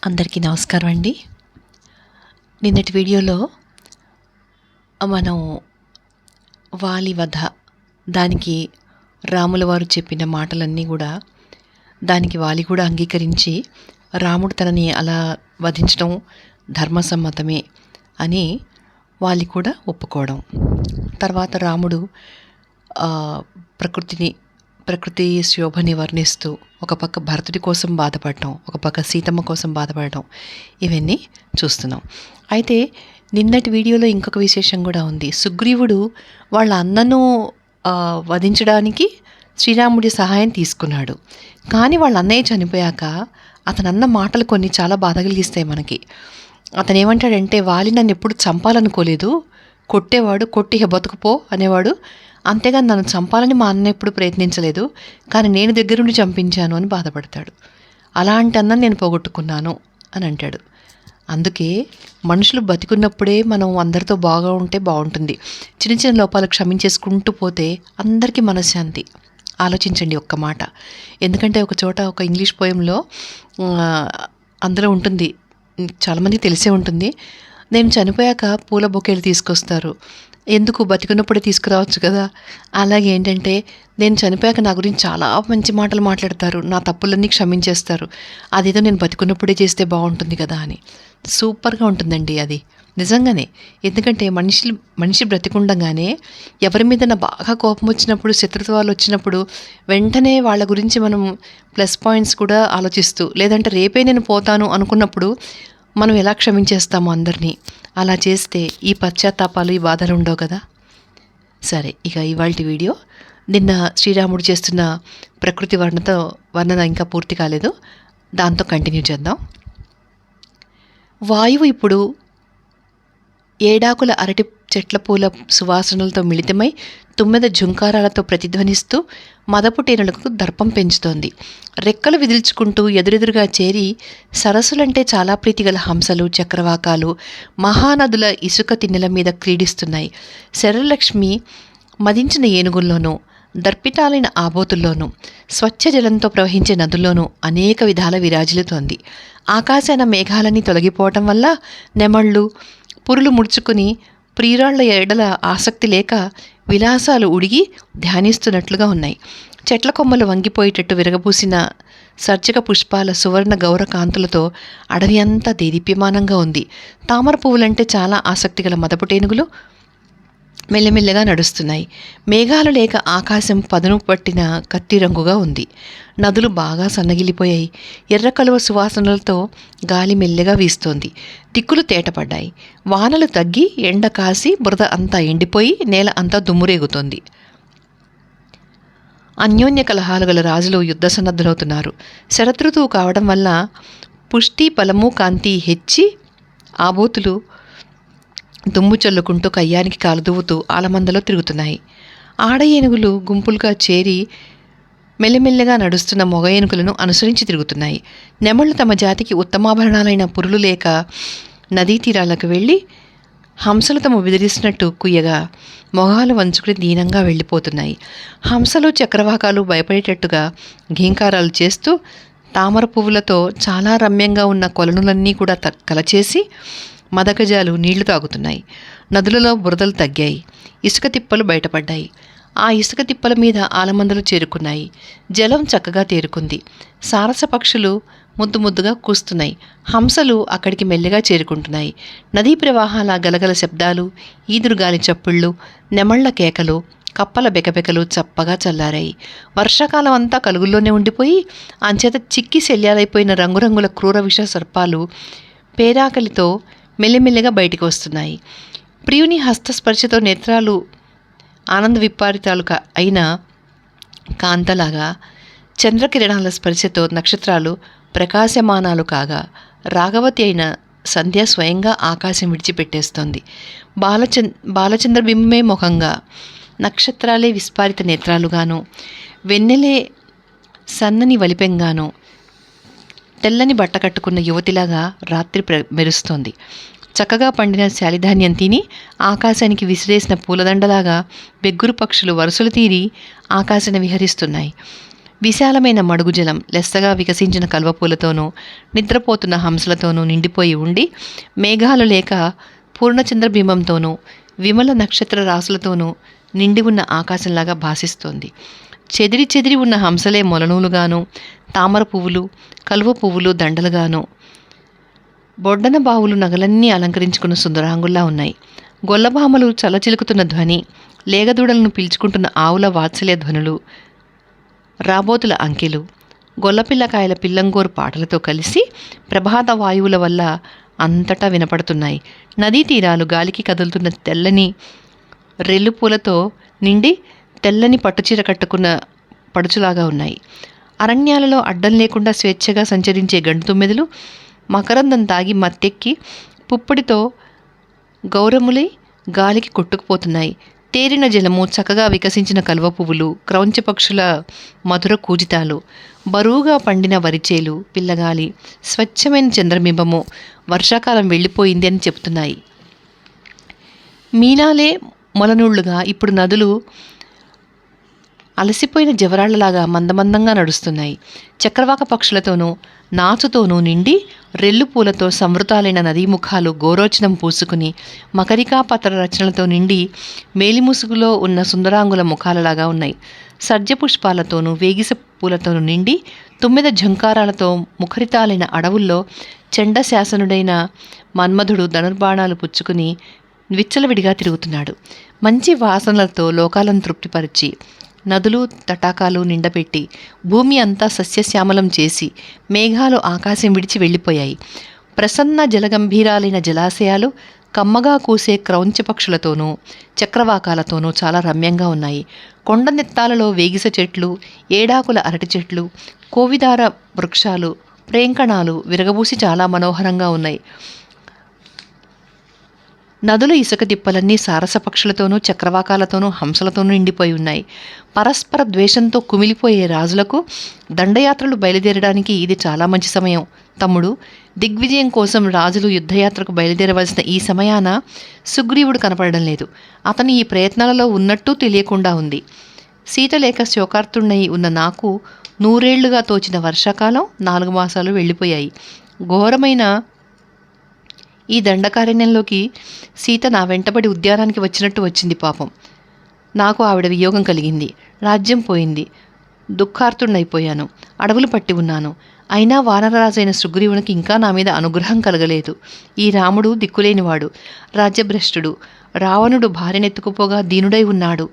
అందరికీ నమస్కారం అండి. నిన్నటి వీడియోలో మనం వాలి వధ దానికి రాముల వారు చెప్పిన మాటలన్నీ కూడా దానికి వాలి కూడా అంగీకరించి రాముడు తనని అలా వధించడం ధర్మసమ్మతమే అని వాలి కూడా ఒప్పుకోవడం. తర్వాత రాముడు ప్రకృతి శోభని వర్ణిస్తూ ఒక పక్క భరతుడి కోసం బాధపడటం, ఒక పక్క సీతమ్మ కోసం బాధపడటం, ఇవన్నీ చూస్తున్నాం. అయితే నిన్నటి వీడియోలో ఇంకొక విశేషం కూడా ఉంది. సుగ్రీవుడు వాళ్ళ అన్నను వధించడానికి శ్రీరాముడి సహాయం తీసుకున్నాడు. కానీ వాళ్ళ అన్నయ్య చనిపోయాక అతను అన్న మాటలు కొన్ని చాలా బాధ కలిగిస్తాయి మనకి. అతను ఏమంటాడంటే, వాలి నన్ను ఎప్పుడు చంపాలనుకోలేదు, కొట్టేవాడు, కొట్టి బతుకుపో అనేవాడు, అంతేగాని నన్ను చంపాలని మా అన్న ఎప్పుడు ప్రయత్నించలేదు, కానీ నేను దగ్గరుండి చంపించాను అని బాధపడతాడు. అలాంటి అన్న నేను పోగొట్టుకున్నాను అని అంటాడు. అందుకే మనుషులు బతికున్నప్పుడే మనం అందరితో బాగా ఉంటే బాగుంటుంది. చిన్న చిన్న లోపాలు క్షమించేసుకుంటూ పోతే అందరికీ మనశ్శాంతి. ఆలోచించండి ఒక్క మాట. ఎందుకంటే ఒక చోట ఒక ఇంగ్లీష్ పోయంలో అందులో ఉంటుంది, చాలామంది తెలిసే ఉంటుంది, నేను చనిపోయాక పూల బొకేలు తీసుకొస్తారు, ఎందుకు బతికున్నప్పుడే తీసుకురావచ్చు కదా. అలాగే ఏంటంటే, నేను చనిపోయాక నా గురించి చాలా మంచి మాటలు మాట్లాడతారు, నా తప్పులన్నీ క్షమించేస్తారు, అదేదో నేను బతికున్నప్పుడే చేస్తే బాగుంటుంది కదా అని. సూపర్గా ఉంటుందండి అది నిజంగానే. ఎందుకంటే మనిషి బ్రతికుండగానే ఎవరి మీద నా బాగా కోపం వచ్చినప్పుడు, శత్రుత్వాలు వచ్చినప్పుడు వెంటనే వాళ్ళ గురించి మనం ప్లస్ పాయింట్స్ కూడా ఆలోచిస్తూ, లేదంటే రేపే నేను పోతాను అనుకున్నప్పుడు మనం ఎలా క్షమించేస్తాము అందరినీ. అలా చేస్తే ఈ పశ్చాత్తాపాలు, ఈ బాధలు ఉండవు కదా. సరే, ఇక ఇవాల్టి వీడియో నిన్న శ్రీరాముడు చేస్తున్న ప్రకృతి వర్ణన ఇంకా పూర్తి కాలేదు, దాంతో కంటిన్యూ చేద్దాం. వాయువు ఇప్పుడు ఏడాకుల అరటి చెట్ల పూల సువాసనలతో మిళితమై తుమ్మెద ఝుంకారాలతో ప్రతిధ్వనిస్తూ మదపుటేనులకు దర్పం పెంచుతోంది. రెక్కలు విదిల్చుకుంటూ ఎదురెదురుగా చేరి సరస్సులంటే చాలా ప్రీతిగల హంసలు, చక్రవాకాలు మహానదుల ఇసుక తిన్నెల మీద క్రీడిస్తున్నాయి. శరలక్ష్మి మదించిన ఏనుగుల్లోనూ, దర్పితాలైన ఆబోతుల్లోనూ, స్వచ్ఛ జలంతో ప్రవహించే నదుల్లోనూ అనేక విధాల విరాజిల్లుతోంది. ఆకాశాన మేఘాలన్నీ తొలగిపోవటం వల్ల నెమళ్ళు, పురులు ముడుచుకుని ప్రియురాళ్ల ఎడల ఆసక్తి లేక విలాసాలు ఉడిగి ధ్యానిస్తున్నట్లుగా ఉన్నాయి. చెట్ల కొమ్మలు వంగిపోయేటట్టు విరగబూసిన సర్జక పుష్పాల సువర్ణ గౌర కాంతులతో అడవి అంతా దేదీప్యమానంగా ఉంది. తామర పువ్వులంటే చాలా ఆసక్తిగల మదపుటేనుగులు మెల్లమెల్లగా నడుస్తున్నాయి. మేఘాలు లేక ఆకాశం పదును పట్టిన కత్తి రంగుగా ఉంది. నదులు బాగా సన్నగిలిపోయాయి. ఎర్ర కలువ సువాసనలతో గాలి మెల్లగా వీస్తోంది. దిక్కులు తేటపడ్డాయి. వానలు తగ్గి ఎండ కాసి బురద అంతా ఎండిపోయి నేల అంతా దుమ్మురేగుతోంది. అన్యోన్య కలహాలు గల రాజులు యుద్ధ సన్నద్ధులవుతున్నారు. శరదృతువు కావడం వల్ల పుష్టి, బలము, కాంతి హెచ్చి ఆబోతులు దుమ్ము చల్లుకుంటూ కయ్యానికి కాలుదువ్వుతూ ఆలమందలో తిరుగుతున్నాయి. ఆడ ఏనుగులు గుంపులుగా చేరి మెల్లమెల్లగా నడుస్తున్న మొగ ఏనుగులను అనుసరించి తిరుగుతున్నాయి. నెమళ్ళు తమ జాతికి ఉత్తమాభరణాలైన పురులు లేక నదీ తీరాలకు వెళ్ళి హంసలు తమ బెదిరిస్తున్నట్టు కుయ్యగా మొగాలు వంచుకుని దీనంగా వెళ్ళిపోతున్నాయి. హంసలు, చక్రవాకాలు భయపడేటట్టుగా ఘీంకారాలు చేస్తూ తామర పువ్వులతో చాలా రమ్యంగా ఉన్న కొలనులన్నీ కూడా కలచేసి మదగజాలు నీళ్లు తాగుతున్నాయి. నదులలో బురదలు తగ్గాయి. ఇసుక తిప్పలు బయటపడ్డాయి. ఆ ఇసుక తిప్పల మీద ఆలమందలు చేరుకున్నాయి. జలం చక్కగా తేరుకుంది. సారస పక్షులు ముద్దు ముద్దుగా కూస్తున్నాయి. హంసలు అక్కడికి మెల్లగా చేరుకుంటున్నాయి. నదీ ప్రవాహాల గలగల శబ్దాలు, ఈదురుగాలి చప్పుళ్ళు, నెమళ్ల కేకలు, కప్పల బెకబెకలు చప్పగా చల్లారాయి. వర్షాకాలం అంతా కలుగుల్లోనే ఉండిపోయి అంచేత చిక్కి శల్యాలైపోయిన రంగురంగుల క్రూర విష సర్పాలు పేరాకలితో మెల్లిమెల్లిగా బయటికి వస్తున్నాయి. ప్రియుని హస్తస్పర్శతో నేత్రాలు ఆనంద విప్పారితాలు అయిన కాంతలాగా, చంద్రకిరణాల స్పర్శతో నక్షత్రాలు ప్రకాశమానాలు కాగా, రాగవతి అయిన సంధ్య స్వయంగా ఆకాశం విడిచిపెట్టేస్తోంది. బాలచంద్రబింబమే ముఖంగా, నక్షత్రాలే విస్పారిత నేత్రాలుగాను, వెన్నెలే సన్నని వలిపెంగాను, తెల్లని బట్ట కట్టుకున్న యువతిలాగా రాత్రి మెరుస్తోంది. చక్కగా పండిన శాలిధాన్యం తిని ఆకాశానికి విసిరేసిన పూలదండలాగా బెగ్గురు పక్షులు వరుసలు తీరి ఆకాశాన్ని విహరిస్తున్నాయి. విశాలమైన మడుగుజలం లెస్సగా వికసించిన కల్వపూలతోనూ నిద్రపోతున్న హంసలతోనూ నిండిపోయి ఉండి, మేఘాలు లేక పూర్ణచంద్రబింబంతోనూ విమల నక్షత్ర రాసులతోనూ నిండి ఉన్న ఆకాశంలాగా భాసిస్తోంది. చెదిరి చెదిరి ఉన్న హంసలే మొలనూలుగాను, తామర పువ్వులు, కలువ పువ్వులు దండలుగాను, బొడ్డన బావులు నగలన్నీ అలంకరించుకున్న సుందరాంగుల్లా ఉన్నాయి. గొల్లభామలు చలచిలుకుతున్న ధ్వని, లేగదూడలను పీల్చుకుంటున్న ఆవుల వాత్సల్య ధ్వనులు, రాబోతుల అంకెలు, గొల్లపిల్లకాయల పిల్లంగోరు పాటలతో కలిసి ప్రభాత వాయువుల వల్ల అంతటా వినపడుతున్నాయి. నదీ తీరాలు గాలికి కదులుతున్న తెల్లని రెల్లుపూలతో నిండి తెల్లని పట్టుచీర కట్టుకున్న పడుచులాగా ఉన్నాయి. అరణ్యాలలో అడ్డం లేకుండా స్వేచ్ఛగా సంచరించే గండు తుమ్మెదలు మకరందం తాగి మత్తెక్కి పుప్పొడితో గౌరములై గాలికి కొట్టుకుపోతున్నాయి. తేరిన జలము, చక్కగా వికసించిన కలువ పువ్వులు, క్రౌంచ పక్షుల మధుర కూజితాలు, బరువుగా పండిన వరిచేలు, పిల్లగాలి, స్వచ్ఛమైన చంద్రబింబము వర్షాకాలం వెళ్ళిపోయింది అని చెబుతున్నాయి. మీనాలే మొలనూళ్లుగా ఇప్పుడు నదులు అలసిపోయిన జవరాళ్లలాగా మందమందంగా నడుస్తున్నాయి. చక్రవాక పక్షులతోనూ నాచుతోనూ నిండి రెల్లు పూలతో సంవృతాలైన నదీముఖాలు గోరోచనం పూసుకుని మకరికా పత్ర రచనలతో నిండి మేలిముసుగులో ఉన్న సుందరాంగుల ముఖాలలాగా ఉన్నాయి. సర్జ పుష్పాలతోనూ వేగిస పూలతోనూ నిండి తుమ్మెద ఝంకారాలతో ముఖరితాలైన అడవుల్లో చెండ శాసనుడైన మన్మధుడు ధనుర్బాణాలు పుచ్చుకుని విచ్చలవిడిగా తిరుగుతున్నాడు. మంచి వాసనలతో లోకాలను తృప్తిపరిచి నదులు తటాకాలు నిండపెట్టి భూమి అంతా సస్యశ్యామలం చేసి మేఘాలు ఆకాశం విడిచి వెళ్ళిపోయాయి. ప్రసన్న జలగంభీరాలైన జలాశయాలు కమ్మగా కూసే క్రౌంచ పక్షులతోనూ చక్రవాకాలతోనూ చాలా రమ్యంగా ఉన్నాయి. కొండనెత్తాలలో వేగిస చెట్లు, ఏడాకుల అరటి చెట్లు, కోవిదార వృక్షాలు, ప్రేంకణాలు విరగబూసి చాలా మనోహరంగా ఉన్నాయి. నదుల ఇసుక తిప్పలన్నీ సారస పక్షులతోనూ చక్రవాకాలతోనూ హంసలతోనూ నిండిపోయి ఉన్నాయి. పరస్పర ద్వేషంతో కుమిలిపోయే రాజులకు దండయాత్రలు బయలుదేరడానికి ఇది చాలా మంచి సమయం. తమ్ముడు, దిగ్విజయం కోసం రాజులు యుద్ధయాత్రకు బయలుదేరవలసిన ఈ సమయాన సుగ్రీవుడు కనపడడం లేదు. అతను ఈ ప్రయత్నాలలో ఉన్నట్టు తెలియకుండా ఉంది. సీత లేక శోకార్తుడై ఉన్న నాకు 100 ఏళ్లుగా తోచిన వర్షాకాలం 4 మాసాలు వెళ్ళిపోయాయి. ఘోరమైన ఈ దండకారణ్యంలోకి సీత నా వెంటబడి ఉద్యానానికి వచ్చినట్టు వచ్చింది. పాపం, నాకు ఆవిడ వియోగం కలిగింది. రాజ్యం పోయింది. దుఃఖార్తుడైపోయాను. అడవులు పట్టి ఉన్నాను. అయినా వానరరాజైన సుగ్రీవునికి ఇంకా నా మీద అనుగ్రహం కలగలేదు. ఈ రాముడు దిక్కులేనివాడు, రాజ్యభ్రష్టుడు. రావణుడు భార్యనెత్తుకుపోగా దీనుడై ఉన్నాడు.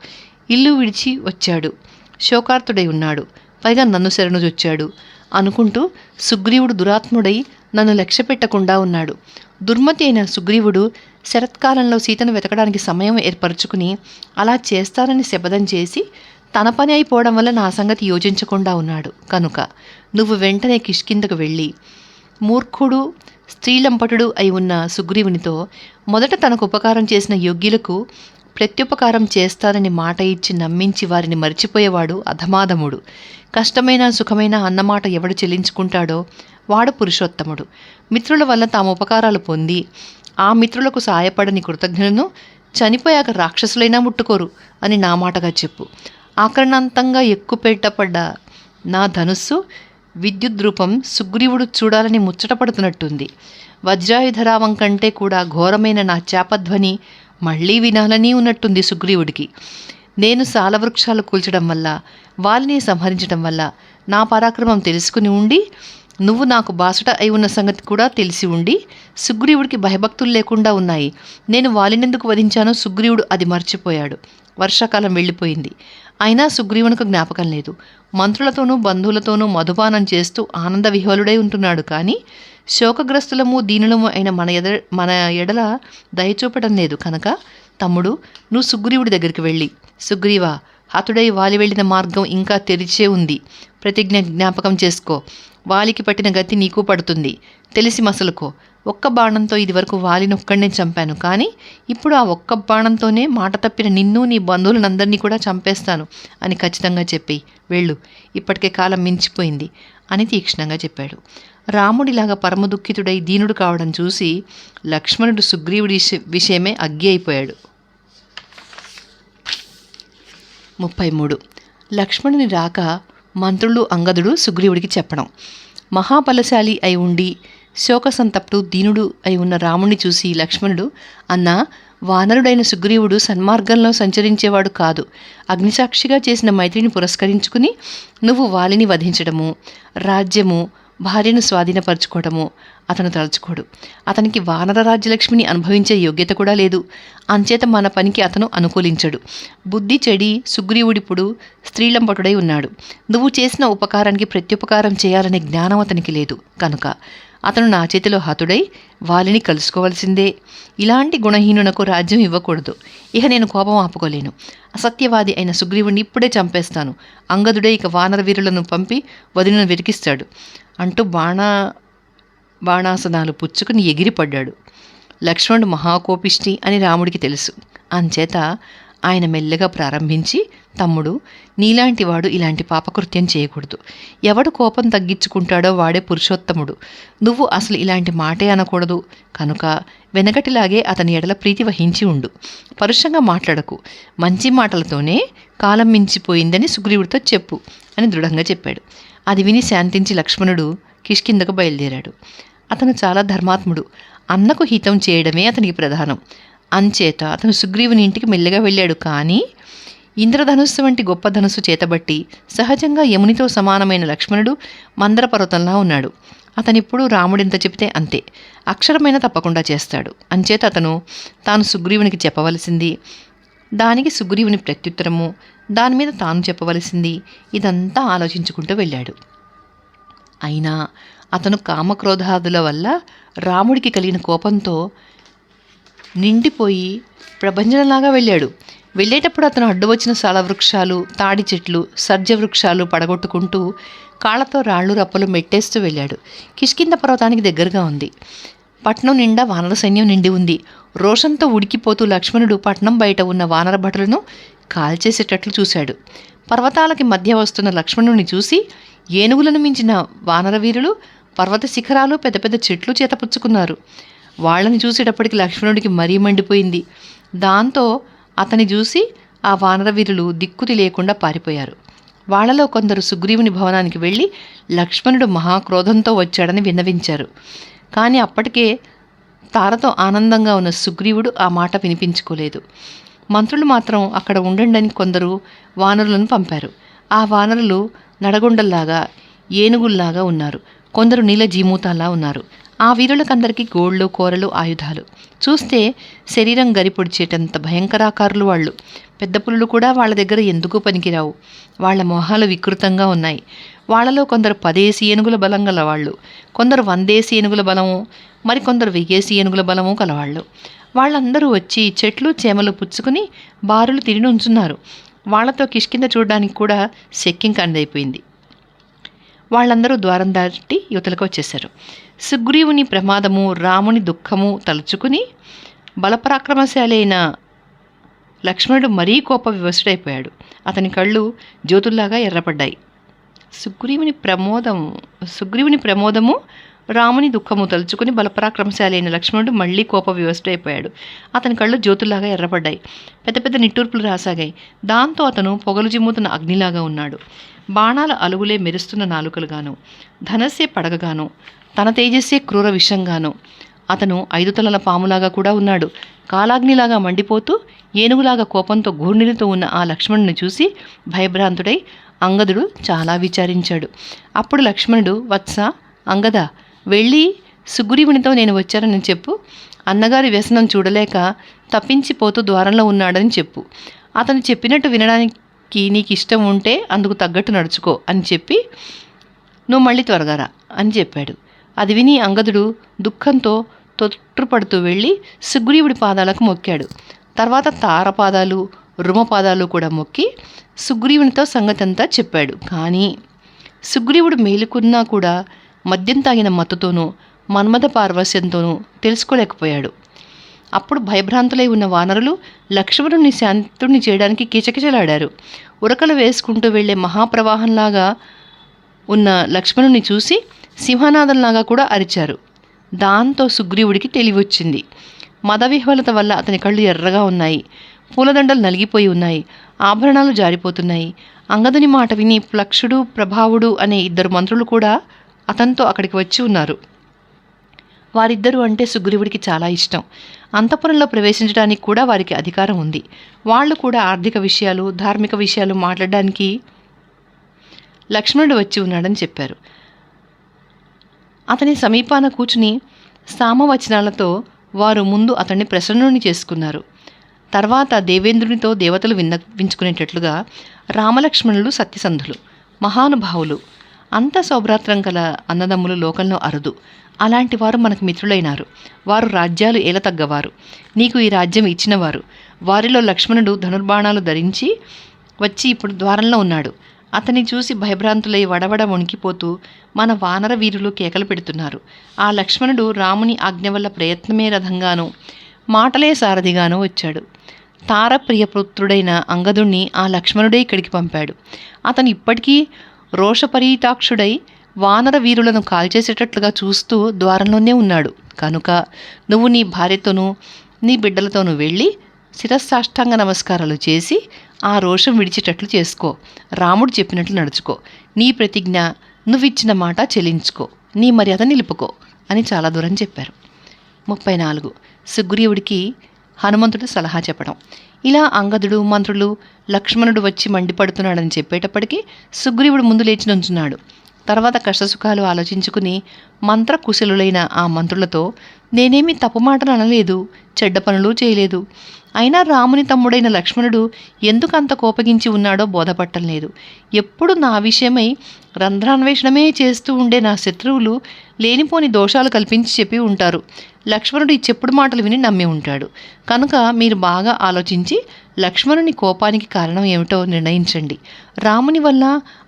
ఇల్లు విడిచి వచ్చాడు. శోకార్తుడై ఉన్నాడు. పైగా నన్ను శరణుజొచ్చాడు అనుకుంటూ సుగ్రీవుడు దురాత్ముడై నన్ను లక్ష్య పెట్టకుండా ఉన్నాడు. దుర్మతి అయిన సుగ్రీవుడు శరత్కాలంలో సీతను వెతకడానికి సమయం ఏర్పరచుకుని అలా చేస్తానని శపథం చేసి తన పని అయిపోవడం వల్ల నా సంగతి యోచించకుండా ఉన్నాడు. కనుక నువ్వు వెంటనే కిష్కిందకు వెళ్ళి మూర్ఖుడు స్త్రీలంపటుడు అయి ఉన్న సుగ్రీవునితో మొదట తనకు ఉపకారం చేసిన యోగ్యులకు ప్రత్యుపకారం చేస్తానని మాట ఇచ్చి నమ్మించి వారిని మరిచిపోయేవాడు అధమాధముడు. కష్టమైన సుఖమైన అన్నమాట ఎవడు చెల్లించుకుంటాడో వాడు పురుషోత్తముడు. మిత్రుల వల్ల తాము ఉపకారాలు పొంది ఆ మిత్రులకు సాయపడని కృతజ్ఞులను చనిపోయాక రాక్షసులైనా ముట్టుకోరు అని నా మాటగా చెప్పు. ఆకరణాంతంగా ఎక్కుపెట్టపడ్డ నా ధనుస్సు విద్యుద్రూపం సుగ్రీవుడు చూడాలని ముచ్చటపడుతున్నట్టుంది. వజ్రాయుధరావం కంటే కూడా ఘోరమైన నా చాపధ్వని మళ్లీ వినాలని ఉన్నట్టుంది సుగ్రీవుడికి. నేను సాలవృక్షాలు కూల్చడం వల్ల, వాలిని సంహరించడం వల్ల నా పరాక్రమం తెలుసుకుని ఉండి, నువ్వు నాకు బాసట అయి ఉన్న సంగతి కూడా తెలిసి ఉండి సుగ్రీవుడికి భయభక్తులు లేకుండా ఉన్నాయి. నేను వాలినెందుకు వధించానో సుగ్రీవుడు అది మర్చిపోయాడు. వర్షాకాలం వెళ్ళిపోయింది. అయినా సుగ్రీవునికి జ్ఞాపకం లేదు. మంత్రులతోనూ బంధువులతోనూ మధుపానం చేస్తూ ఆనంద విహ్వలుడై ఉంటున్నాడు. కానీ శోకగ్రస్తులము దీనులము అయిన మన ఎడల దయచూపడం లేదు. కనుక తమ్ముడు, నువ్వు సుగ్రీవుడి దగ్గరికి వెళ్ళి, సుగ్రీవా, హతుడై వాలి వెళ్ళిన మార్గం ఇంకా తెరిచే ఉంది. ప్రతిజ్ఞ జ్ఞాపకం చేసుకో. వాలికి పట్టిన గతి నీకు పడుతుంది. తెలిసి మసలుకో. ఒక్క బాణంతో ఇదివరకు వాలినొక్కడినే చంపాను. కానీ ఇప్పుడు ఆ ఒక్క బాణంతోనే మాట తప్పిన నిన్ను, నీ బంధువులనందరినీ కూడా చంపేస్తాను అని ఖచ్చితంగా చెప్పి వెళ్ళు. ఇప్పటికే కాలం మించిపోయింది అని తీక్షణంగా చెప్పాడు. రాముడిలాగా పరమ దుఃఖితుడై దీనుడు కావడం చూసి లక్ష్మణుడు సుగ్రీవుడి విషయమే అగ్గి అయిపోయాడు. 33. లక్ష్మణుని రాక మంత్రులు అంగదుడు సుగ్రీవుడికి చెప్పడం. మహాబలశాలి అయి ఉండి శోకసంతప్తుడు దీనుడు అయి ఉన్న రాముణ్ణి చూసి లక్ష్మణుడు, అన్నా, వానరుడైన సుగ్రీవుడు సన్మార్గంలో సంచరించేవాడు కాదు. అగ్నిసాక్షిగా చేసిన మైత్రిని పురస్కరించుకుని నువ్వు వాలిని వధించడము, రాజ్యము, భార్యను స్వాధీనపరచుకోవడము అతను తలుచుకోడు. అతనికి వానర రాజ్యలక్ష్మిని అనుభవించే యోగ్యత కూడా లేదు. అంచేత మన పనికి అతను అనుకూలించడు. బుద్ధి చెడి సుగ్రీవుడిప్పుడు స్త్రీలంపటుడై ఉన్నాడు. నువ్వు చేసిన ఉపకారానికి ప్రత్యుపకారం చేయాలనే జ్ఞానం అతనికి లేదు. కనుక అతను నా చేతిలో హతుడై వాలిని కలుసుకోవలసిందే. ఇలాంటి గుణహీనునకు రాజ్యం ఇవ్వకూడదు. ఇక నేను కోపం ఆపుకోలేను. అసత్యవాది అయిన సుగ్రీవుడిని ఇప్పుడే చంపేస్తాను. అంగదుడే ఇక వానర వీరులను పంపి వదిలిన వెతికిస్తాడు అంటూ బాణాసనాలు పుచ్చుకుని ఎగిరిపడ్డాడు. లక్ష్మణుడు మహాకోపిష్టి అని రాముడికి తెలుసు. అంచేత ఆయన మెల్లగా ప్రారంభించి, తమ్ముడు, నీలాంటి వాడు ఇలాంటి పాపకృత్యం చేయకూడదు. ఎవడు కోపం తగ్గించుకుంటాడో వాడే పురుషోత్తముడు. నువ్వు అసలు ఇలాంటి మాటే అనకూడదు. కనుక వెనకటిలాగే అతని ఎడల ప్రీతి వహించి ఉండు. పరుషంగా మాట్లాడకు. మంచి మాటలతోనే కాలం మించిపోయిందని సుగ్రీవుడితో చెప్పు అని దృఢంగా చెప్పాడు. అది విని శాంతించి లక్ష్మణుడు కిష్కిందకు బయలుదేరాడు. అతను చాలా ధర్మాత్ముడు. అన్నకు హితం చేయడమే అతనికి ప్రధానం. అంచేత అతను సుగ్రీవుని ఇంటికి మెల్లగా వెళ్ళాడు. కానీ ఇంద్రధనుస్సు వంటి గొప్ప ధనుస్సు చేతబట్టి సహజంగా యమునితో సమానమైన లక్ష్మణుడు మందర పర్వతంలా ఉన్నాడు. అతనిప్పుడు రాముడెంత చెబితే అంతే, అక్షరమైన తప్పకుండా చేస్తాడు. అంచేత అతను తాను సుగ్రీవునికి చెప్పవలసింది, దానికి సుగ్రీవుని ప్రత్యుత్తరము, దాని మీద తాను చెప్పవలసింది, ఇదంతా ఆలోచించుకుంటూ వెళ్ళాడు. అయినా అతను కామక్రోధాదుల వల్ల రాముడికి కలిగిన కోపంతో నిండిపోయి ప్రభంజనంలాగా వెళ్ళాడు. వెళ్ళేటప్పుడు అతను అడ్డు వచ్చిన సలవృక్షాలు, తాడి చెట్లు, సర్జ వృక్షాలు పడగొట్టుకుంటూ కాళ్లతో రాళ్ళు రప్పలు మెట్టేస్తూ వెళ్ళాడు. కిష్కింద పర్వతానికి దగ్గరగా ఉంది. పట్నం నిండా వానర సైన్యం నిండి ఉంది. రోషంతో ఉడికిపోతూ లక్ష్మణుడు పట్నం బయట ఉన్న వానర భటులను కాల్చేసేటట్లు చూశాడు. పర్వతాలకి మధ్య వస్తున్న లక్ష్మణుని చూసి ఏనుగులను మించిన వానర వీరులు పర్వత శిఖరాలు, పెద్ద పెద్ద చెట్లు చేతపుచ్చుకున్నారు. వాళ్ళని చూసేటప్పటికి లక్ష్మణుడికి మరీ మండిపోయింది. దాంతో అతని చూసి ఆ వానర వీరులు దిక్కుతి లేకుండా పారిపోయారు. వాళ్లలో కొందరు సుగ్రీవుని భవనానికి వెళ్ళి లక్ష్మణుడు మహాక్రోధంతో వచ్చాడని విన్నవించారు. కానీ అప్పటికే తారతో ఆనందంగా ఉన్న సుగ్రీవుడు ఆ మాట వినిపించుకోలేదు. మంత్రులు మాత్రం అక్కడ ఉండండి కొందరు వానరులను పంపారు. ఆ వానరులు నడగొండల్లాగా, ఏనుగుల్లాగా ఉన్నారు. కొందరు నీల జీమూతాల్లా ఉన్నారు. ఆ వీరులకందరికీ గోళ్ళు, కోరలు, ఆయుధాలు. చూస్తే శరీరం గరిపొడిచేటంత భయంకరాకారులు వాళ్ళు. పెద్ద పులులు కూడా వాళ్ళ దగ్గర ఎందుకు పనికిరావు. వాళ్ళ మొహాలు వికృతంగా ఉన్నాయి. వాళ్లలో కొందరు 10 ఏనుగుల బలం గలవాళ్ళు, కొందరు 100 ఏనుగుల బలము, మరికొందరు 1000 ఏనుగుల బలము కలవాళ్ళు. వాళ్ళందరూ వచ్చి చెట్లు, చేమలు పుచ్చుకుని బారులు తిరిగి ఉంచున్నారు. వాళ్లతో కిష్కింద చూడడానికి కూడా శక్యం కందైపోయింది. వాళ్ళందరూ ద్వారం దాటి యువతలకు వచ్చేశారు. సుగ్రీవుని ప్రమాదము, రాముని దుఃఖము తలుచుకుని బలపరాక్రమశాలి అయిన లక్ష్మణుడు మరీ కోప వివశుడైపోయాడు. అతని కళ్ళు జ్యోతుల్లాగా ఎర్రపడ్డాయి. సుగ్రీవుని ప్రమోదము, రాముని దుఃఖము తలుచుకుని బలపరాక్రమశాలి అయిన లక్ష్మణుడు మళ్ళీ కోప వివశుడైపోయాడు. అతని కళ్ళు జ్యోతుల్లాగా ఎర్రపడ్డాయి. పెద్ద పెద్ద నిట్టూర్పులు రాసాగాయి. దాంతో అతను పొగలు జిమ్ముతున్న అగ్నిలాగా ఉన్నాడు. బాణాల అలుగులే మెరుస్తున్న నాలుకలుగాను, ధనస్సే పడగగాను, తన తేజస్సే క్రూర విషంగాను అతను 5 తలల పాములాగా కూడా ఉన్నాడు. కాలాగ్నిలాగా మండిపోతూ ఏనుగులాగా కోపంతో గూర్నిలతో ఉన్న ఆ లక్ష్మణుని చూసి భయభ్రాంతుడై అంగదుడు చాలా విచారించాడు. అప్పుడు లక్ష్మణుడు, వత్స అంగద, వెళ్ళి సుగ్రీవునితో నేను వచ్చానని చెప్పు. అన్నగారి వ్యసనం చూడలేక తప్పించిపోతూ ద్వారంలో ఉన్నాడని చెప్పు. అతను చెప్పినట్టు వినడానికి నీకు ఇష్టం ఉంటే అందుకు తగ్గట్టు నడుచుకో అని చెప్పి నువ్వు మళ్ళీ త్వరగా రా అని చెప్పాడు. అది విని అంగదుడు దుఃఖంతో తొట్టుపడుతూ వెళ్ళి సుగ్రీవుడి పాదాలకు మొక్కాడు. తర్వాత తారపాదాలు, రుమపాదాలు కూడా మొక్కి సుగ్రీవునితో సంగతంతా చెప్పాడు. కానీ సుగ్రీవుడు మేలుకున్నా కూడా మద్యం తాగిన మత్తుతోనూ మన్మథ పార్వశ్యంతోనూ తెలుసుకోలేకపోయాడు. అప్పుడు భయభ్రాంతులై ఉన్న వానరులు లక్ష్మణుని శాంతుణ్ణి చేయడానికి కిచకిచలాడారు. ఉరకలు వేసుకుంటూ వెళ్లే మహాప్రవాహంలాగా ఉన్న లక్ష్మణుని చూసి సింహనాదంలాగా కూడా అరిచారు. దాంతో సుగ్రీవుడికి తెలివొచ్చింది. మదవిహ్వలత వల్ల అతని కళ్ళు ఎర్రగా ఉన్నాయి. పూలదండలు నలిగిపోయి ఉన్నాయి, ఆభరణాలు జారిపోతున్నాయి. అంగదుని మాట విని ప్లక్షుడు, ప్రభావుడు అనే 2 మంత్రులు కూడా అతనితో అక్కడికి వచ్చి ఉన్నారు. వారిద్దరూ అంటే సుగ్రీవుడికి చాలా ఇష్టం. అంతఃపురంలో ప్రవేశించడానికి కూడా వారికి అధికారం ఉంది. వాళ్ళు కూడా ఆర్థిక విషయాలు, ధార్మిక విషయాలు మాట్లాడడానికి లక్ష్మణుడు వచ్చి ఉన్నాడని చెప్పారు. అతని సమీపాన కూర్చుని సామవచనాలతో వారు ముందు అతన్ని ప్రసన్నుని చేసుకున్నారు. తర్వాత దేవేంద్రునితో దేవతలు విన్నవించుకునేటట్లుగా రామలక్ష్మణులు సత్యసంధులు, మహానుభావులు, అంత సౌభ్రాత్రం గల అన్నదమ్ములు లోకంలో అరుదు. అలాంటి వారు మనకు మిత్రులైనారు. వారు రాజ్యాలు ఏలతగ్గవారు, నీకు ఈ రాజ్యం ఇచ్చినవారు. వారిలో లక్ష్మణుడు ధనుర్బాణాలు ధరించి వచ్చి ఇప్పుడు ద్వారంలో ఉన్నాడు. అతన్ని చూసి భయభ్రాంతులై వడవడ వణికిపోతూ మన వానర వీరులు కేకలు పెడుతున్నారు. ఆ లక్ష్మణుడు రాముని ఆజ్ఞ వల్ల ప్రయత్నమే రథంగానూ మాటలే సారథిగానూ వచ్చాడు. తారప్రియపుత్రుడైన అంగదుణ్ణి ఆ లక్ష్మణుడే ఇక్కడికి పంపాడు. అతను ఇప్పటికీ రోషపరీతాక్షుడై వానర వీరులను కాల్చేసేటట్లుగా చూస్తూ ద్వారంలోనే ఉన్నాడు. కనుక నువ్వు నీ భార్యతోనూ నీ బిడ్డలతోనూ వెళ్ళి శిరస్సాష్టాంగ నమస్కారాలు చేసి ఆ రోషం విడిచేటట్లు చేసుకో. రాముడు చెప్పినట్లు నడుచుకో. నీ ప్రతిజ్ఞ, నువ్విచ్చిన మాట చెల్లించుకో. నీ మర్యాద నిలుపుకో అని చాలా దూరం చెప్పారు. 34 సుగ్రీవుడికి హనుమంతుడు సలహా చెప్పడం. ఇలా అంగదుడు, మంత్రులు, లక్ష్మణుడు వచ్చి మండిపడుతున్నాడని చెప్పేటప్పటికీ సుగ్రీవుడు ముందు లేచి నుంచున్నాడు. తర్వాత కష్టసుఖాలు ఆలోచించుకుని మంత్రకుశలులైన ఆ మంత్రులతో, నేనేమీ తప్పు మాటలు అనలేదు, చెడ్డ పనులు చేయలేదు. అయినా రాముని తమ్ముడైన లక్ష్మణుడు ఎందుకు అంత కోపగించి ఉన్నాడో బోధపట్టం లేదు. ఎప్పుడు నా విషయమై రంధ్రాన్వేషణమే చేస్తూ ఉండే నా శత్రువులు లేనిపోని దోషాలు కల్పించి చెప్పి ఉంటారు. లక్ష్మణుడు ఈ చెప్పుడు మాటలు విని నమ్మి ఉంటాడు. కనుక మీరు బాగా ఆలోచించి లక్ష్మణుని కోపానికి కారణం ఏమిటో నిర్ణయించండి. రాముని వల్ల,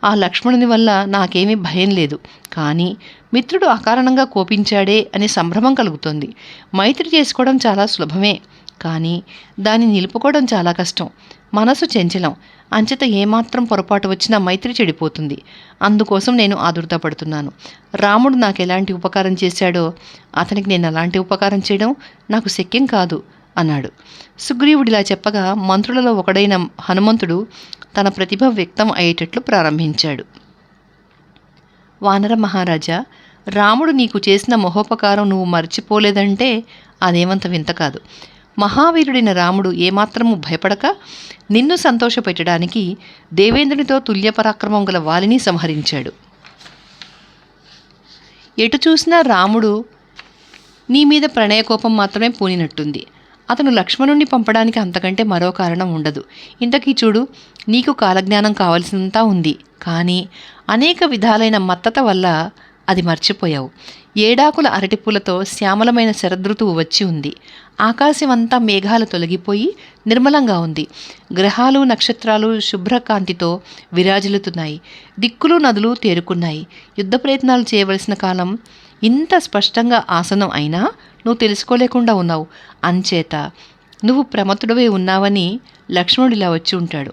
ఆ లక్ష్మణుని వల్ల నాకేమీ భయం లేదు. కానీ మిత్రుడు అకారణంగా కోపించాడే అనే సంభ్రమం కలుగుతుంది. మైత్రి చేసుకోవడం చాలా సులభమే, కానీ దాన్ని నిలుపుకోవడం చాలా కష్టం. మనసు చంచలం, అంచేత ఏమాత్రం పొరపాటు వచ్చినా మైత్రి చెడిపోతుంది. అందుకోసం నేను ఆదుర్దాపడుతున్నాను. రాముడు నాకు ఎలాంటి ఉపకారం చేశాడో అతనికి నేను అలాంటి ఉపకారం చేయడం నాకు శక్యం కాదు అన్నాడు. సుగ్రీవుడిలా చెప్పగా మంత్రులలో ఒకడైన హనుమంతుడు తన ప్రతిభ వ్యక్తం అయ్యేటట్లు ప్రారంభించాడు. వానర మహారాజా, రాముడు నీకు చేసిన మహోపకారం నువ్వు మర్చిపోలేదంటే అదేమంత వింత కాదు. మహావీరుడైన రాముడు ఏమాత్రము భయపడక నిన్ను సంతోషపెట్టడానికి దేవేంద్రునితో తుల్యపరాక్రమం గల వాలిని సంహరించాడు. ఎటు చూసినా రాముడు నీ మీద ప్రణయకోపం మాత్రమే పూనినట్టుంది. అతను లక్ష్మణుణ్ణి పంపడానికి అంతకంటే మరో కారణం ఉండదు. ఇంతకీ చూడు, నీకు కాలజ్ఞానం కావలసినంతా ఉంది, కానీ అనేక విధాలైన మత్తత వల్ల అది మర్చిపోయావు. ఏడాకుల అరటిపూలతో శ్యామలమైన శరదృతువు వచ్చి ఉంది. ఆకాశమంతా మేఘాలు తొలగిపోయి నిర్మలంగా ఉంది. గ్రహాలు, నక్షత్రాలు శుభ్రకాంతితో విరాజిల్లుతున్నాయి. దిక్కులు, నదులు తేరుకున్నాయి. యుద్ధ ప్రయత్నాలు చేయవలసిన కాలం ఇంత స్పష్టంగా ఆసనం అయినా నువ్వు తెలుసుకోలేకుండా ఉన్నావు. అంచేత నువ్వు ప్రమత్తుడవే ఉన్నావని లక్ష్మణుడిలా వచ్చి ఉంటాడు.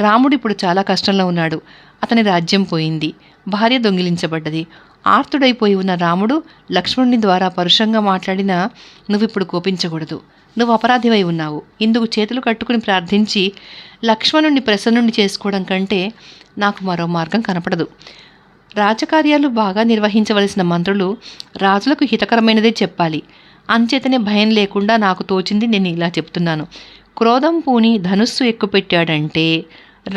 రాముడు ఇప్పుడు చాలా కష్టంలో ఉన్నాడు. అతని రాజ్యం పోయింది, భార్య దొంగిలించబడ్డది. ఆర్తుడైపోయి ఉన్న రాముడు లక్ష్మణుని ద్వారా పరుషంగా మాట్లాడినా నువ్విప్పుడు కోపించకూడదు. నువ్వు అపరాధివై ఉన్నావు. ఇందుకు చేతులు కట్టుకుని ప్రార్థించి లక్ష్మణుణ్ణి ప్రసన్నుణ్ణి చేసుకోవడం కంటే నాకు మరో మార్గం కనపడదు. రాజకార్యాలు బాగా నిర్వహించవలసిన మంత్రులు రాజులకు హితకరమైనదే చెప్పాలి. అంచేతనే భయం లేకుండా నాకు తోచింది నేను ఇలా చెప్తున్నాను. క్రోధం పూని ధనుస్సు ఎక్కుపెట్టాడంటే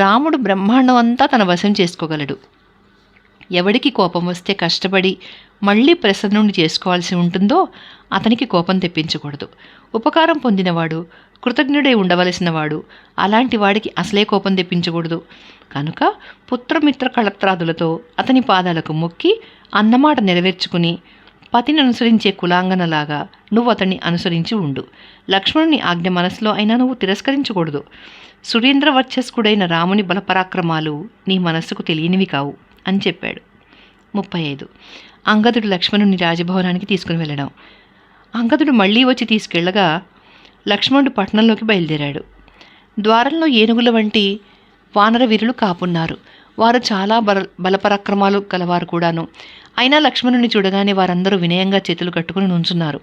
రాముడు బ్రహ్మాండం అంతా తన వశం చేసుకోగలడు. ఎవడికి కోపం వస్తే కష్టపడి మళ్ళీ ప్రసన్నుని చేసుకోవాల్సి ఉంటుందో అతనికి కోపం తెప్పించకూడదు. ఉపకారం పొందినవాడు, కృతజ్ఞుడై ఉండవలసిన వాడు అలాంటి వాడికి అసలే కోపం తెప్పించకూడదు. కనుక పుత్రమిత్ర కళత్రాదులతో అతని పాదాలకు మొక్కి అన్నమాట నెరవేర్చుకుని పతిని అనుసరించే కులాంగనలాగా నువ్వు అతన్ని అనుసరించి ఉండు. లక్ష్మణుని ఆజ్ఞ మనసులో అయినా నువ్వు తిరస్కరించకూడదు. సురేంద్రవర్చస్కుడైన రాముని బలపరాక్రమాలు నీ మనస్సుకు తెలియనివి కావు అని చెప్పాడు. 35 అంగదుడు లక్ష్మణుని రాజభవనానికి తీసుకుని వెళ్ళడం. అంగదుడు మళ్ళీ వచ్చి తీసుకెళ్లగా లక్ష్మణుడు పట్టణంలోకి బయలుదేరాడు. ద్వారంలో ఏనుగుల వంటి వానర వీరులు కాపున్నారు. వారు చాలా బలపరాక్రమాలు గలవారు కూడాను. అయినా లక్ష్మణుని చూడగానే వారందరూ వినయంగా చేతులు కట్టుకుని నుంచున్నారు.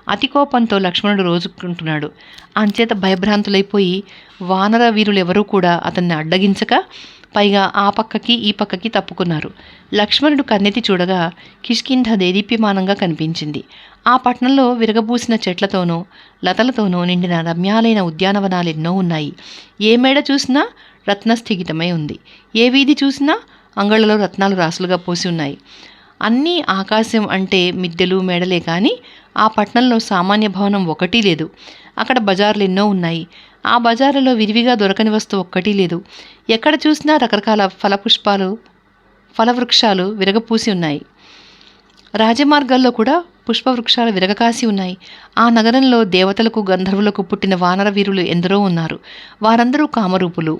అతి కోపంతో లక్ష్మణుడు రోజుకుంటున్నాడు. అంచేత భయభ్రాంతులైపోయి వానర వీరులెవరూ కూడా అతన్ని అడ్డగించక పైగా ఆ పక్కకి ఈ పక్కకి తప్పుకున్నారు. లక్ష్మణుడు కన్నెత్తి చూడగా కిష్కింధ దేదీప్యమానంగా కనిపించింది. ఆ పట్టణంలో విరగబూసిన చెట్లతోనూ లతలతోనూ నిండిన రమ్యాలైన ఉద్యానవనాలెన్నో ఉన్నాయి. ఏ మేడ చూసినా రత్నస్థిగితమై ఉంది. ఏ వీధి చూసినా అంగళ్ళలో రత్నాలు రాసులుగా పోసి ఉన్నాయి. అన్నీ ఆకాశం అంటే మిద్దెలు మేడలే కానీ ఆ పట్టణంలో సామాన్య భవనం ఒకటి లేదు. అక్కడ బజార్లు ఎన్నో ఉన్నాయి. ఆ బజారులో విరివిగా దొరకని వస్తువు ఒక్కటి లేదు. ఎక్కడ చూసినా రకరకాల ఫలవృక్షాలు విరగపూసి ఉన్నాయి. రాజమార్గాల్లో కూడా పుష్పవృక్షాలు విరగకాసి ఉన్నాయి. ఆ నగరంలో దేవతలకు గంధర్వులకు పుట్టిన వానర వీరులు ఎందరో ఉన్నారు. వారందరూ కామరూపులు.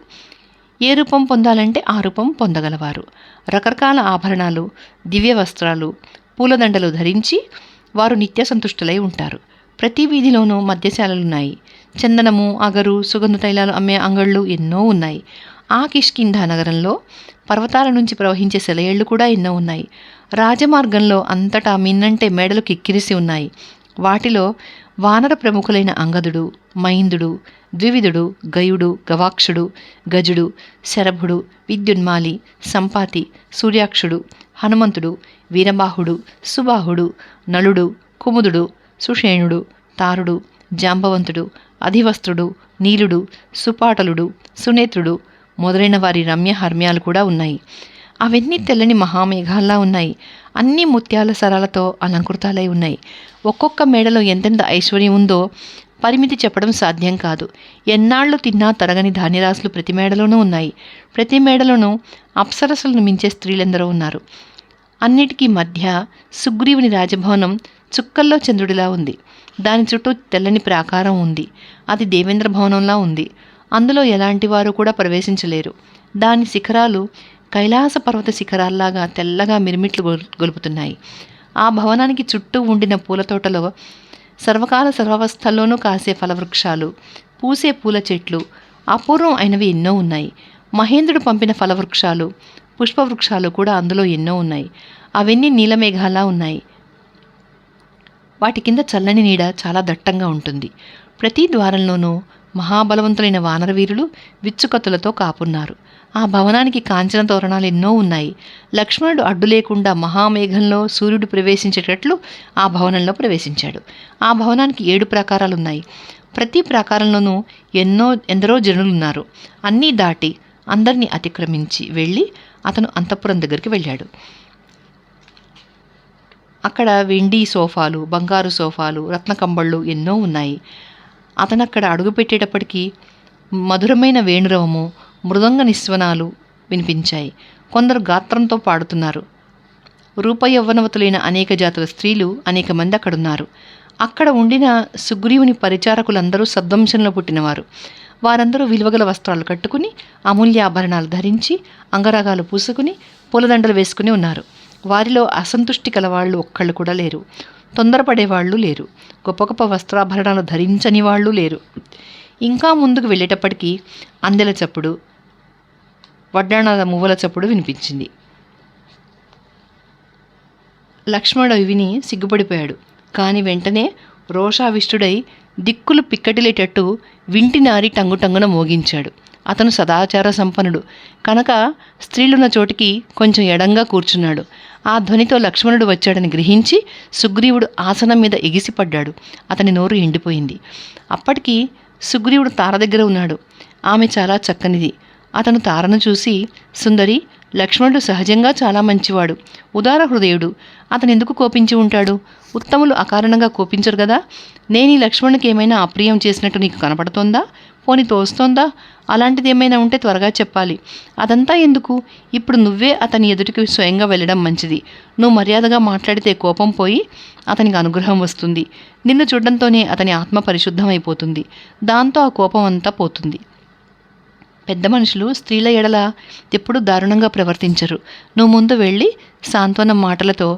ఏ రూపం పొందాలంటే ఆ రూపం పొందగలవారు. రకరకాల ఆభరణాలు, దివ్య వస్త్రాలు, పూలదండలు ధరించి వారు నిత్య సంతుష్టులై ఉంటారు. ప్రతి వీధిలోనూ మద్యశాలలున్నాయి. చందనము, అగరు, సుగంధ తైలాలు అమ్మే అంగళ్ళు ఎన్నో ఉన్నాయి. ఆ కిష్కింధ నగరంలో పర్వతాల నుంచి ప్రవహించే సెలయేళ్లు కూడా ఎన్నో ఉన్నాయి. రాజమార్గంలో అంతటా మిన్నంటే మేడలు కిక్కిరిసి ఉన్నాయి. వాటిలో వానర ప్రముఖులైన అంగదుడు, మైందుడు, ద్వివిధుడు, గయుడు, గవాక్షుడు, గజుడు, శరభుడు, విద్యున్మాలి, సంపాతి, సూర్యాక్షుడు, హనుమంతుడు, వీరబాహుడు, సుబాహుడు, నలుడు, కుముదుడు, సుషేణుడు, తారుడు, జాంబవంతుడు, అధివస్త్రుడు, నీలుడు, సుపాటలుడు, సునేత్రుడు మొదలైన వారి రమ్య హర్మ్యాలు కూడా ఉన్నాయి. అవన్నీ తెల్లని మహామేఘాల్లా ఉన్నాయి. అన్ని ముత్యాల సరాలతో అలంకృతాలై ఉన్నాయి. ఒక్కొక్క మేడలో ఎంతెంత ఐశ్వర్యం ఉందో పరిమితి చెప్పడం సాధ్యం కాదు. ఎన్నాళ్ళు తిన్నా తరగని ధాన్యరాశులు ప్రతి మేడలోనూ ఉన్నాయి. ప్రతి మేడలోనూ అప్సరసలను మించే స్త్రీలెందరో ఉన్నారు. అన్నిటికీ మధ్య సుగ్రీవుని రాజభవనం చుక్కల్లో చంద్రుడిలా ఉంది. దాని చుట్టూ తెల్లని ప్రాకారం ఉంది. అది దేవేంద్ర భవనంలా ఉంది. అందులో ఎలాంటి వారు కూడా ప్రవేశించలేరు. దాని శిఖరాలు కైలాస పర్వత శిఖరాల్లాగా తెల్లగా మిరుమిట్లు గొలుపుతున్నాయి. ఆ భవనానికి చుట్టూ ఉండిన పూల తోటలో సర్వకాల సర్వావస్థల్లోనూ కాసే ఫలవృక్షాలు, పూసే పూల చెట్లు అపూర్వం అయినవి ఎన్నో ఉన్నాయి. మహేంద్రుడు పంపిన ఫలవృక్షాలు, పుష్పవృక్షాలు కూడా అందులో ఎన్నో ఉన్నాయి. అవన్నీ నీలమేఘాల్లా ఉన్నాయి. వాటి కింద చల్లని నీడ చాలా దట్టంగా ఉంటుంది. ప్రతి ద్వారంలోనూ మహాబలవంతులైన వానరవీరులు విచ్చుకత్తులతో కాపున్నారు. ఆ భవనానికి కాంచన తోరణాలు ఎన్నో ఉన్నాయి. లక్ష్మణుడు అడ్డు లేకుండా మహామేఘంలో సూర్యుడు ప్రవేశించేటట్లు ఆ భవనంలో ప్రవేశించాడు. ఆ భవనానికి 7 ప్రాకారాలున్నాయి. ప్రతి ప్రాకారంలోనూ ఎందరో జనులున్నారు. అన్నీ దాటి అందరినీ అతిక్రమించి వెళ్ళి అతను అంతఃపురం దగ్గరికి వెళ్ళాడు. అక్కడ వెండి సోఫాలు, బంగారు సోఫాలు, రత్నకంబళ్ళు ఎన్నో ఉన్నాయి. అతనక్కడ అడుగుపెట్టేటప్పటికీ మధురమైన వేణురవము, మృదంగ నిస్వనాలు వినిపించాయి. కొందరు గాత్రంతో పాడుతున్నారు. రూపయౌవనవతులైన అనేక జాతుల స్త్రీలు అనేక మంది అక్కడున్నారు. అక్కడ ఉండిన సుగ్రీవుని పరిచారకులందరూ సద్వంశంలో పుట్టినవారు. వారందరూ విలువగల వస్త్రాలు కట్టుకుని, అమూల్యాభరణాలు ధరించి, అంగరాగాలు పూసుకుని, పూలదండలు వేసుకుని ఉన్నారు. వారిలో అసంతుష్టి కలవాళ్ళు ఒక్కళ్ళు కూడా లేరు. తొందరపడేవాళ్ళు లేరు. గొప్ప గొప్ప వస్త్రాభరణాలు ధరించని వాళ్ళు లేరు. ఇంకా ముందుకు వెళ్ళేటప్పటికీ అందెల చప్పుడు, వడ్డాణాల మువ్వల చప్పుడు వినిపించింది. లక్ష్మణుడు విని సిగ్గుపడిపోయాడు. కాని వెంటనే రోషావిష్టుడై దిక్కులు పిక్కటిలేటట్టు వింటినారి టంగుటంగున మోగించాడు. అతను సదాచార సంపన్నుడు కనుక స్త్రీలున్న చోటికి కొంచెం ఎడంగా కూర్చున్నాడు. ఆ ధ్వనితో లక్ష్మణుడు వచ్చాడని గ్రహించి సుగ్రీవుడు ఆసనం మీద ఎగిసిపడ్డాడు. అతని నోరు ఎండిపోయింది. అప్పటికి సుగ్రీవుడు తార దగ్గర ఉన్నాడు. ఆమె చాలా చక్కనిది. అతను తారను చూసి, సుందరి, లక్ష్మణుడు సహజంగా చాలా మంచివాడు, ఉదార హృదయుడు. అతను ఎందుకు కోపించి ఉంటాడు? ఉత్తములు అకారణంగా కోపించరు కదా. నేను ఈ లక్ష్మణునికి ఏమైనా అప్రియం చేసినట్టు నీకు కనపడుతోందా? పోని తోస్తోందా? అలాంటిది ఏమైనా ఉంటే త్వరగా చెప్పాలి. అదంతా ఎందుకు? ఇప్పుడు నువ్వే అతని ఎదుటికి స్వయంగా వెళ్ళడం మంచిది. నువ్వు మర్యాదగా మాట్లాడితే కోపం పోయి అతనికి అనుగ్రహం వస్తుంది. నిన్ను చూడడంతోనే అతని ఆత్మ పరిశుద్ధమైపోతుంది. దాంతో ఆ కోపం అంతా పోతుంది. పెద్ద మనుషులు స్త్రీల ఎడల ఎప్పుడూ దారుణంగా ప్రవర్తించరు. నువ్వు ముందు వెళ్ళి సాంత్వనం మాటలతో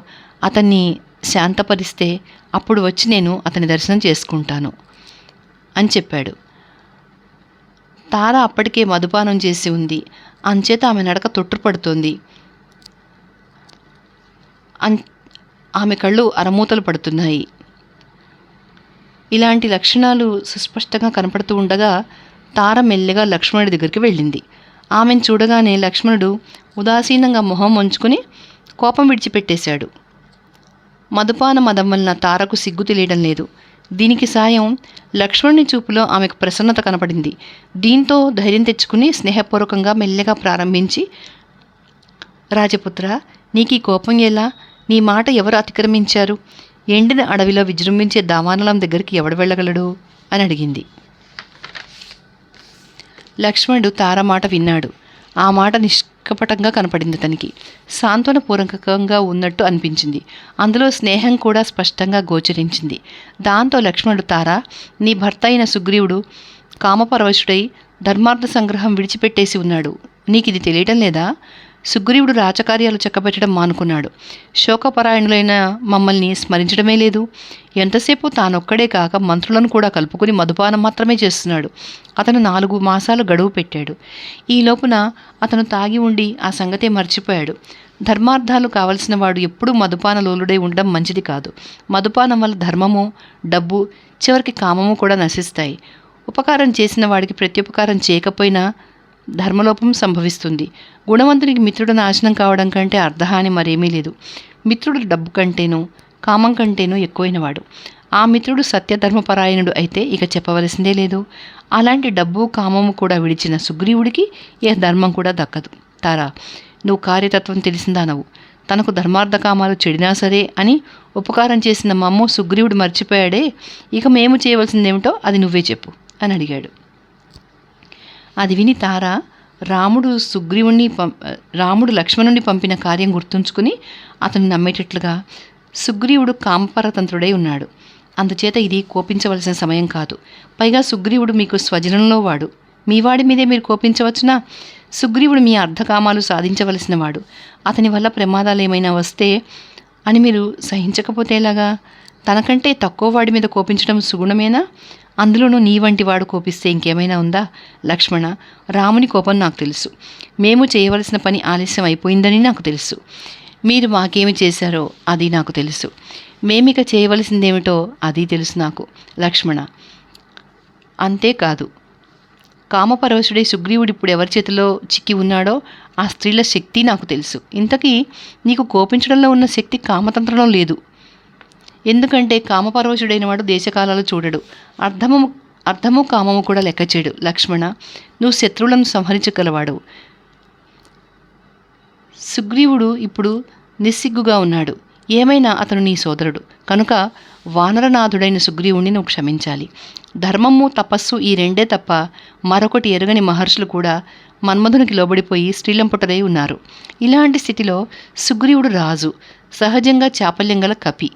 అతన్ని శాంతపరిస్తే అప్పుడు వచ్చి నేను అతని దర్శనం చేసుకుంటాను అని చెప్పాడు. తార అప్పటికే మధుపానం చేసి ఉంది. అంచేత ఆమె నడక తొట్టుపడుతోంది. అన్ ఆమె కళ్ళు అరమూతలు పడుతున్నాయి. ఇలాంటి లక్షణాలు సుస్పష్టంగా కనపడుతూ ఉండగా తార మెల్లగా లక్ష్మణుడి దగ్గరికి వెళ్ళింది. ఆమెను చూడగానే లక్ష్మణుడు ఉదాసీనంగా మొహం వంచుకుని కోపం విడిచిపెట్టేశాడు. మదుపాన మదం వలన తారకు సిగ్గు తెలియడం లేదు. దీనికి సాయం లక్ష్మణుని చూపులో ఆమెకు ప్రసన్నత కనపడింది. దీంతో ధైర్యం తెచ్చుకుని స్నేహపూర్వకంగా మెల్లగా ప్రారంభించి, రాజపుత్ర, నీకీ కోపం ఎలా? నీ మాట ఎవరు అతిక్రమించారు? ఎండిన అడవిలో విజృంభించే దావానలం దగ్గరికి ఎవడు వెళ్ళగలడు అని అడిగింది. లక్ష్మణుడు తార మాట విన్నాడు. ఆ మాట నిష్కపటంగా కనపడింది. అతనికి సాంత్వనపూర్వకంగా ఉన్నట్టు అనిపించింది. అందులో స్నేహం కూడా స్పష్టంగా గోచరించింది. దాంతో లక్ష్మణుడు, తార, నీ భర్త అయిన సుగ్రీవుడు కామపరవశుడై ధర్మార్థ సంగ్రహం విడిచిపెట్టేసి ఉన్నాడు. నీకు ఇది తెలియటం లేదా? సుగ్రీవుడు రాజకార్యాలు చక్కబెట్టడం మానుకున్నాడు. శోకపరాయణులైన మమ్మల్ని స్మరించడమే లేదు. ఎంతసేపు తానొక్కడే కాక మంత్రులను కూడా కలుపుకుని మధుపానం మాత్రమే చేస్తున్నాడు. అతను 4 మాసాలు గడువు పెట్టాడు. ఈ లోపున అతను తాగి ఉండి ఆ సంగతే మర్చిపోయాడు. ధర్మార్థాలు కావలసిన వాడు ఎప్పుడూ మధుపాన లోలుడై ఉండడం మంచిది కాదు. మధుపానం వల్ల ధర్మము, డబ్బు, చివరికి కామము కూడా నశిస్తాయి. ఉపకారం చేసిన వాడికి ప్రత్యుపకారం చేయకపోయినా ధర్మలోపం సంభవిస్తుంది. గుణవంతునికి మిత్రుడు నాశనం కావడం కంటే అర్ధహాని మరేమీ లేదు. మిత్రుడు డబ్బు కంటేనూ కామం కంటేనూ ఎక్కువైనవాడు. ఆ మిత్రుడు సత్యధర్మపరాయణుడు అయితే ఇక చెప్పవలసిందే లేదు. అలాంటి డబ్బు కామము కూడా విడిచిన సుగ్రీవుడికి ఏ ధర్మం కూడా దక్కదు. తారా, నువ్వు కార్యతత్వం తెలిసిందానవు. తనకు ధర్మార్థ కామాలు చెడినా సరే అని ఉపకారం చేసిన మమ్ము సుగ్రీవుడు మర్చిపోయాడే. ఇక మేము చేయవలసిందేమిటో అది నువ్వే చెప్పు అని అడిగాడు. అది విని తార రాముడు లక్ష్మణుని పంపిన కార్యం గుర్తుంచుకుని అతను నమ్మేటట్లుగా, సుగ్రీవుడు కామపరతంత్రుడై ఉన్నాడు. అందుచేత ఇది కోపించవలసిన సమయం కాదు. పైగా సుగ్రీవుడు మీకు స్వజనంలో వాడు. మీ వాడి మీదే మీరు కోపించవచ్చునా? సుగ్రీవుడు మీ అర్ధకామాలు సాధించవలసిన వాడు. అతని వల్ల ప్రమాదాలు ఏమైనా వస్తే అని మీరు సహించకపోతే ఎలాగా? తనకంటే తక్కువ వాడి మీద కోపించడం సుగుణమేనా? అందులోనూ నీ వంటి వాడు కోపిస్తే ఇంకేమైనా ఉందా? లక్ష్మణ, రాముని కోపం నాకు తెలుసు. మేము చేయవలసిన పని ఆలస్యం అయిపోయిందని నాకు తెలుసు. మీరు మాకేమి చేశారో అది నాకు తెలుసు. మేమిక చేయవలసిందేమిటో అది తెలుసు నాకు లక్ష్మణ. అంతేకాదు, కామపరవశుడై సుగ్రీవుడు ఇప్పుడు ఎవరి చేతిలో చిక్కి ఉన్నాడో ఆ స్త్రీల శక్తి నాకు తెలుసు. ఇంతకీ నీకు కోపించడంలో ఉన్న శక్తి కామతంత్రంలో లేదు. ఎందుకంటే కామపరవశుడైన వాడు దేశకాలాలు చూడడు. అర్థము కామము కూడా లెక్క చేయడు. లక్ష్మణ, నువ్వు శత్రువులను సంహరించగలవాడు. సుగ్రీవుడు ఇప్పుడు నిస్సిగ్గుగా ఉన్నాడు. ఏమైనా అతను నీ సోదరుడు కనుక వానరనాథుడైన సుగ్రీవుణ్ణి నువ్వు క్షమించాలి. ధర్మము, తపస్సు ఈ రెండే తప్ప మరొకటి ఎరగని మహర్షులు కూడా మన్మధునికి లోబడిపోయి స్త్రీలంపుటరై ఉన్నారు. ఇలాంటి స్థితిలో సుగ్రీవుడు రాజు, సహజంగా చాపల్యం గల కపి.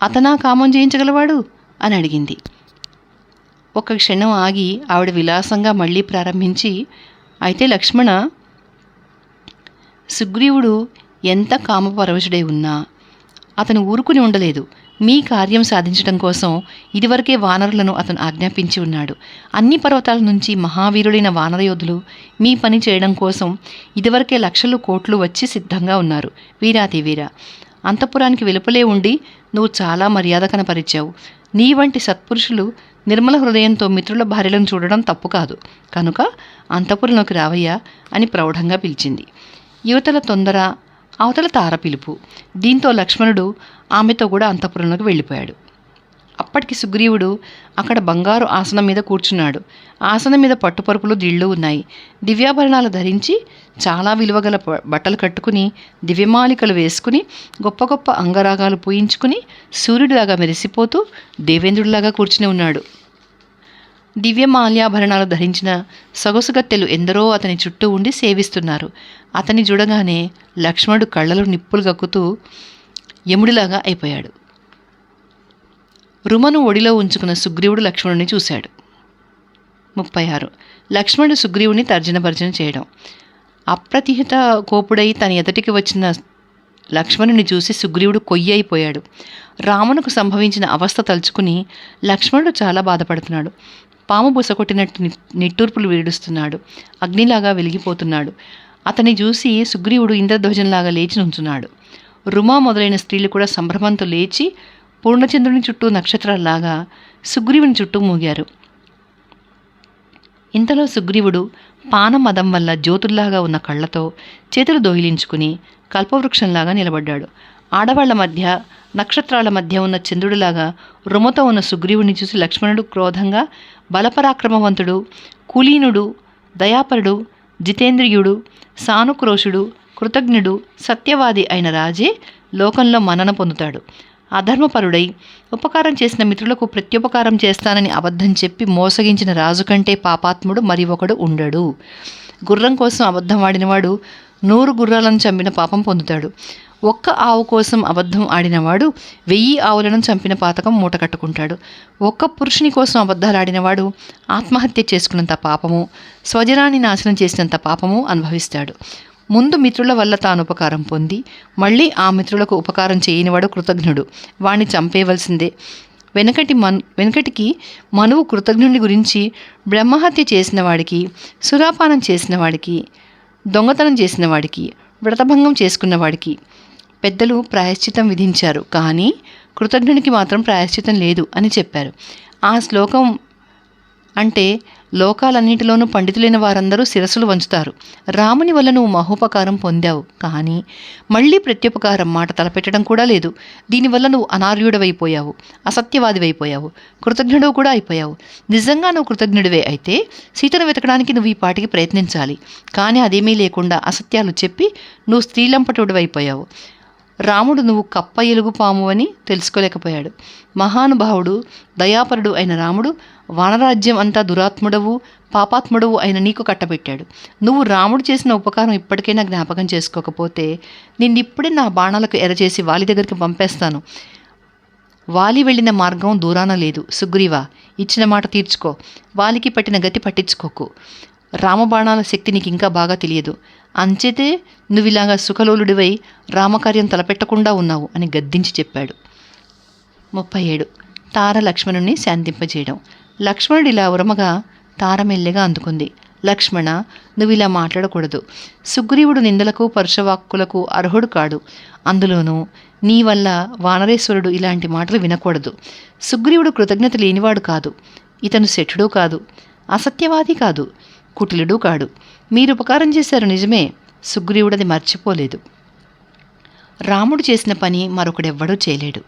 అతనా కామం జయించగలవాడు అని అడిగింది. ఒక క్షణం ఆగి ఆవిడ విలాసంగా మళ్ళీ ప్రారంభించి, అయితే లక్ష్మణ, సుగ్రీవుడు ఎంత కామపరవశుడై ఉన్నా అతను ఊరుకుని ఉండలేదు. మీ కార్యం సాధించడం కోసం ఇదివరకే వానరులను అతను ఆజ్ఞాపించి ఉన్నాడు. అన్ని పర్వతాల నుంచి మహావీరుడైన వానరయోధులు మీ పని చేయడం కోసం ఇదివరకే లక్షలు కోట్లు వచ్చి సిద్ధంగా ఉన్నారు. వీరాతి వీర, అంతఃపురానికి వెలుపలే ఉండి నువ్వు చాలా మర్యాద కనపరిచావు. నీ వంటి సత్పురుషులు నిర్మల హృదయంతో మిత్రుల భార్యలను చూడడం తప్పు కాదు. కనుక అంతఃపురంలోకి రావయ్యా అని ప్రౌఢంగా పిలిచింది. యువతల తొందర, అవతల తార పిలుపు. దీంతో లక్ష్మణుడు ఆమెతో కూడా అంతఃపురంలోకి వెళ్ళిపోయాడు. అప్పటికి సుగ్రీవుడు అక్కడ బంగారు ఆసనం మీద కూర్చున్నాడు. ఆసనం మీద పట్టుపరుపులు దిళ్ళు ఉన్నాయి. దివ్యాభరణాలు ధరించి చాలా విలువగల బట్టలు కట్టుకుని దివ్యమాలికలు వేసుకుని గొప్ప గొప్ప అంగరాగాలు పూయించుకుని సూర్యుడిలాగా మెరిసిపోతూ దేవేంద్రుడిలాగా కూర్చుని ఉన్నాడు. దివ్యమాల్యాభరణాలు ధరించిన సొగసుగత్తెలు ఎందరో అతని చుట్టూ ఉండి సేవిస్తున్నారు. అతని చూడగానే లక్ష్మణుడు కళ్ళలో నిప్పులు గక్కుతూ యముడిలాగా అయిపోయాడు. రుమను ఒడిలో ఉంచుకున్న సుగ్రీవుడు లక్ష్మణుని చూశాడు. 36. లక్ష్మణుడు సుగ్రీవుని తర్జనభర్జన చేయడం. అప్రతిహిత కోపుడై తన ఎదుటికి వచ్చిన లక్ష్మణుని చూసి సుగ్రీవుడు కొయ్యి అయిపోయాడు. రామునకు సంభవించిన అవస్థ తలుచుకుని లక్ష్మణుడు చాలా బాధపడుతున్నాడు. పాము బుసకొట్టినట్టు నిట్టూర్పులు వీడుస్తున్నాడు. అగ్నిలాగా వెలిగిపోతున్నాడు. అతన్ని చూసి సుగ్రీవుడు ఇంద్రధ్వజంలాగా లేచి నుంచున్నాడు. రుమా మొదలైన స్త్రీలు కూడా సంభ్రమంతో లేచి పూర్ణచంద్రుని చుట్టూ నక్షత్రాల్లాగా సుగ్రీవుని చుట్టూ మూగారు. ఇంతలో సుగ్రీవుడు పానమదం వల్ల జ్యోతుల్లాగా ఉన్న కళ్ళతో చేతులు దోయిలించుకుని కల్పవృక్షంలాగా నిలబడ్డాడు. ఆడవాళ్ల మధ్య నక్షత్రాల మధ్య ఉన్న చంద్రుడిలాగా రుమతో ఉన్న సుగ్రీవుని చూసి లక్ష్మణుడు క్రోధంగా బలపరాక్రమవంతుడు, కులీనుడు, దయాపరుడు, జితేంద్రియుడు, సానుక్రోషుడు, కృతజ్ఞుడు, సత్యవాది అయిన రాజే లోకంలో మన్నన పొందుతాడు. అధర్మపరుడై ఉపకారం చేసిన మిత్రులకు ప్రత్యుపకారం చేస్తానని అబద్ధం చెప్పి మోసగించిన రాజు కంటే పాపాత్ముడు మరి ఒకడు ఉండడు. గుర్రం కోసం అబద్ధం ఆడినవాడు 100 గుర్రాలను చంపిన పాపం పొందుతాడు. ఒక్క ఆవు కోసం అబద్ధం ఆడినవాడు 1000 ఆవులను చంపిన పాతకం మూట కట్టుకుంటాడు. ఒక్క పురుషుని కోసం అబద్ధాలు ఆడినవాడు ఆత్మహత్య చేసుకున్నంత పాపము, స్వజనాన్ని నాశనం చేసినంత పాపము అనుభవిస్తాడు. ముందు మిత్రుల వల్ల తాను ఉపకారం పొంది మళ్ళీ ఆ మిత్రులకు ఉపకారం చేయనివాడు కృతజ్ఞుడు. వాణ్ణి చంపేయవలసిందే. వెనకటికి మనువు కృతజ్ఞుని గురించి బ్రహ్మహత్య చేసిన వాడికి, సురాపానం చేసిన వాడికి, దొంగతనం చేసిన వాడికి, వ్రతభంగం చేసుకున్న వాడికి పెద్దలు ప్రాయశ్చితం విధించారు, కానీ కృతజ్ఞునికి మాత్రం ప్రాయశ్చితం లేదు అని చెప్పారు. ఆ శ్లోకం అంటే లోకాలన్నిటిలోనూ పండితులైన వారందరూ శిరస్సులు వంచుతారు. రాముని వల్ల నువ్వు మహోపకారం పొందావు, కానీ మళ్ళీ ప్రత్యుపకారం మాట తలపెట్టడం కూడా లేదు. దీనివల్ల నువ్వు అనార్యుడవైపోయావు, అసత్యవాదివైపోయావు, కృతజ్ఞుడు కూడా అయిపోయావు. నిజంగా నువ్వు కృతజ్ఞుడివే అయితే సీతను వెతకడానికి నువ్వు ఈ పాటికి ప్రయత్నించాలి, కానీ అదేమీ లేకుండా అసత్యాలు చెప్పి నువ్వు స్త్రీలంపటుడివైపోయావు. రాముడు నువ్వు కప్ప ఎలుగు పాము అని తెలుసుకోలేకపోయాడు. మహానుభావుడు, దయాపరుడు అయిన రాముడు వానరాజ్యం అంతా దురాత్ముడవు, పాపాత్ముడవు అయిన నీకు కట్టబెట్టాడు. నువ్వు రాముడు చేసిన ఉపకారం ఇప్పటికైనా జ్ఞాపకం చేసుకోకపోతే నిన్నిప్పుడే నా బాణాలకు ఎరచేసి వాలి దగ్గరికి పంపేస్తాను. వాలి వెళ్ళిన మార్గం దూరాన లేదు. సుగ్రీవా, ఇచ్చిన మాట తీర్చుకో. వాలికి పట్టిన గతి పట్టించుకోకు. రామబాణాల శక్తి నీకు ఇంకా బాగా తెలియదు. అంచేతే నువ్విలాగా సుఖలోలుడివై రామకార్యం తలపెట్టకుండా ఉన్నావు అని గద్దించి చెప్పాడు. 37. తార లక్ష్మణుని శాంతింపజేయడం. లక్ష్మణుడు ఇలా ఉరమగా తార మెల్లెగా అందుకుంది. లక్ష్మణ, నువ్వు ఇలా మాట్లాడకూడదు. సుగ్రీవుడు నిందలకు పరుషవాక్కులకు అర్హుడు కాడు. అందులోనూ నీ వల్ల వానరేశ్వరుడు ఇలాంటి మాటలు వినకూడదు. సుగ్రీవుడు కృతజ్ఞత లేనివాడు కాదు. ఇతను శఠుడు కాదు, అసత్యవాది కాదు, కుటిలుడు కాడు. మీరు ఉపకారం చేశారు నిజమే. సుగ్రీవుడది మర్చిపోలేదు. రాముడు చేసిన పని మరొకడెవ్వడూ చేయలేడు.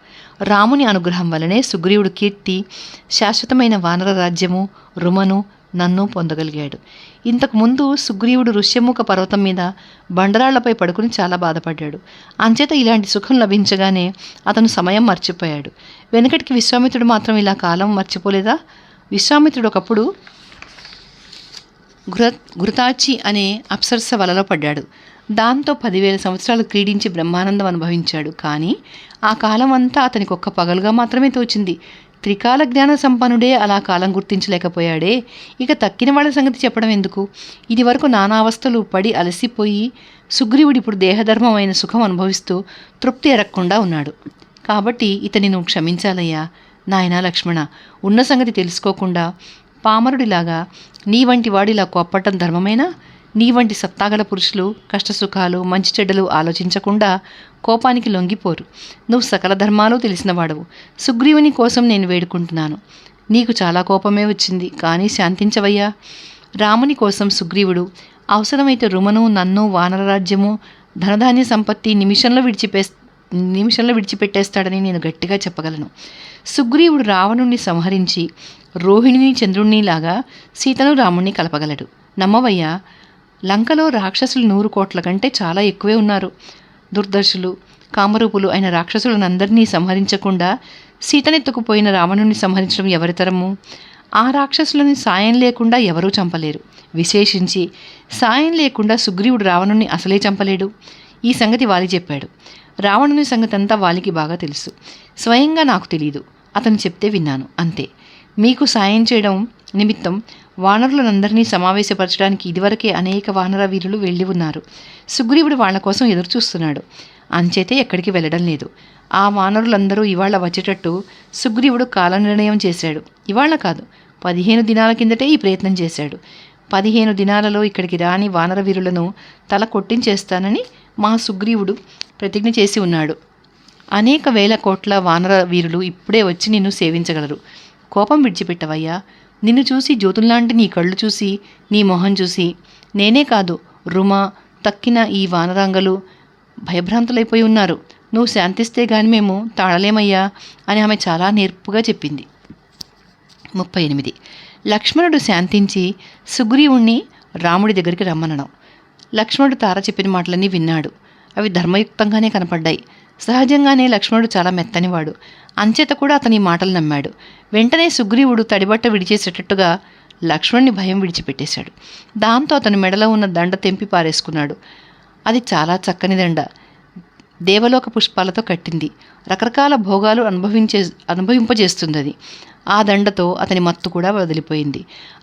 రాముని అనుగ్రహం వల్లనే సుగ్రీవుడు కీర్తి, శాశ్వతమైన వానర రాజ్యము, రుమను, నన్ను పొందగలిగాడు. ఇంతకుముందు సుగ్రీవుడు ఋష్యముఖ పర్వతం మీద బండరాళ్లపై పడుకుని చాలా బాధపడ్డాడు. అంచేత ఇలాంటి సుఖం లభించగానే అతను సమయం మర్చిపోయాడు. వెనకటికి విశ్వామిత్రుడు మాత్రం ఇలా కాలం మర్చిపోలేదా? విశ్వామిత్రుడు ఒకప్పుడు ఘృతాచి అనే అప్సరస వలలో పడ్డాడు. దాంతో 10,000 సంవత్సరాలు క్రీడించి బ్రహ్మానందం అనుభవించాడు. కానీ ఆ కాలం అంతా అతనికి ఒక్క పగలుగా మాత్రమే తోచింది. త్రికాల జ్ఞాన సంపన్నుడే అలా కాలం గుర్తించలేకపోయాడే, ఇక తక్కిన వాళ్ళ సంగతి చెప్పడం ఎందుకు? ఇది వరకు నానా అవస్థలు పడి అలసిపోయి సుగ్రీవుడు ఇప్పుడు దేహధర్మమైన సుఖం అనుభవిస్తూ తృప్తి ఎరగకుండా ఉన్నాడు. కాబట్టి ఇతని నువ్వు క్షమించాలయ్యా. నాయనా లక్ష్మణ, ఉన్న సంగతి తెలుసుకోకుండా పామరుడిలాగా నీ వంటి వాడిలా కోప్పటం ధర్మమేనా? నీ వంటి సత్తాగల పురుషులు కష్టసుఖాలు మంచి చెడ్డలు ఆలోచించకుండా కోపానికి లొంగిపోరు. నువ్వు సకల ధర్మాలు తెలిసినవాడవు. సుగ్రీవుని కోసం నేను వేడుకుంటున్నాను. నీకు చాలా కోపమే వచ్చింది, కానీ శాంతించవయ్యా. రాముని కోసం సుగ్రీవుడు అవసరమైతే రుమను, నన్ను, వానరరాజ్యము, ధనధాన్య సంపత్తి నిమిషంలో విడిచిపెట్టేస్తాడని నేను గట్టిగా చెప్పగలను. సుగ్రీవుడు రావణుణ్ణి సంహరించి రోహిణిని చంద్రుణ్ణి లాగా సీతను రాముణ్ణి కలపగలడు. నమ్మవయ్యా. లంకలో రాక్షసులు 100 కోట్ల కంటే చాలా ఎక్కువే ఉన్నారు. దుర్దర్శులు, కామరూపులు అయిన రాక్షసులనందరినీ సంహరించకుండా సీతనెత్తుకుపోయిన రావణుణ్ణి సంహరించడం ఎవరితరము? ఆ రాక్షసులని సాయం లేకుండా ఎవరూ చంపలేరు. విశేషించి సాయం లేకుండా సుగ్రీవుడు రావణుణ్ణి అసలే చంపలేడు. ఈ సంగతి వాలి చెప్పాడు. రావణుని సంగతి అంతా వాలికి బాగా తెలుసు. స్వయంగా నాకు తెలీదు, అతను చెప్తే విన్నాను అంతే. మీకు సాయం చేయడం నిమిత్తం వానరులందరినీ సమావేశపరచడానికి ఇదివరకే అనేక వానర వీరులు వెళ్ళి ఉన్నారు. సుగ్రీవుడు వాళ్ల కోసం ఎదురుచూస్తున్నాడు. అంచేతే ఎక్కడికి వెళ్ళడం లేదు. ఆ వానరులందరూ ఇవాళ వచ్చేటట్టు సుగ్రీవుడు కాల నిర్ణయం చేశాడు. ఇవాళ కాదు, 15 దినాల కిందటే ఈ ప్రయత్నం చేశాడు. 15 దినాలలో ఇక్కడికి రాని వానర వీరులను తల కొట్టించేస్తానని మా సుగ్రీవుడు ప్రతిజ్ఞ చేసి ఉన్నాడు. అనేక వేల కోట్ల వానర వీరులు ఇప్పుడే వచ్చి నిన్ను సేవించగలరు. కోపం విడిచిపెట్టవయ్యా. నిన్ను చూసి జ్యోతుల్లాంటి నీ కళ్ళు చూసి, నీ మొహం చూసి నేనే కాదు, రుమ తక్కిన ఈ వానరాంగలు భయభ్రాంతులైపోయి ఉన్నారు. నువ్వు శాంతిస్తే గాని మేము తాళలేమయ్యా అని ఆమె చాలా నేర్పుగా చెప్పింది. 38. లక్ష్మణుడు శాంతించి సుగ్రీవుణ్ణి రాముడి దగ్గరికి రమ్మనడం. లక్ష్మణుడు తార చెప్పిన మాటలన్నీ విన్నాడు. అవి ధర్మయుక్తంగానే కనపడ్డాయి. సహజంగానే లక్ష్మణుడు చాలా మెత్తనివాడు. అంచేత కూడా అతని మాటలు నమ్మాడు. వెంటనే సుగ్రీవుడు తడిబట్ట విడిచేసేటట్టుగా లక్ష్మణుని భయం విడిచిపెట్టేశాడు. దాంతో అతని మెడలో ఉన్న దండ తెంపి పారేసుకున్నాడు. అది చాలా చక్కని దండ, దేవలోక పుష్పాలతో కట్టింది. రకరకాల భోగాలు అనుభవింపజేస్తుంది అది. ఆ దండతో అతని మత్తు కూడా వదిలిపోయింది.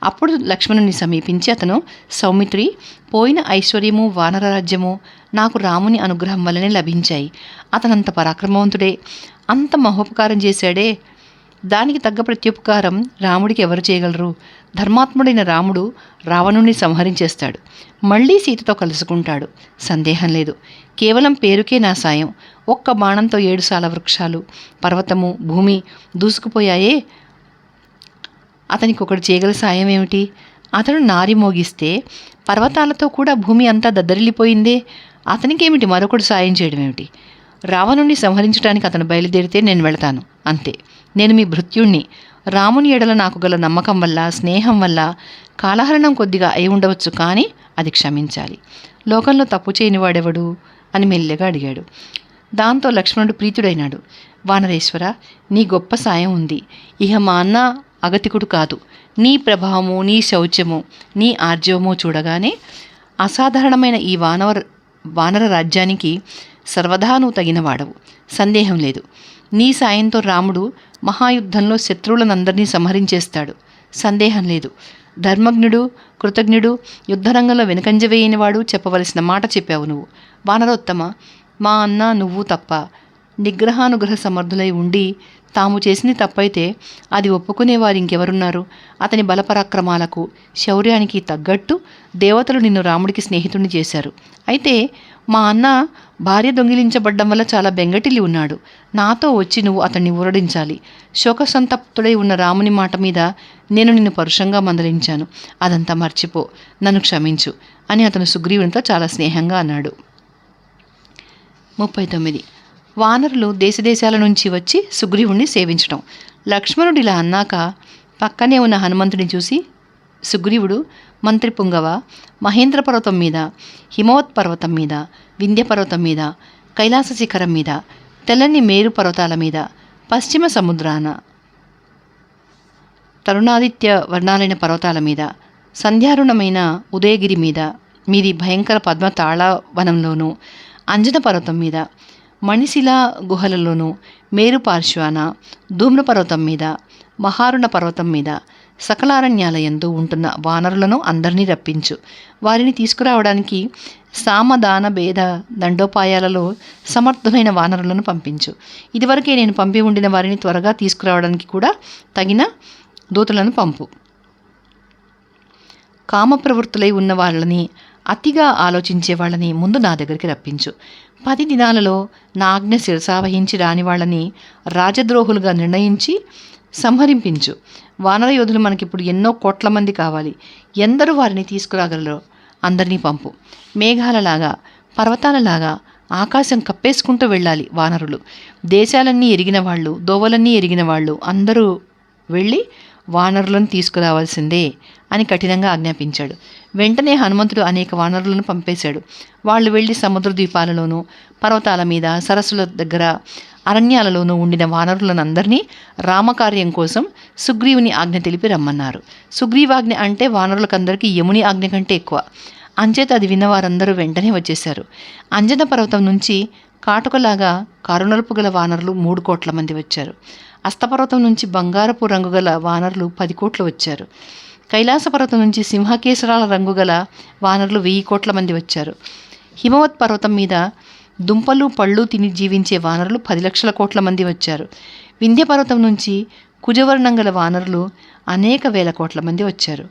అప్పుడు లక్ష్మణుని సమీపించి అతను, సౌమిత్రి, పోయిన ఐశ్వర్యము వానర రాజ్యము నాకు రాముని అనుగ్రహం వల్లనే లభించాయి. అతనంత పరాక్రమవంతుడే, అంత మహోపకారం చేశాడే, దానికి తగ్గ ప్రత్యుపకారం రాముడికి ఎవరు చేయగలరు? ధర్మాత్ముడైన రాముడు రావణుణ్ణి సంహరించేస్తాడు, మళ్ళీ సీతతో కలుసుకుంటాడు, సందేహం లేదు. కేవలం పేరుకే నా సాయం. ఒక్క బాణంతో 7 సాల వృక్షాలు, పర్వతము, భూమి దూసుకుపోయాయే. అతనికి ఒకడు చేయగల సాయం ఏమిటి? అతడు నారి మోగిస్తే పర్వతాలతో కూడా భూమి అంతా దద్దరిల్లిపోయిందే. అతనికేమిటి మరొకడు సాయం చేయడం ఏమిటి? రావణుణ్ణి సంహరించడానికి అతను బయలుదేరితే నేను వెళతాను, అంతే. నేను మీ భృత్యుణ్ణి. రాముని ఎడల నాకు గల నమ్మకం వల్ల, స్నేహం వల్ల కాలహరణం కొద్దిగా అయి ఉండవచ్చు, కానీ అది క్షమించాలి. లోకంలో తప్పు చేయనివాడెవడు అని మెల్లగా అడిగాడు. దాంతో లక్ష్మణుడు ప్రీతుడైనాడు. వానరేశ్వర, నీ గొప్ప సాయం ఉంది. ఇహ మా అన్న అగతికుడు కాదు. నీ ప్రభావము, నీ శౌచ్యము, నీ ఆర్జవము చూడగానే అసాధారణమైన ఈ వానర రాజ్యానికి సర్వదా నువ్వు తగినవాడవు, సందేహం లేదు. నీ సాయంతో రాముడు మహాయుద్ధంలో శత్రువులనందరినీ సంహరించేస్తాడు, సందేహం లేదు. ధర్మజ్ఞుడు, కృతజ్ఞుడు, యుద్ధరంగంలో వెనుకంజ వేయనివాడు, చెప్పవలసిన మాట చెప్పావు నువ్వు. వానరోత్తమ, మా అన్న నువ్వు తప్ప నిగ్రహానుగ్రహ సమర్థులై ఉండి తాము చేసింది తప్పైతే అది ఒప్పుకునేవారు ఇంకెవరున్నారు? అతని బలపరాక్రమాలకు, శౌర్యానికి తగ్గట్టు దేవతలు నిన్ను రాముడికి స్నేహితుడిని చేశారు. అయితే మా అన్న భార్య దొంగిలించబడ్డం వల్ల చాలా బెంగటిల్లి ఉన్నాడు. నాతో వచ్చి నువ్వు అతన్ని ఊరడించాలి. శోకసంతప్తుడై ఉన్న రాముని మాట మీద నేను నిన్ను పరుషంగా మందలించాను. అదంతా మర్చిపో, నన్ను క్షమించు అని అతను సుగ్రీవునితో చాలా స్నేహంగా అన్నాడు. 39. వానరులు దేశదేశాల నుంచి వచ్చి సుగ్రీవుణ్ణి సేవించడం. లక్ష్మణుడు ఇలా అన్నాక పక్కనే ఉన్న హనుమంతుడిని చూసి సుగ్రీవుడు, మంత్రి పుంగవ, మహేంద్ర పర్వతం మీద, హిమవత్ పర్వతం మీద, వింధ్య పర్వతం మీద, కైలాస శిఖరం మీద, తెల్లని మేరు పర్వతాల మీద, పశ్చిమ సముద్రాన తరుణాదిత్య వర్ణాలైన పర్వతాల మీద, సంధ్యారుణమైన ఉదయగిరి మీద, మీది భయంకర పద్మ తాళవనంలోనూ, అంజన పర్వతం మీద, మణిశిలా గుహలలోనూ, మేరు పార్శ్వాన, ధూమ్ర పర్వతం మీద, మహారుణ పర్వతం మీద, సకలారణ్యాలయందు ఉంటున్న వానరులను అందరినీ రప్పించు. వారిని తీసుకురావడానికి సామదాన భేద దండోపాయాలలో సమర్థులైన వానరులను పంపించు. ఇదివరకే నేను పంపి ఉండిన వారిని త్వరగా తీసుకురావడానికి కూడా తగిన దూతలను పంపు. కామ ప్రవృత్తులై ఉన్న వాళ్ళని, అతిగా ఆలోచించే వాళ్ళని ముందు నా దగ్గరికి రప్పించు. 10 దినాలలో నా ఆజ్ఞ శిరసావహించి రాని వాళ్ళని రాజద్రోహులుగా నిర్ణయించి సంహరింపించు. వానర యోధులు మనకిప్పుడు ఎన్నో కోట్ల మంది కావాలి. ఎందరూ వారిని తీసుకురాగలరో అందరినీ పంపు. మేఘాలలాగా, పర్వతాలలాగా ఆకాశం కప్పేసుకుంటూ వెళ్ళాలి వానరులు. దేశాలన్నీ ఎరిగిన వాళ్ళు, దోవలన్నీ ఎరిగిన వాళ్ళు అందరూ వెళ్ళి వానరులను తీసుకురావాల్సిందే అని కఠినంగా ఆజ్ఞాపించాడు. వెంటనే హనుమంతుడు అనేక వానరులను పంపేశాడు. వాళ్ళు వెళ్ళి సముద్ర ద్వీపాలలోనూ, పర్వతాల మీద, సరస్సుల దగ్గర, అరణ్యాలలోనూ ఉండిన వానరులను అందరినీ రామకార్యం కోసం సుగ్రీవుని ఆజ్ఞ తెలిపి రమ్మన్నారు. సుగ్రీవాజ్ఞ అంటే వానరులకందరికీ యముని ఆజ్ఞ కంటే ఎక్కువ. అంచేత అది విన్న వారందరూ వెంటనే వచ్చేశారు. అంజన పర్వతం నుంచి కాటుకలాగా కరుణలుపు గల వానరులు 3 కోట్ల మంది వచ్చారు. అస్తపర్వతం నుంచి బంగారపు రంగు గల వానరులు 10 కోట్లు వచ్చారు. కైలాస పర్వతం నుంచి సింహకేశరాల రంగు గల వానరులు 1000 కోట్ల మంది వచ్చారు. హిమవత్ పర్వతం మీద దుంపలు పళ్ళు తిని జీవించే వానరులు 10 లక్షల కోట్ల మంది వచ్చారు. వింధ్య పర్వతం నుంచి కుజవర్ణం గల వానరులు అనేక వేల కోట్ల మంది వచ్చారు.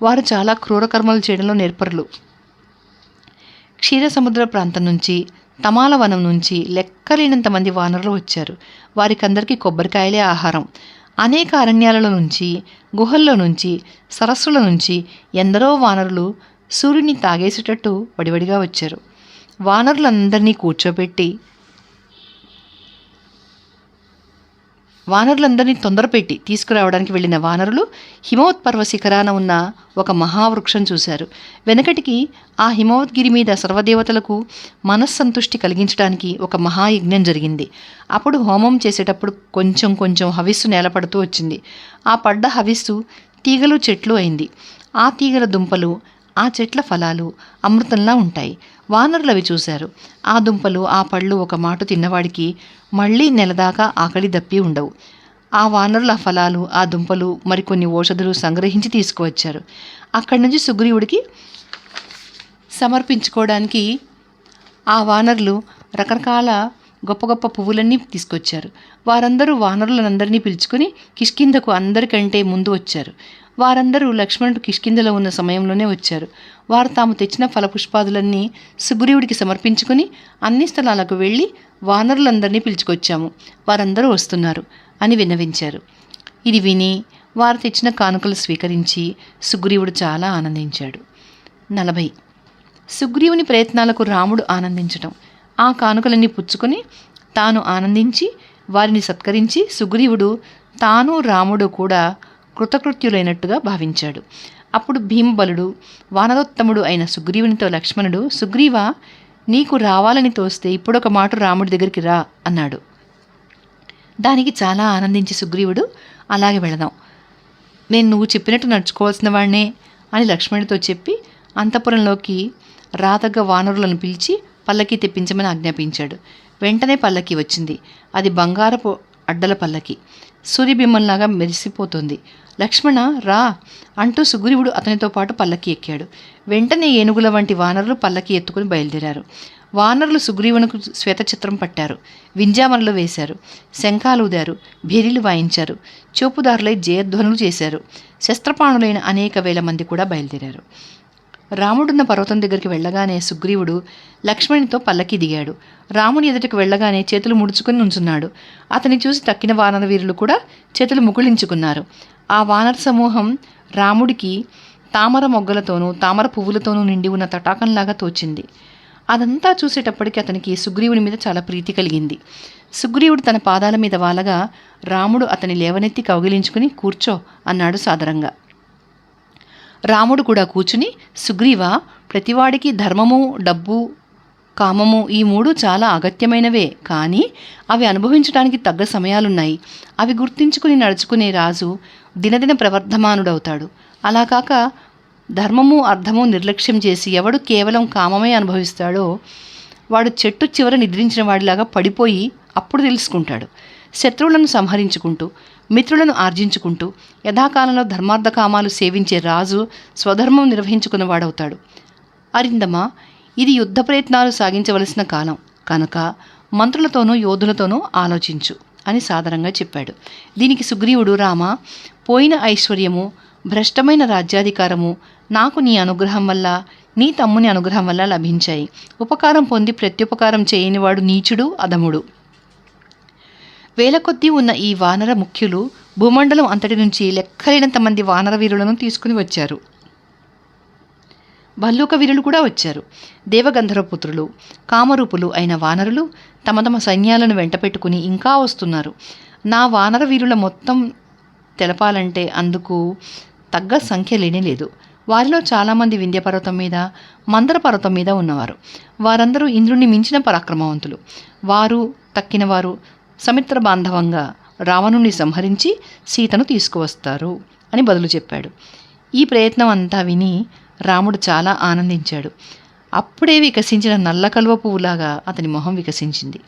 వారు చాలా క్రూర కర్మలు చేయడంలో నేర్పరులు. క్షీర సముద్ర ప్రాంతం నుంచి తమాల వనం నుంచి లెక్కలేనంత మంది వానరులు వచ్చారు. వారికందరికీ కొబ్బరికాయలే ఆహారం. అనేక అరణ్యాలలో నుంచి, గుహల్లో నుంచి, సరస్సుల నుంచి ఎందరో వానరులు సూర్యుని తాగేసేటట్టు వడివడిగా వచ్చారు. వానరులందరినీ తొందరపెట్టి తీసుకురావడానికి వెళ్ళిన వానరులు హిమవత్పర్వ శిఖరాన ఉన్న ఒక మహావృక్షం చూశారు. వెనకటికి ఆ హిమవద్గిరి మీద సర్వదేవతలకు మనస్సంతుష్టి కలిగించడానికి ఒక మహాయజ్ఞం జరిగింది. అప్పుడు హోమం చేసేటప్పుడు కొంచెం కొంచెం హవిస్సు నేలపడుతూ వచ్చింది. ఆ పడ్డ హవిస్సు తీగలు చెట్లు అయింది. ఆ తీగల దుంపలు, ఆ చెట్ల ఫలాలు అమృతంలా ఉంటాయి. వానరులు అవి చూశారు. ఆ దుంపలు, ఆ పళ్ళు ఒక మాటు తిన్నవాడికి మళ్ళీ నెలదాకా ఆకలి దప్పి ఉండవు. ఆ వానరుల ఫలాలు, ఆ దుంపలు, మరికొన్ని ఓషధులు సంగ్రహించి తీసుకువచ్చారు. అక్కడి నుంచి సుగ్రీవుడికి సమర్పించుకోవడానికి ఆ వానరులు రకరకాల గొప్ప గొప్ప పువ్వులన్నీ తీసుకొచ్చారు. వారందరూ వానరులందరినీ పిలుచుకుని కిష్కింధకు అందరికంటే ముందు వచ్చారు. వారందరూ లక్ష్మణుడు కిష్కింధలో ఉన్న సమయంలోనే వచ్చారు. వారు తాము తెచ్చిన ఫలపుష్పాదులన్నీ సుగ్రీవుడికి సమర్పించుకుని అన్ని స్థలాలకు వెళ్ళి వానరులందరినీ పిలుచుకొచ్చాము, వారందరూ వస్తున్నారు అని విన్నవించారు. ఇది విని వారు తెచ్చిన కానుకలు స్వీకరించి సుగ్రీవుడు చాలా ఆనందించాడు. 40. సుగ్రీవుని ప్రయత్నాలకు రాముడు ఆనందించటం. ఆ కానుకలన్నీ పుచ్చుకొని తాను ఆనందించి వారిని సత్కరించి సుగ్రీవుడు తాను రాముడు కూడా కృతకృత్యులైనట్టుగా భావించాడు. అప్పుడు భీమబలుడు, వానరోత్తముడు అయిన సుగ్రీవునితో లక్ష్మణుడు, సుగ్రీవా, నీకు రావాలని తోస్తే ఇప్పుడొక మాట రాముడి దగ్గరికి రా అన్నాడు. దానికి చాలా ఆనందించి సుగ్రీవుడు, అలాగే వెళదాం, నేను నువ్వు చెప్పినట్టు నడుచుకోవాల్సిన వాడినే అని లక్ష్మణుడితో చెప్పి అంతఃపురంలోకి రాతగ్గ వానరులను పిలిచి పల్లకి తెప్పించమని ఆజ్ఞాపించాడు. వెంటనే పల్లకి వచ్చింది. అది బంగారపు అడ్డల పల్లకి, సూర్యబింబంలాగా మెరిసిపోతుంది. లక్ష్మణ రా అంటూ సుగ్రీవుడు అతనితో పాటు పల్లకి ఎక్కాడు. వెంటనే ఏనుగుల వంటి వానరులు పల్లకి ఎత్తుకుని బయలుదేరారు. వానరులు సుగ్రీవునకు శ్వేతచిత్రం పట్టారు, వింజామరలు వేశారు, శంఖాలు ఊదారు, భేరీలు వాయించారు, చూపుదారులై జయధ్వనులు చేశారు. శస్త్రపాణులైన అనేక వేల మంది కూడా బయలుదేరారు. రాముడున్న పర్వతం దగ్గరికి వెళ్ళగానే సుగ్రీవుడు లక్ష్మణునితో పల్లకి దిగాడు. రాముని ఎదుటికి వెళ్ళగానే చేతులు ముడుచుకుని నుంచున్నాడు. అతని చూసి తక్కిన వానర వీరులు కూడా చేతులు ముకుళించుకున్నారు. ఆ వానర సమూహం రాముడికి తామర మొగ్గలతోనూ తామర పువ్వులతోనూ నిండి ఉన్న తటాకంలాగా తోచింది. అదంతా చూసేటప్పటికి అతనికి సుగ్రీవుని మీద చాలా ప్రీతి కలిగింది. సుగ్రీవుడు తన పాదాల మీద వాలగా రాముడు అతని లేవనెత్తి కౌగిలించుకుని కూర్చో అన్నాడు సాదరంగా. రాముడు కూడా కూర్చుని, సుగ్రీవా, ప్రతివాడికి ధర్మము, డబ్బు, కామము ఈ మూడు చాలా అగత్యమైనవే, కానీ అవి అనుభవించడానికి తగ్గ సమయాలున్నాయి. అవి గుర్తించుకుని నడుచుకునే రాజు దినదిన ప్రవర్ధమానుడవుతాడు. అలా కాక ధర్మము అర్థము నిర్లక్ష్యం చేసి ఎవడు కేవలం కామమే అనుభవిస్తాడో వాడు చెట్టు చివర నిద్రించిన వాడిలాగా పడిపోయి అప్పుడు తెలుసుకుంటాడు. శత్రువులను సంహరించుకుంటూ మిత్రులను ఆర్జించుకుంటూ యథాకాలంలో ధర్మార్థ కామాలు సేవించే రాజు స్వధర్మం నిర్వహించుకున్నవాడవుతాడు. అరిందమా, ఇది యుద్ధ ప్రయత్నాలు సాగించవలసిన కాలం కనుక మంత్రులతోనూ యోధులతోనూ ఆలోచించు అని సాదరంగా చెప్పాడు. దీనికి సుగ్రీవుడు, రామ, పోయిన ఐశ్వర్యము, భ్రష్టమైన రాజ్యాధికారము నాకు నీ అనుగ్రహం వల్ల, నీ తమ్ముని అనుగ్రహం వల్ల లభించాయి. ఉపకారం పొంది ప్రత్యుపకారం చేయనివాడు నీచుడు, అధముడు. వేల కొద్దీ ఉన్న ఈ వానర ముఖ్యులు భూమండలం అంతటి నుంచి లెక్కలేనంత మంది వానర వీరులను తీసుకుని వచ్చారు. భల్లూక వీరులు కూడా వచ్చారు. దేవగంధర్వపుత్రులు, కామరూపులు అయిన వానరులు తమ తమ సైన్యాలను వెంట పెట్టుకుని ఇంకా వస్తున్నారు. నా వానర వీరుల మొత్తం తెలపాలంటే అందుకు తగ్గ సంఖ్య లేనేలేదు. వారిలో చాలామంది వింధ్యపర్వతం మీద, మందర పర్వతం మీద ఉన్నవారు. వారందరూ ఇంద్రుణ్ణి మించిన పరాక్రమవంతులు. వారు తక్కినవారు సమిత్ర బాంధవంగా రావణుని సంహరించి సీతను తీసుకువస్తారు అని బదులు చెప్పాడు. ఈ ప్రయత్నం అంతా విని రాముడు చాలా ఆనందించాడు. అప్పుడే వికసించిన నల్ల కలువ పువ్వులాగా అతని మొహం వికసించింది.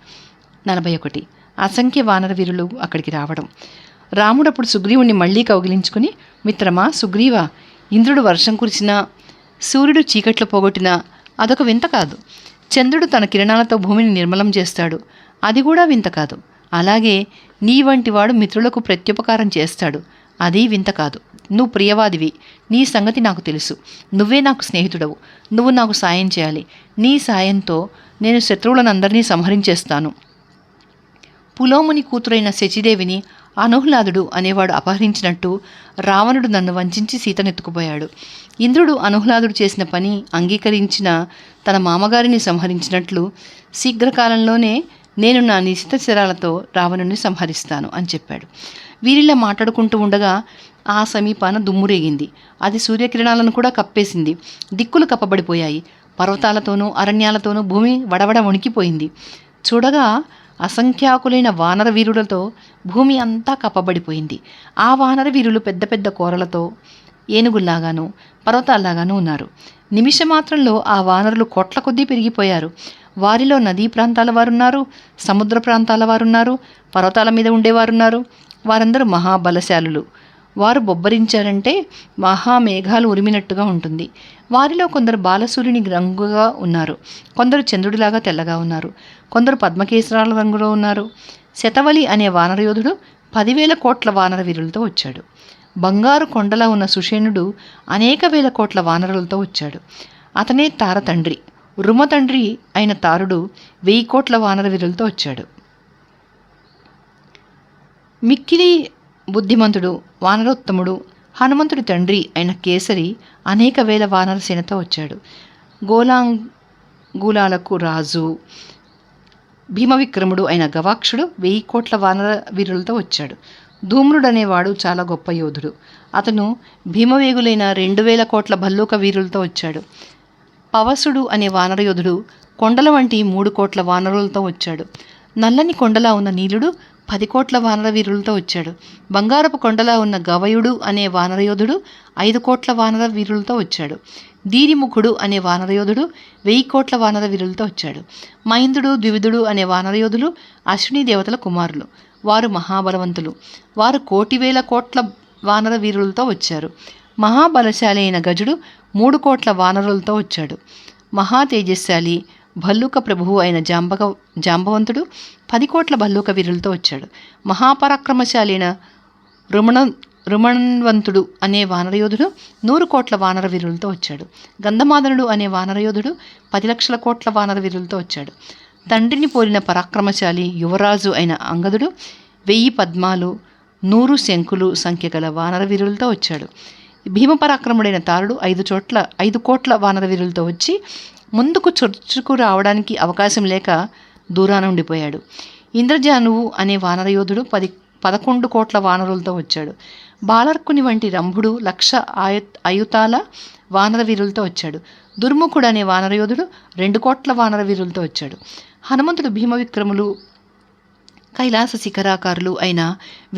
41. అసంఖ్య వానర వీరులు అక్కడికి రావడం. రాముడప్పుడు సుగ్రీవుణ్ణి మళ్లీ కౌగిలించుకుని, మిత్రమా సుగ్రీవా, ఇంద్రుడు వర్షం కురిసినా, సూర్యుడు చీకట్లు పోగొట్టినా అదొక వింత కాదు. చంద్రుడు తన కిరణాలతో భూమిని నిర్మలం చేస్తాడు, అది కూడా వింత కాదు. అలాగే నీ వంటి వాడు మిత్రులకు ప్రత్యుపకారం చేస్తాడు, అది వింత కాదు. నువ్వు ప్రియవాదివి, నీ సంగతి నాకు తెలుసు. నువ్వే నాకు స్నేహితుడవు, నువ్వు నాకు సాయం చేయాలి. నీ సాయంతో నేను శత్రువులనందరినీ సంహరించేస్తాను. పులోముని కూతురైన శచీదేవిని అనహ్లాదుడు అనేవాడు అపహరించినట్టు రావణుడు నన్ను వంచించి సీతనెత్తుకుపోయాడు. ఇంద్రుడు అనహ్లాదుడు చేసిన పని అంగీకరించిన తన మామగారిని సంహరించినట్లు శీఘ్రకాలంలోనే నేను నా నిశిత శరాలతో రావణుని సంహరిస్తాను అని చెప్పాడు. వీరిలా మాట్లాడుకుంటూ ఉండగా ఆ సమీపాన దుమ్మురేగింది. అది సూర్యకిరణాలను కూడా కప్పేసింది. దిక్కులు కప్పబడిపోయాయి. పర్వతాలతోనూ అరణ్యాలతోనూ భూమి వడవడ వణికిపోయింది. చూడగా అసంఖ్యాకులైన వానర వీరులతో భూమి అంతా కప్పబడిపోయింది. ఆ వానర వీరులు పెద్ద పెద్ద కోరలతో ఏనుగుల్లాగాను పర్వతాల్లాగాను ఉన్నారు. నిమిషమాత్రంలో ఆ వానరులు కోట్ల కొద్దీ పెరిగిపోయారు. వారిలో నదీ ప్రాంతాల వారున్నారు, సముద్ర ప్రాంతాల వారున్నారు, పర్వతాల మీద ఉండేవారున్నారు. వారందరూ మహాబలశాలులు. వారు బొబ్బరించారంటే మహామేఘాలు ఉరిమినట్టుగా ఉంటుంది. వారిలో కొందరు బాలసూర్యుని రంగుగా ఉన్నారు, కొందరు చంద్రుడిలాగా తెల్లగా ఉన్నారు, కొందరు పద్మకేసరాల రంగులో ఉన్నారు. శతవలి అనే వానరయోధుడు 10,000 కోట్ల వానర వీరులతో వచ్చాడు. బంగారు కొండలా ఉన్న సుషేనుడు అనేక వేల కోట్ల వానరులతో వచ్చాడు. అతనే తార తండ్రి. రుమ తండ్రి అయిన తారుడు 1000 కోట్ల వానర వీరులతో వచ్చాడు. మిక్కిలి బుద్ధిమంతుడు వానరోత్తముడు హనుమంతుడి తండ్రి అయిన కేసరి అనేక వేల వానర సేనతో వచ్చాడు. గోలాంగులాలకు రాజు భీమవిక్రముడు అయిన గవాక్షుడు 1000 కోట్ల వానర వీరులతో వచ్చాడు. ధూమ్రుడనేవాడు చాలా గొప్ప యోధుడు. అతను భీమవేగులైన 2,000 కోట్ల భల్లూక వీరులతో వచ్చాడు. పవసుడు అనే వానరయోధుడు కొండల వంటి 3 కోట్ల వానరులతో వచ్చాడు. నల్లని కొండలా ఉన్న నీలుడు 10 కోట్ల వానర వీరులతో వచ్చాడు. బంగారపు కొండలా ఉన్న గవయుడు అనే వానరయోధుడు 5 కోట్ల వానర వీరులతో వచ్చాడు. దీరిముఖుడు అనే వానరయోధుడు 1000 కోట్ల వానర వీరులతో వచ్చాడు. మైందుడు ద్వివిధుడు అనే వానరయోధులు అశ్విని దేవతల కుమారులు. వారు మహాబలవంతులు. వారు 1,000,000 కోట్ల వానర వీరులతో వచ్చారు. మహాబలశాలి అయిన గజుడు 3 కోట్ల వానరులతో వచ్చాడు. మహా తేజస్శాలి భల్లూక ప్రభువు అయిన జాంబవంతుడు 10 కోట్ల భల్లూక వీరులతో వచ్చాడు. మహాపరాక్రమశాలి అయిన రుమణవంతుడు అనే వానరయోధుడు 100 కోట్ల వానర వీరులతో వచ్చాడు. గంధమాదనుడు అనే వానరయోధుడు 10 లక్షల కోట్ల వానర వీరులతో వచ్చాడు. తండ్రిని పోలిన పరాక్రమశాలి యువరాజు అయిన అంగదుడు 1000 పద్మాలు 100 శంకులు సంఖ్య గల వానర వీరులతో వచ్చాడు. భీమపరాక్రముడైన తారుడు 5 కోట్ల వానర వీరులతో వచ్చి ముందుకు చొచ్చుకు రావడానికి అవకాశం లేక దూరాన ఉండిపోయాడు. ఇంద్రజానువు అనే వానరయోధుడు 11 కోట్ల వానరులతో వచ్చాడు. బాలర్కుని వంటి రంభుడు 1,00,000 అయుతాల వానర వీరులతో వచ్చాడు. దుర్ముఖుడు అనే వానరయోధుడు 2 కోట్ల వానర వీరులతో వచ్చాడు. హనుమంతుడు భీమవిక్రములు కైలాస శిఖరాకారులు అయిన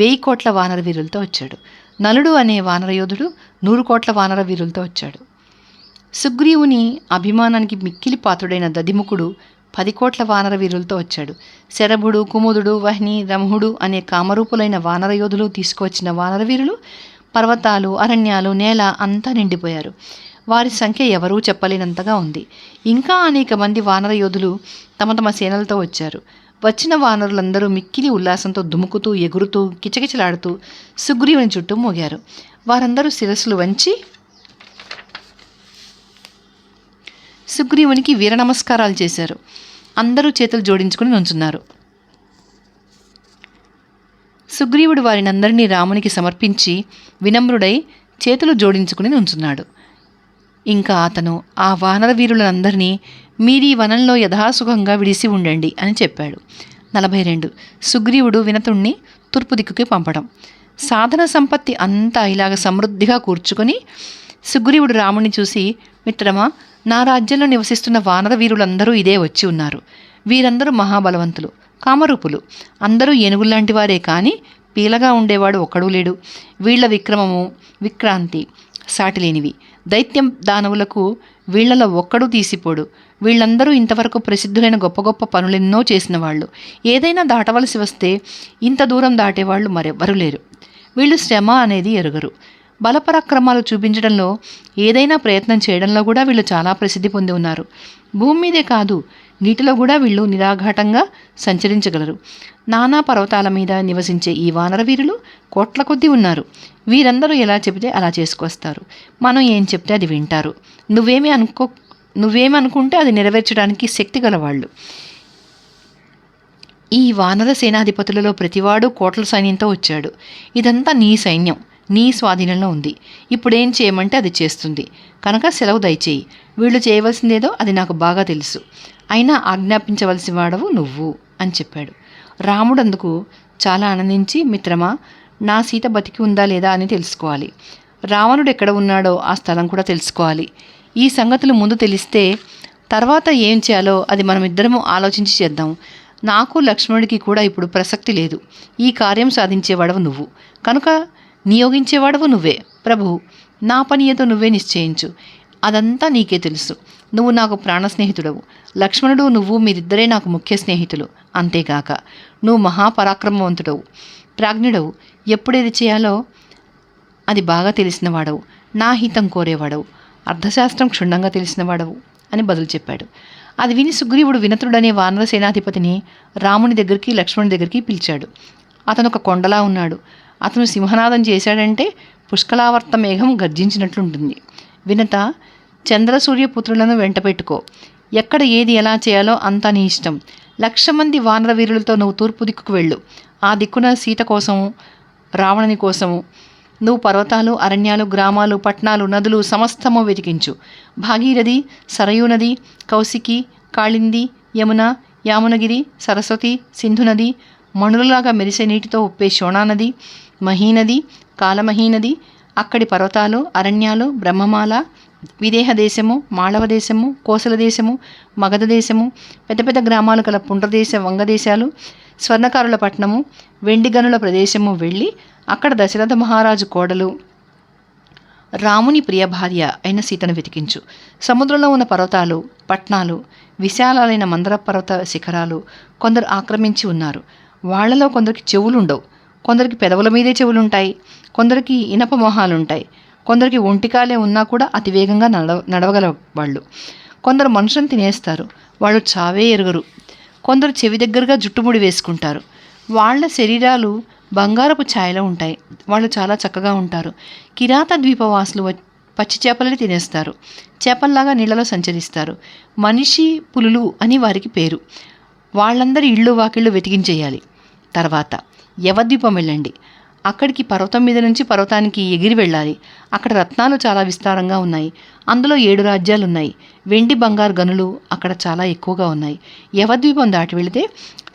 1000 కోట్ల వానర వీరులతో వచ్చాడు. నలుడు అనే వానరయోధుడు 100 కోట్ల వానర వీరులతో వచ్చాడు. సుగ్రీవుని అభిమానానికి మిక్కిలి పాత్రుడైన దధిముఖుడు 10 కోట్ల వానర వీరులతో వచ్చాడు. శరభుడు కుముదుడు వహ్ని రంహుడు అనే కామరూపులైన వానరయోధులు తీసుకువచ్చిన వానరవీరులు పర్వతాలు అరణ్యాలు నేల అంతా నిండిపోయారు. వారి సంఖ్య ఎవరూ చెప్పలేనంతగా ఉంది. ఇంకా అనేక మంది వానరయోధులు తమ తమ సేనలతో వచ్చారు. వచ్చిన వానరులందరూ మిక్కిలి ఉల్లాసంతో దుముకుతూ ఎగురుతూ కిచకిచలాడుతూ సుగ్రీవుని చుట్టూ మోగారు. వారందరూ శిరస్సులు వంచి సుగ్రీవునికి వీర నమస్కారాలు చేశారు. అందరూ చేతులు జోడించుకుని నుంచున్నారు. సుగ్రీవుడు వారినందరినీ రామునికి సమర్పించి వినమ్రుడై చేతులు జోడించుకుని నుంచున్నాడు. ఇంకా అతను ఆ వానర వీరులందరినీ మీరీ వనంలో యథాసుఖంగా విడిసి ఉండండి అని చెప్పాడు. 42 సుగ్రీవుడు వినతుణ్ణి తూర్పు దిక్కుకి పంపడం. సాధన సంపత్తి అంతా ఇలాగ సమృద్ధిగా కూర్చుకొని సుగ్రీవుడు రాముని చూసి, మిత్రమా, నా రాజ్యంలో నివసిస్తున్న వానర వీరులందరూ ఇదే వచ్చి ఉన్నారు. వీరందరూ మహాబలవంతులు, కామరూపులు, అందరూ ఏనుగుల్లాంటి వారే కానీ పీలగా ఉండేవాడు ఒక్కడూ లేడు. వీళ్ల విక్రమము విక్రాంతి సాటిలేనివి. దైత్యం దానవులకు వీళ్లలో ఒక్కడూ తీసిపోడు. వీళ్ళందరూ ఇంతవరకు ప్రసిద్ధులైన గొప్ప గొప్ప పనులెన్నో చేసిన వాళ్ళు. ఏదైనా దాటవలసి వస్తే ఇంత దూరం దాటేవాళ్ళు మరెవ్వరూ లేరు. వీళ్ళు శ్రమ అనేది ఎరుగరు. బలపరాక్రమాలు చూపించడంలో, ఏదైనా ప్రయత్నం చేయడంలో కూడా వీళ్ళు చాలా ప్రసిద్ధి పొంది ఉన్నారు. భూమి మీదే కాదు, నీటిలో కూడా వీళ్ళు నిరాఘాటంగా సంచరించగలరు. నానా పర్వతాల మీద నివసించే ఈ వానర వీరులు కోట్ల కొద్దీ ఉన్నారు. వీరందరూ ఎలా చెబితే అలా చేసుకొస్తారు. మనం ఏం చెప్తే అది వింటారు. నువ్వేమీ నువ్వేమనుకుంటే అది నెరవేర్చడానికి శక్తి గలవాళ్ళు. ఈ వానర సేనాధిపతులలో ప్రతివాడు కోట్ల సైన్యంతో వచ్చాడు. ఇదంతా నీ సైన్యం, నీ స్వాధీనంలో ఉంది. ఇప్పుడేం చేయమంటే అది చేస్తుంది. కనుక సెలవు దయచేయి. వీళ్ళు చేయవలసిందేదో అది నాకు బాగా తెలుసు. అయినా ఆజ్ఞాపించవలసి వాడవు నువ్వు అని చెప్పాడు. రాముడు అందుకు చాలా ఆనందించి, మిత్రమా, నా సీత బతికి ఉందా లేదా అని తెలుసుకోవాలి. రావణుడు ఎక్కడ ఉన్నాడో ఆ స్థలం కూడా తెలుసుకోవాలి. ఈ సంగతులు ముందు తెలిస్తే తర్వాత ఏం చేయాలో అది మనం ఇద్దరము ఆలోచించి చేద్దాం. నాకు లక్ష్మణుడికి కూడా ఇప్పుడు ప్రసక్తి లేదు. ఈ కార్యం సాధించేవాడవు నువ్వు, కనుక నియోగించేవాడవు నువ్వే. ప్రభు, నా పని ఏదో నువ్వే నిశ్చయించు. అదంతా నీకే తెలుసు. నువ్వు నాకు ప్రాణ స్నేహితుడవు. లక్ష్మణుడు నువ్వు మీరిద్దరే నాకు ముఖ్య స్నేహితులు. అంతేగాక నువ్వు మహాపరాక్రమవంతుడవు, ప్రాజ్ఞుడవు. ఎప్పుడేది చేయాలో అది బాగా తెలిసినవాడవు, నా హితం కోరేవాడవు, అర్థశాస్త్రం క్షుణ్ణంగా తెలిసినవాడవు అని బదులు చెప్పాడు. అది విని సుగ్రీవుడు వినతుడనే వానర సేనాధిపతిని రాముని దగ్గరికి, లక్ష్మణుడి దగ్గరికి పిలిచాడు. అతను ఒక కొండలా ఉన్నాడు. అతను సింహనాదం చేశాడంటే పుష్కలావర్త మేఘం గర్జించినట్లుంటుంది. వినత, చంద్రసూర్యపుత్రులను వెంట పెట్టుకో. ఎక్కడ ఏది ఎలా చేయాలో అంతా నీ ఇష్టం. 1,00,000 మంది వానర వీరులతో నువ్వు తూర్పు దిక్కుకు వెళ్ళు. ఆ దిక్కున సీత కోసము, రావణుని కోసము నువ్వు పర్వతాలు, అరణ్యాలు, గ్రామాలు, పట్టణాలు, నదులు సమస్తము వెతికించు. భాగీరథి, సరయూ నది, కౌశికి, కాళింది, యమున, యామునగిరి, సరస్వతి, సింధు నది, మణులలాగా మెరిసే నీటితో ఉప్పే శోణానది, మహీనది, కాలమహీనది, అక్కడి పర్వతాలు, అరణ్యాలు, బ్రహ్మమాల, విదేహ దేశము, మాళవ దేశము, కోసల దేశము, మగధ దేశము, పెద్ద పెద్ద గ్రామాలు గల పుండ్రదేశ, వంగదేశాలు, స్వర్ణకారుల పట్టణము, వెండి గనుల ప్రదేశము వెళ్ళి అక్కడ దశరథ మహారాజు కోడలు రాముని ప్రియ భార్య అయిన సీతను వెతికించు. సముద్రంలో ఉన్న పర్వతాలు, పట్నాలు, విశాలాలైన మందర పర్వత శిఖరాలు కొందరు ఆక్రమించి ఉన్నారు. వాళ్లలో కొందరికి చెవులుండవు, కొందరికి పెదవుల మీదే చెవులుంటాయి, కొందరికి ఇనప మొహాలుంటాయి, కొందరికి ఒంటికాలే ఉన్నా కూడా అతివేగంగా నడవగల వాళ్ళు. కొందరు మనుషులను తినేస్తారు, వాళ్ళు చావే ఎరుగరు. కొందరు చెవి దగ్గరగా జుట్టుముడి వేసుకుంటారు. వాళ్ళ శరీరాలు బంగారపు ఛాయలో ఉంటాయి. వాళ్ళు చాలా చక్కగా ఉంటారు. కిరాత ద్వీపవాసులు పచ్చి చేపలని తినేస్తారు. చేపల్లాగా నీళ్లలో సంచరిస్తారు. మనిషి పులులు అని వారికి పేరు. వాళ్ళందరి ఇళ్ళు వాకిళ్ళు వెతికించేయాలి. తర్వాత యవద్వీపం వెళ్ళండి. అక్కడికి పర్వతం మీద నుంచి పర్వతానికి ఎగిరి వెళ్ళాలి. అక్కడ రత్నాలు చాలా విస్తారంగా ఉన్నాయి. అందులో 7 రాజ్యాలున్నాయి. వెండి బంగారు గనులు అక్కడ చాలా ఎక్కువగా ఉన్నాయి. యవద్వీపం దాటి వెళితే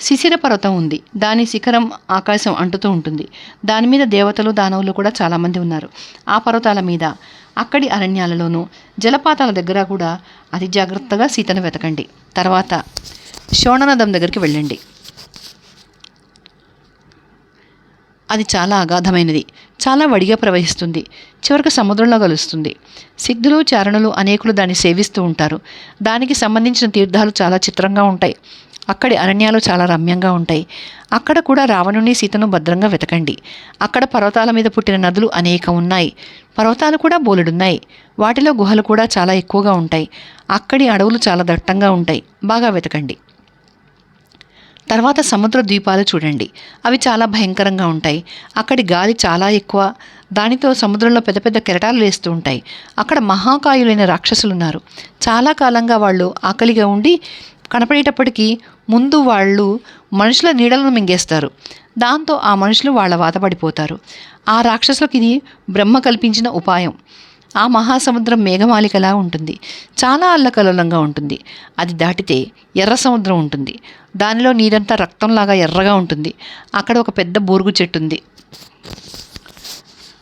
శిశిర పర్వతం ఉంది. దాని శిఖరం ఆకాశం అంటుతూ ఉంటుంది. దాని మీద దేవతలు, దానవులు కూడా చాలామంది ఉన్నారు. ఆ పర్వతాల మీద, అక్కడి అరణ్యాలలోనూ, జలపాతాల దగ్గర కూడా అతి జాగ్రత్తగా సీతను వెతకండి. తర్వాత శోణనదం దగ్గరికి వెళ్ళండి. అది చాలా అగాధమైనది, చాలా వడిగా ప్రవహిస్తుంది. చివరికి సముద్రంలో కలుస్తుంది. సిద్ధులు, చారణులు అనేకులు దాన్ని సేవిస్తూ ఉంటారు. దానికి సంబంధించిన తీర్థాలు చాలా చిత్రంగా ఉంటాయి. అక్కడి అరణ్యాలు చాలా రమ్యంగా ఉంటాయి. అక్కడ కూడా రావణుని, సీతను భద్రంగా వెతకండి. అక్కడ పర్వతాల మీద పుట్టిన నదులు అనేకం ఉన్నాయి. పర్వతాలు కూడా బోలెడున్నాయి. వాటిలో గుహలు కూడా చాలా ఎక్కువగా ఉంటాయి. అక్కడి అడవులు చాలా దట్టంగా ఉంటాయి. బాగా వెతకండి. తర్వాత సముద్ర ద్వీపాలు చూడండి. అవి చాలా భయంకరంగా ఉంటాయి. అక్కడి గాలి చాలా ఎక్కువ. దానితో సముద్రంలో పెద్ద పెద్ద కెరటాలు వేస్తూ ఉంటాయి. అక్కడ మహాకాయులైన రాక్షసులు ఉన్నారు. చాలా కాలంగా వాళ్ళు ఆకలిగా ఉండి కనపడేటప్పటికీ ముందు వాళ్ళు మనుషుల నీడలను మింగేస్తారు. దాంతో ఆ మనుషులు వాళ్ళ వాతపడిపోతారు. ఆ రాక్షసులకు ఇది బ్రహ్మ కల్పించిన ఉపాయం. ఆ మహాసముద్రం మేఘమాలికలా ఉంటుంది. చాలా అల్లకల్లోలంగా ఉంటుంది. అది దాటితే ఎర్ర సముద్రం ఉంటుంది. దానిలో నీరంతా రక్తంలాగా ఎర్రగా ఉంటుంది. అక్కడ ఒక పెద్ద బూరుగు చెట్టు ఉంది.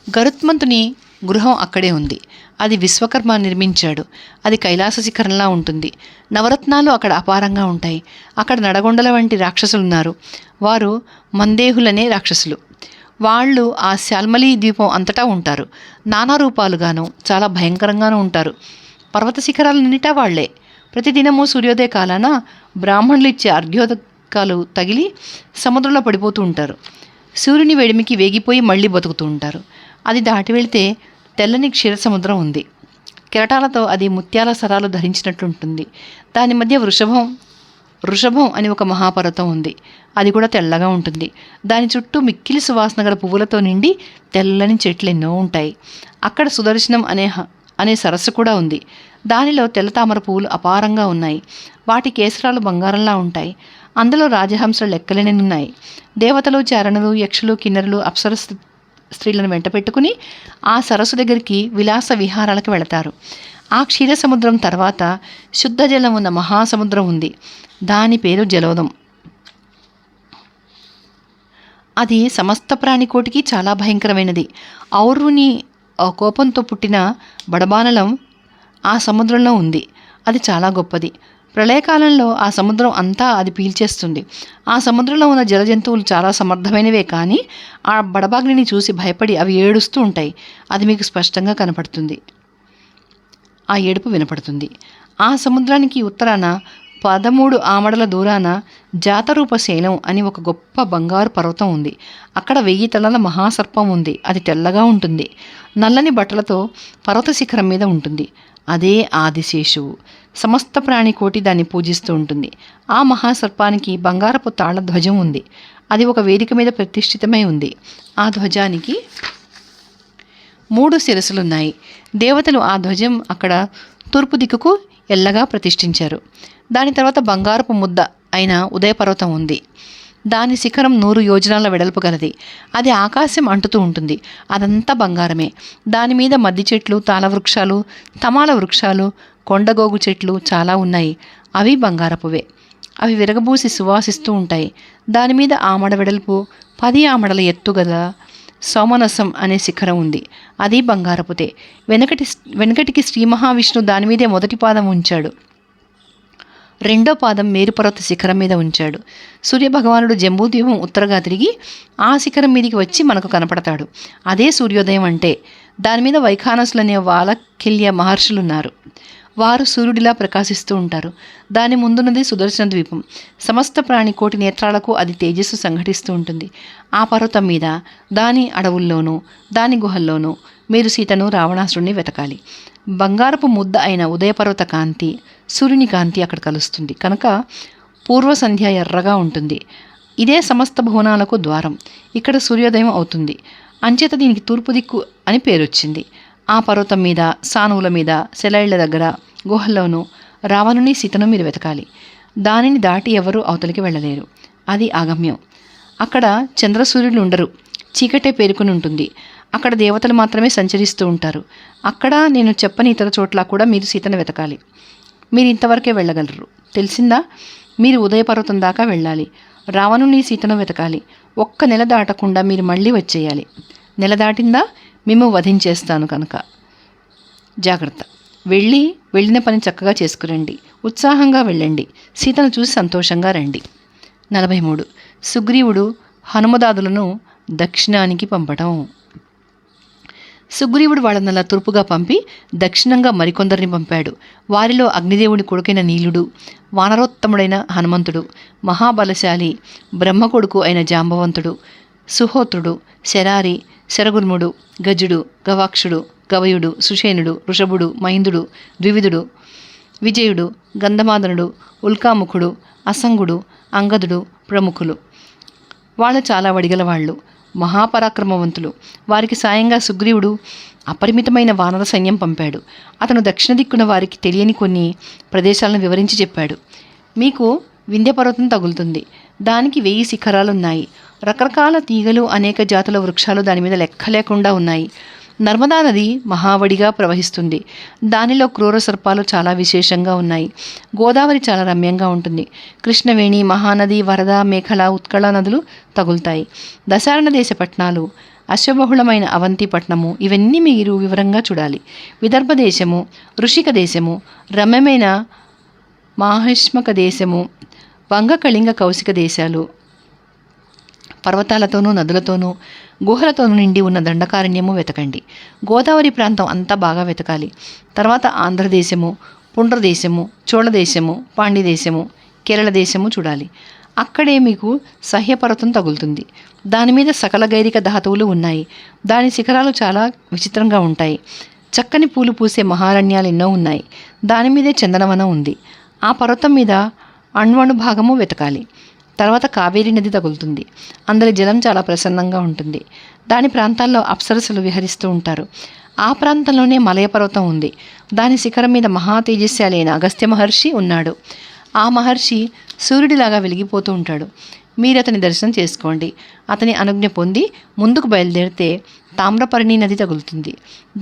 గరుత్మంతుని గృహం అక్కడే ఉంది. అది విశ్వకర్మ నిర్మించాడు. అది కైలాస శిఖరంలా ఉంటుంది. నవరత్నాలు అక్కడ అపారంగా ఉంటాయి. అక్కడ నడగొండల వంటి రాక్షసులున్నారు. వారు మందేహులనే రాక్షసులు. వాళ్ళు ఆ శాల్మలి ద్వీపం అంతటా ఉంటారు. నానా రూపాలుగాను చాలా భయంకరంగానూ ఉంటారు. పర్వత శిఖరాలు నిండిటా వాళ్లే. ప్రతిదినము సూర్యోదయ కాలాన బ్రాహ్మణులు ఇచ్చే అర్ఘ్యోదకాలు తగిలి సముద్రంలో పడిపోతూ ఉంటారు. సూర్యుని వేడిమికి వేగిపోయి మళ్ళీ బతుకుతూ ఉంటారు. అది దాటి వెళితే తెల్లని క్షీర సముద్రం ఉంది. కెరటాలతో అది ముత్యాల సరాలు ధరించినట్లుంటుంది. దాని మధ్య వృషభం అని ఒక మహాపర్వతం ఉంది. అది కూడా తెల్లగా ఉంటుంది. దాని చుట్టూ మిక్కిలి సువాసన గల పువ్వులతో నిండి తెల్లని చెట్లు ఎన్నో ఉంటాయి. అక్కడ సుదర్శనం అనే సరస్సు కూడా ఉంది. దానిలో తెల్ల తామర పువ్వులు అపారంగా ఉన్నాయి. వాటి కేసరాలు బంగారంలా ఉంటాయి. అందులో రాజహంసలు లెక్కలేనన్ని ఉన్నాయి. దేవతలు, చారణులు, యక్షులు, కిన్నెరలు, అప్సర స్త్రీలను వెంట పెట్టుకుని ఆ సరస్సు దగ్గరికి విలాస విహారాలకు వెళతారు. ఆ క్షీర సముద్రం తర్వాత శుద్ధ జలం ఉన్న మహాసముద్రం ఉంది. దాని పేరు జలోదం. అది సమస్త ప్రాణికోటికి చాలా భయంకరమైనది. ఔరుని కోపంతో పుట్టిన బడబానలం ఆ సముద్రంలో ఉంది. అది చాలా గొప్పది. ప్రళయకాలంలో ఆ సముద్రం అంతా అది పీల్చేస్తుంది. ఆ సముద్రంలో ఉన్న జల జంతువులు చాలా సమర్థమైనవే, కానీ ఆ బడబాగ్నిని చూసి భయపడి అవి ఏడుస్తూ ఉంటాయి. అది మీకు స్పష్టంగా కనపడుతుంది. ఆ ఏడుపు వినపడుతుంది. ఆ సముద్రానికి ఉత్తరాన 13 ఆమడల దూరాన జాతరూప శైలం అని ఒక గొప్ప బంగారు పర్వతం ఉంది. అక్కడ 1000 తలల మహాసర్పం ఉంది. అది తెల్లగా ఉంటుంది. నల్లని బట్టలతో పర్వత శిఖరం మీద ఉంటుంది. అదే ఆదిశేషువు. సమస్త ప్రాణికోటి దాన్ని పూజిస్తూ ఉంటుంది. ఆ మహాసర్పానికి బంగారపు తాళ ధ్వజం ఉంది. అది ఒక వేదిక మీద ప్రతిష్ఠితమై ఉంది. ఆ ధ్వజానికి 3 శిరస్సులున్నాయి. దేవతలు ఆ ధ్వజం అక్కడ తూర్పు దిక్కుకు ఎల్లగా ప్రతిష్ఠించారు. దాని తర్వాత బంగారపు ముద్ద అయిన ఉదయపర్వతం ఉంది. దాని శిఖరం 100 యోజనాల వెడల్పు గలది. అది ఆకాశం అంటుతూ ఉంటుంది. అదంతా బంగారమే. దాని మీద మద్ది చెట్లు, తాళవృక్షాలు, తమాల వృక్షాలు, కొండగోగు చెట్లు చాలా ఉన్నాయి. అవి బంగారపువే. అవి విరగబూసి సువాసిస్తూ ఉంటాయి. దాని మీద ఆమడ వెడల్పు 10 ఆమడల ఎత్తు గల సోమనసం అనే శిఖరం ఉంది. అది బంగారపుతే. వెనకటికి శ్రీ మహావిష్ణువు దాని మీదే మొదటి పాదం ఉంచాడు. రెండో పాదం మేరుపర్వత శిఖరం మీద ఉంచాడు. సూర్యభగవానుడు జంబూద్వీపం ఉత్తరగా తిరిగి ఆ శిఖరం మీదికి వచ్చి మనకు కనపడతాడు. అదే సూర్యోదయం అంటే. దాని మీద వైఖానసులనే వాలకిల్య మహర్షులున్నారు. వారు సూర్యుడిలా ప్రకాశిస్తూ ఉంటారు. దాని ముందున్నది సుదర్శన ద్వీపం. సమస్త ప్రాణి కోటి నేత్రాలకు అది తేజస్సు సంఘటిస్తూ ఉంటుంది. ఆ పర్వతం మీద, దాని అడవుల్లోనూ, దాని గుహల్లోనూ మీరు సీతను, రావణాసురుణ్ణి వెతకాలి. బంగారపు ముద్ద అయిన ఉదయపర్వత కాంతి, సూర్యుని కాంతి అక్కడ కలుస్తుంది కనుక పూర్వ సంధ్య ఎర్రగా ఉంటుంది. ఇదే సమస్త భువనాలకు ద్వారం. ఇక్కడ సూర్యోదయం అవుతుంది. అంచేత దీనికి తూర్పు దిక్కు అని పేరొచ్చింది. ఆ పర్వతం మీద, సానువుల మీద, సెలైళ్ల దగ్గర, గుహల్లోనూ రావణుని, సీతను మీరు వెతకాలి. దానిని దాటి ఎవరూ అవతలికి వెళ్ళలేరు. అది ఆగమ్యం. అక్కడ చంద్రసూర్యులు ఉండరు. చీకటే పేరుకుని ఉంటుంది. అక్కడ దేవతలు మాత్రమే సంచరిస్తూ ఉంటారు. అక్కడ నేను చెప్పని ఇతర చోట్ల కూడా మీరు సీతను వెతకాలి. మీరు ఇంతవరకే వెళ్ళగలరు. తెలిసిందా? మీరు ఉదయపర్వతం దాకా వెళ్ళాలి. రావణుని, సీతను వెతకాలి. 1 నెల దాటకుండా మీరు మళ్ళీ వచ్చేయాలి. నెల దాటిందా మేము వధించేస్తాను కనుక జాగ్రత్త. వెళ్ళిన పని చక్కగా చేసుకురండి. ఉత్సాహంగా వెళ్ళండి. సీతను చూసి సంతోషంగా రండి. 43. సుగ్రీవుడు హనుమదాదులను దక్షిణానికి పంపటం. సుగ్రీవుడు వాళ్ళనలా తూర్పుగా పంపి దక్షిణంగా మరికొందరిని పంపాడు. వారిలో అగ్నిదేవుడి కొడుకైన నీలుడు, వానరోత్తముడైన హనుమంతుడు, మహాబలశాలి బ్రహ్మ కొడుకు అయిన జాంబవంతుడు, సుహోత్రుడు, శరారి, శరగుర్ముడు, గజుడు, గవాక్షుడు, గవయుడు, సుషేనుడు, వృషభుడు, మహిందుడు, ద్వివిధుడు, విజయుడు, గంధమాదనుడు, ఉల్కాముఖుడు, అసంగుడు, అంగదుడు ప్రముఖులు. వాళ్ళు చాలా వడిగలవాళ్ళు, మహాపరాక్రమవంతులు. వారికి సాయంగా సుగ్రీవుడు అపరిమితమైన వానర సైన్యం పంపాడు. అతను దక్షిణ దిక్కున వారికి తెలియని కొన్ని ప్రదేశాలను వివరించి చెప్పాడు. మీకు వింధ్యపర్వతం తగులుతుంది. దానికి 1000 శిఖరాలున్నాయి. రకరకాల తీగలు, అనేక జాతుల వృక్షాలు దాని మీద లెక్క లేకుండా ఉన్నాయి. నర్మదా నది మహావడిగా ప్రవహిస్తుంది. దానిలో క్రూర సర్పాలు చాలా విశేషంగా ఉన్నాయి. గోదావరి చాలా రమ్యంగా ఉంటుంది. కృష్ణవేణి, మహానది, వరద, మేఖల, ఉత్కళ నదులు తగులుతాయి. దశారణ దేశ పట్టణాలు, అశ్వబహుళమైన అవంతి పట్టణము, ఇవన్నీ మీరు వివరంగా చూడాలి. విదర్భ దేశము, ఋషిక దేశము, రమ్యమైన మాహిష్మక దేశము, వంగ, కళింగ, కౌశిక దేశాలు, పర్వతాలతోనూ, నదులతోనూ, గుహలతోనూ నిండి ఉన్న దండకారణ్యము వెతకండి. గోదావరి ప్రాంతం అంతా బాగా వెతకాలి. తర్వాత ఆంధ్రదేశము, పుండ్రదేశము, చోళదేశము, పాండ్యదేశము, కేరళ దేశము చూడాలి. అక్కడే మీకు సహ్యపర్వతం తగులుతుంది. దాని మీద సకల గైరిక ధాతువులు ఉన్నాయి. దాని శిఖరాలు చాలా విచిత్రంగా ఉంటాయి. చక్కని పూలు పూసే మహారణ్యాలు ఎన్నో ఉన్నాయి. దాని మీదే చందనవనం ఉంది. ఆ పర్వతం మీద అణ్వణు భాగము వెతకాలి. తర్వాత కావేరీ నది తగులుతుంది. అందరి జలం చాలా ప్రసన్నంగా ఉంటుంది. దాని ప్రాంతాల్లో అప్సరసలు విహరిస్తూ ఉంటారు. ఆ ప్రాంతంలోనే మలయ పర్వతం ఉంది. దాని శిఖరం మీద మహా తేజస్శాలి అయిన అగస్త్య మహర్షి ఉన్నాడు. ఆ మహర్షి సూర్యుడిలాగా వెలిగిపోతూ ఉంటాడు. మీరు అతని దర్శనం చేసుకోండి. అతని అనుజ్ఞ పొంది ముందుకు బయలుదేరితే తామ్రపర్ణి నది తగులుతుంది.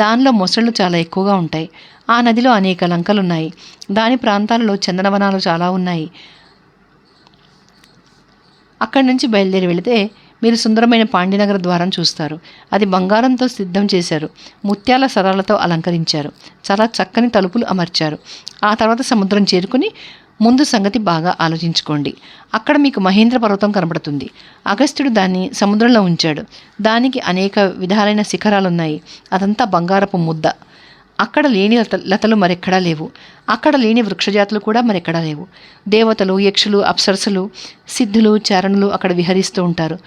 దానిలో మొసళ్ళు చాలా ఎక్కువగా ఉంటాయి. ఆ నదిలో అనేక లంకలున్నాయి. దాని ప్రాంతాలలో చందనవనాలు చాలా ఉన్నాయి. అక్కడి నుంచి బయలుదేరి వెళితే మీరు సుందరమైన పాండ్యనగర ద్వారం చూస్తారు. అది బంగారంతో సిద్ధం చేశారు. ముత్యాల సరాలతో అలంకరించారు. చాలా చక్కని తలుపులు అమర్చారు. ఆ తర్వాత సముద్రం చేరుకుని ముందు సంగతి బాగా ఆలోచించుకోండి. అక్కడ మీకు మహేంద్ర పర్వతం కనబడుతుంది. అగస్త్యుడు దాన్ని సముద్రంలో ఉంచాడు. దానికి అనేక విధాలైన శిఖరాలున్నాయి. అదంతా బంగారపు ముద్ద. అక్కడ లేని లతలు మరెక్కడా లేవు. అక్కడ లేని వృక్షజాతులు కూడా మరెక్కడా లేవు. దేవతలు, యక్షులు, అప్సరసులు, సిద్ధులు, చారణులు అక్కడ విహరిస్తూ ఉంటారు.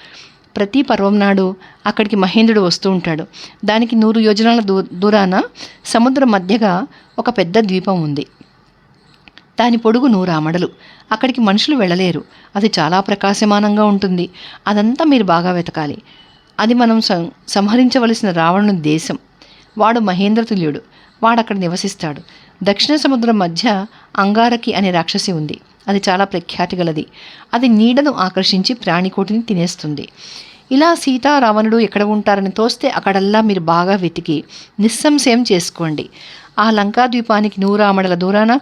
ప్రతి పర్వం నాడు అక్కడికి మహేంద్రుడు వస్తూ ఉంటాడు. దానికి 100 యోజనాల దూరాన సముద్రం మధ్యగా ఒక పెద్ద ద్వీపం ఉంది. దాని పొడుగు 100 ఆమడలు. అక్కడికి మనుషులు వెళ్ళలేరు. అది చాలా ప్రకాశమానంగా ఉంటుంది. అదంతా మీరు బాగా వెతకాలి. అది మనం సంహరించవలసిన రావణుని దేశం. వాడు మహేంద్రతుల్యుడు. వాడక్కడ నివసిస్తాడు. దక్షిణ సముద్రం మధ్య అంగారకి అనే రాక్షసి ఉంది. అది చాలా ప్రఖ్యాతి గలది. అది నీడను ఆకర్షించి ప్రాణికోటిని తినేస్తుంది. ఇలా సీతా రావణుడు ఎక్కడ ఉంటారని తోస్తే అక్కడల్లా మీరు బాగా వెతికి నిస్సంశయం చేసుకోండి. ఆ లంకాద్వీపానికి 100 ఆమడల దూరాన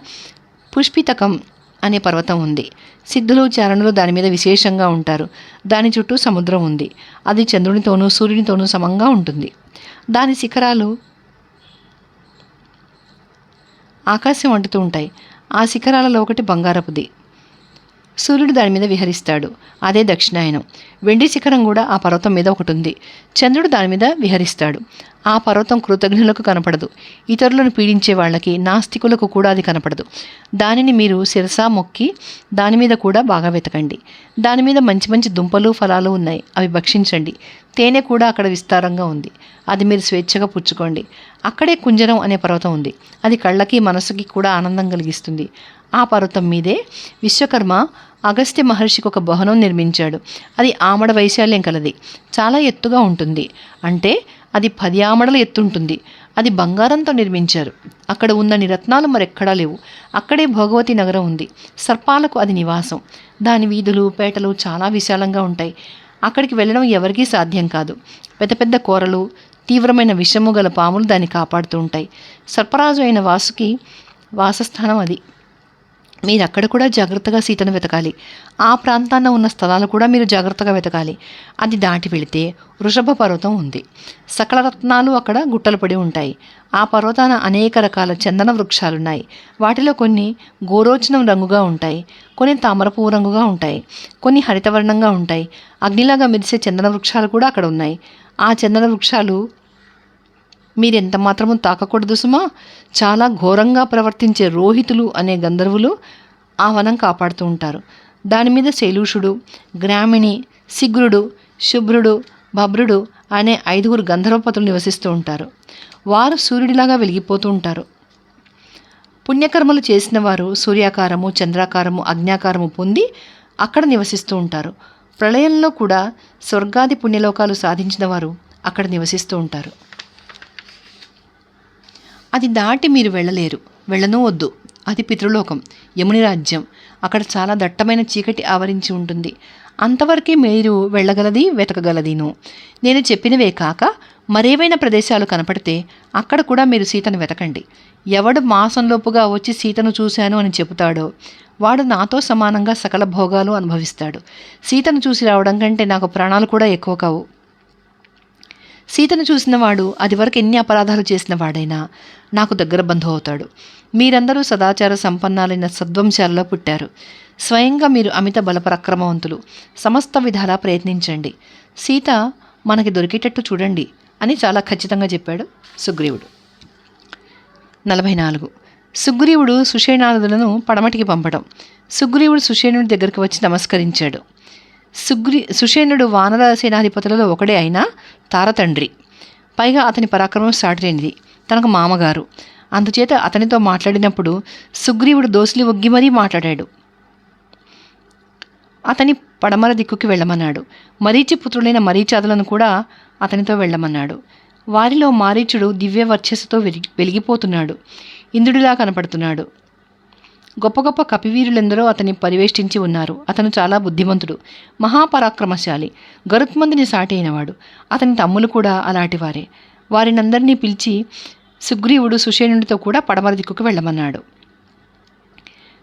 పుష్పితకం అనే పర్వతం ఉంది. సిద్ధులు, చారణులు దాని మీద విశేషంగా ఉంటారు. దాని చుట్టూ సముద్రం ఉంది. అది చంద్రునితోనూ సూర్యునితోనూ సమంగా ఉంటుంది. దాని శిఖరాలు ఆకాశం అంటుతూ ఉంటాయి. ఆ శిఖరాలలో ఒకటి బంగారపుది. సూర్యుడు దాని మీద విహరిస్తాడు. అదే దక్షిణాయనం. వెండి శిఖరం కూడా ఆ పర్వతం మీద ఒకటి ఉంది. చంద్రుడు దాని మీద విహరిస్తాడు. ఆ పర్వతం కృతజ్ఞులకు కనపడదు. ఇతరులను పీడించే వాళ్ళకి, నాస్తికులకు కూడా అది కనపడదు. దానిని మీరు శిరసా మొక్కి దాని మీద కూడా బాగా వెతకండి. దాని మీద మంచి మంచి దుంపలు, ఫలాలు ఉన్నాయి. అవి భక్షించండి. తేనె కూడా అక్కడ విస్తారంగా ఉంది. అది మీరు స్వేచ్ఛగా పుచ్చుకోండి. అక్కడే కుంజరం అనే పర్వతం ఉంది. అది కళ్ళకి, మనసుకి కూడా ఆనందం కలిగిస్తుంది. ఆ పర్వతం మీదే విశ్వకర్మ అగస్త్య మహర్షికి ఒక భవనం నిర్మించాడు. అది ఆమడ వైశాల్యం కలది. చాలా ఎత్తుగా ఉంటుంది. అంటే అది 10 ఆమడల ఎత్తుంటుంది. అది బంగారంతో నిర్మించారు. అక్కడ ఉన్నన్ని రత్నాలు మరెక్కడా లేవు. అక్కడే భోగవతి నగరం ఉంది. సర్పాలకు అది నివాసం. దాని వీధులు, పేటలు చాలా విశాలంగా ఉంటాయి. అక్కడికి వెళ్ళడం ఎవరికీ సాధ్యం కాదు. పెద్ద పెద్ద కోరలు, తీవ్రమైన విషము గల పాములు దాన్ని కాపాడుతూ ఉంటాయి. సర్పరాజు అయిన వాసుకి వాసస్థానం అది. మీరు అక్కడ కూడా జాగ్రత్తగా సీతను వెతకాలి. ఆ ప్రాంతాన ఉన్న స్థలాలు కూడా మీరు జాగ్రత్తగా వెతకాలి. అది దాటి వెళితే వృషభ పర్వతం ఉంది. సకల రత్నాలు అక్కడ గుట్టలు పడి ఉంటాయి. ఆ పర్వతాన అనేక రకాల చందన వృక్షాలున్నాయి. వాటిలో కొన్ని గోరోచనం రంగుగా ఉంటాయి. కొన్ని తామరపువ్వు రంగుగా ఉంటాయి. కొన్ని హరితవర్ణంగా ఉంటాయి. అగ్నిలాగా మెరిసే చందన వృక్షాలు కూడా అక్కడ ఉన్నాయి. ఆ చందన వృక్షాలు మీరెంత మాత్రము తాకకూడదు సుమా. చాలా ఘోరంగా ప్రవర్తించే రోహితులు అనే గంధర్వులు ఆ వనం కాపాడుతూ ఉంటారు. దాని మీద శైలూషుడు, గ్రామిణి, శిగ్రుడు, శుభ్రుడు, బభ్రుడు అనే 5 గంధర్వపతులు నివసిస్తూ ఉంటారు. వారు సూర్యుడిలాగా వెలిగిపోతూ ఉంటారు. పుణ్యకర్మలు చేసిన వారు సూర్యాకారము, చంద్రాకారము, అగ్న్యాకారము పొంది అక్కడ నివసిస్తూ ఉంటారు. ప్రళయంలో కూడా స్వర్గాది పుణ్యలోకాలు సాధించిన వారు అక్కడ నివసిస్తూ ఉంటారు. అది దాటి మీరు వెళ్ళలేరు. వెళ్ళనూ వద్దు. అది పితృలోకం, యముని రాజ్యం. అక్కడ చాలా దట్టమైన చీకటి ఆవరించి ఉంటుంది. అంతవరకే మీరు వెళ్ళగలది, వెతకగలదిను. నేను చెప్పినవే కాక మరేవైనా ప్రదేశాలు కనపడితే అక్కడ కూడా మీరు సీతను వెతకండి. ఎవడు మాసంలోపుగా వచ్చి సీతను చూశాను అని చెబుతాడో వాడు నాతో సమానంగా సకల భోగాలు అనుభవిస్తాడు. సీతను చూసి రావడం కంటే నాకు ప్రాణాలు కూడా ఎక్కువ కావు. సీతను చూసినవాడు అది వరకు ఎన్ని అపరాధాలు చేసిన వాడైనా నాకు దగ్గర బంధువు అవుతాడు. మీరందరూ సదాచార సంపన్నాలైన సద్వంశాలలో పుట్టారు. స్వయంగా మీరు అమిత బలపరాక్రమవంతులు. సమస్త విధాలా ప్రయత్నించండి. సీత మనకి దొరికేటట్టు చూడండి అని చాలా ఖచ్చితంగా చెప్పాడు సుగ్రీవుడు. 44. సుగ్రీవుడు సుషేణాదులను పడమటికి పంపడం. సుగ్రీవుడు సుషేణుడి దగ్గరికి వచ్చి నమస్కరించాడు. సుషేణుడు వానర సేనాధిపతులలో ఒకడే అయినా తారతండ్రి. పైగా అతని పరాక్రమం సాటిలేనిది. తనకు మామగారు. అందుచేత అతనితో మాట్లాడినప్పుడు సుగ్రీవుడు దోసిలి ఒగ్గి మరీ మాట్లాడాడు. అతని పడమర దిక్కుకి వెళ్ళమన్నాడు. మరీచి పుత్రులైన మరీచాదులను కూడా అతనితో వెళ్ళమన్నాడు. వారిలో మారీచుడు దివ్య వర్చస్సుతో వెలిగిపోతున్నాడు. ఇంద్రుడిలా కనపడుతున్నాడు. గొప్ప గొప్ప కపివీరులెందరో అతన్ని పరివేష్టించి ఉన్నారు. అతను చాలా బుద్ధిమంతుడు, మహాపరాక్రమశాలి, గరుత్మంతుని సాటి అయినవాడు. అతని తమ్ములు కూడా అలాంటివారే. వారినందరినీ పిలిచి సుగ్రీవుడు సుషేణుడితో కూడా పడమర దిక్కుకు వెళ్ళమన్నాడు.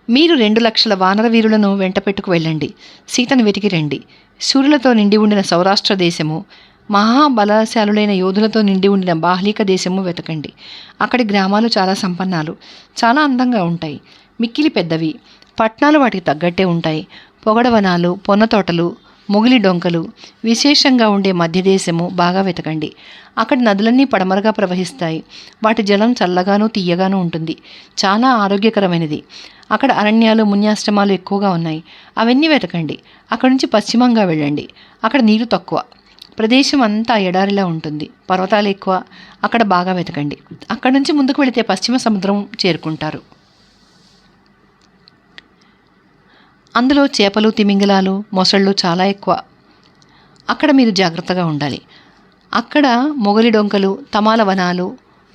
మీరు 2,00,000 వానర వీరులను వెంట పెట్టుకు వెళ్ళండి. సీతను వెతికి రండి. సూర్యులతో నిండి ఉండిన సౌరాష్ట్ర దేశము, మహాబలశాలులైన యోధులతో నిండి ఉండిన బాహ్లిక దేశము వెతకండి. అక్కడి గ్రామాలు చాలా సంపన్నాలు, చాలా అందంగా ఉంటాయి. మిక్కిలి పెద్దవి. పట్నాలు వాటికి తగ్గట్టే ఉంటాయి. పొగడవనాలు, పొన్న తోటలు, మొగిలి డొంకలు విశేషంగా ఉండే మధ్యదేశము బాగా వెతకండి. అక్కడి నదులన్నీ పడమరగా ప్రవహిస్తాయి. వాటి జలం చల్లగాను తీయగాను ఉంటుంది. చాలా ఆరోగ్యకరమైనది. అక్కడ అరణ్యాలు, మున్యాశ్రమాలు ఎక్కువగా ఉన్నాయి. అవన్నీ వెతకండి. అక్కడి నుంచి పశ్చిమంగా వెళ్ళండి. అక్కడ నీరు తక్కువ. ప్రదేశం అంతా ఎడారిలా ఉంటుంది. పర్వతాలు ఎక్కువ. అక్కడ బాగా వెతకండి. అక్కడి నుంచి ముందుకు వెళితే పశ్చిమ సముద్రం చేరుకుంటారు. అందులో చేపలు, తిమింగలాలు, మొసళ్ళు చాలా ఎక్కువ. అక్కడ మీరు జాగ్రత్తగా ఉండాలి. అక్కడ మొగలి డొంకలు, తమాల వనాలు,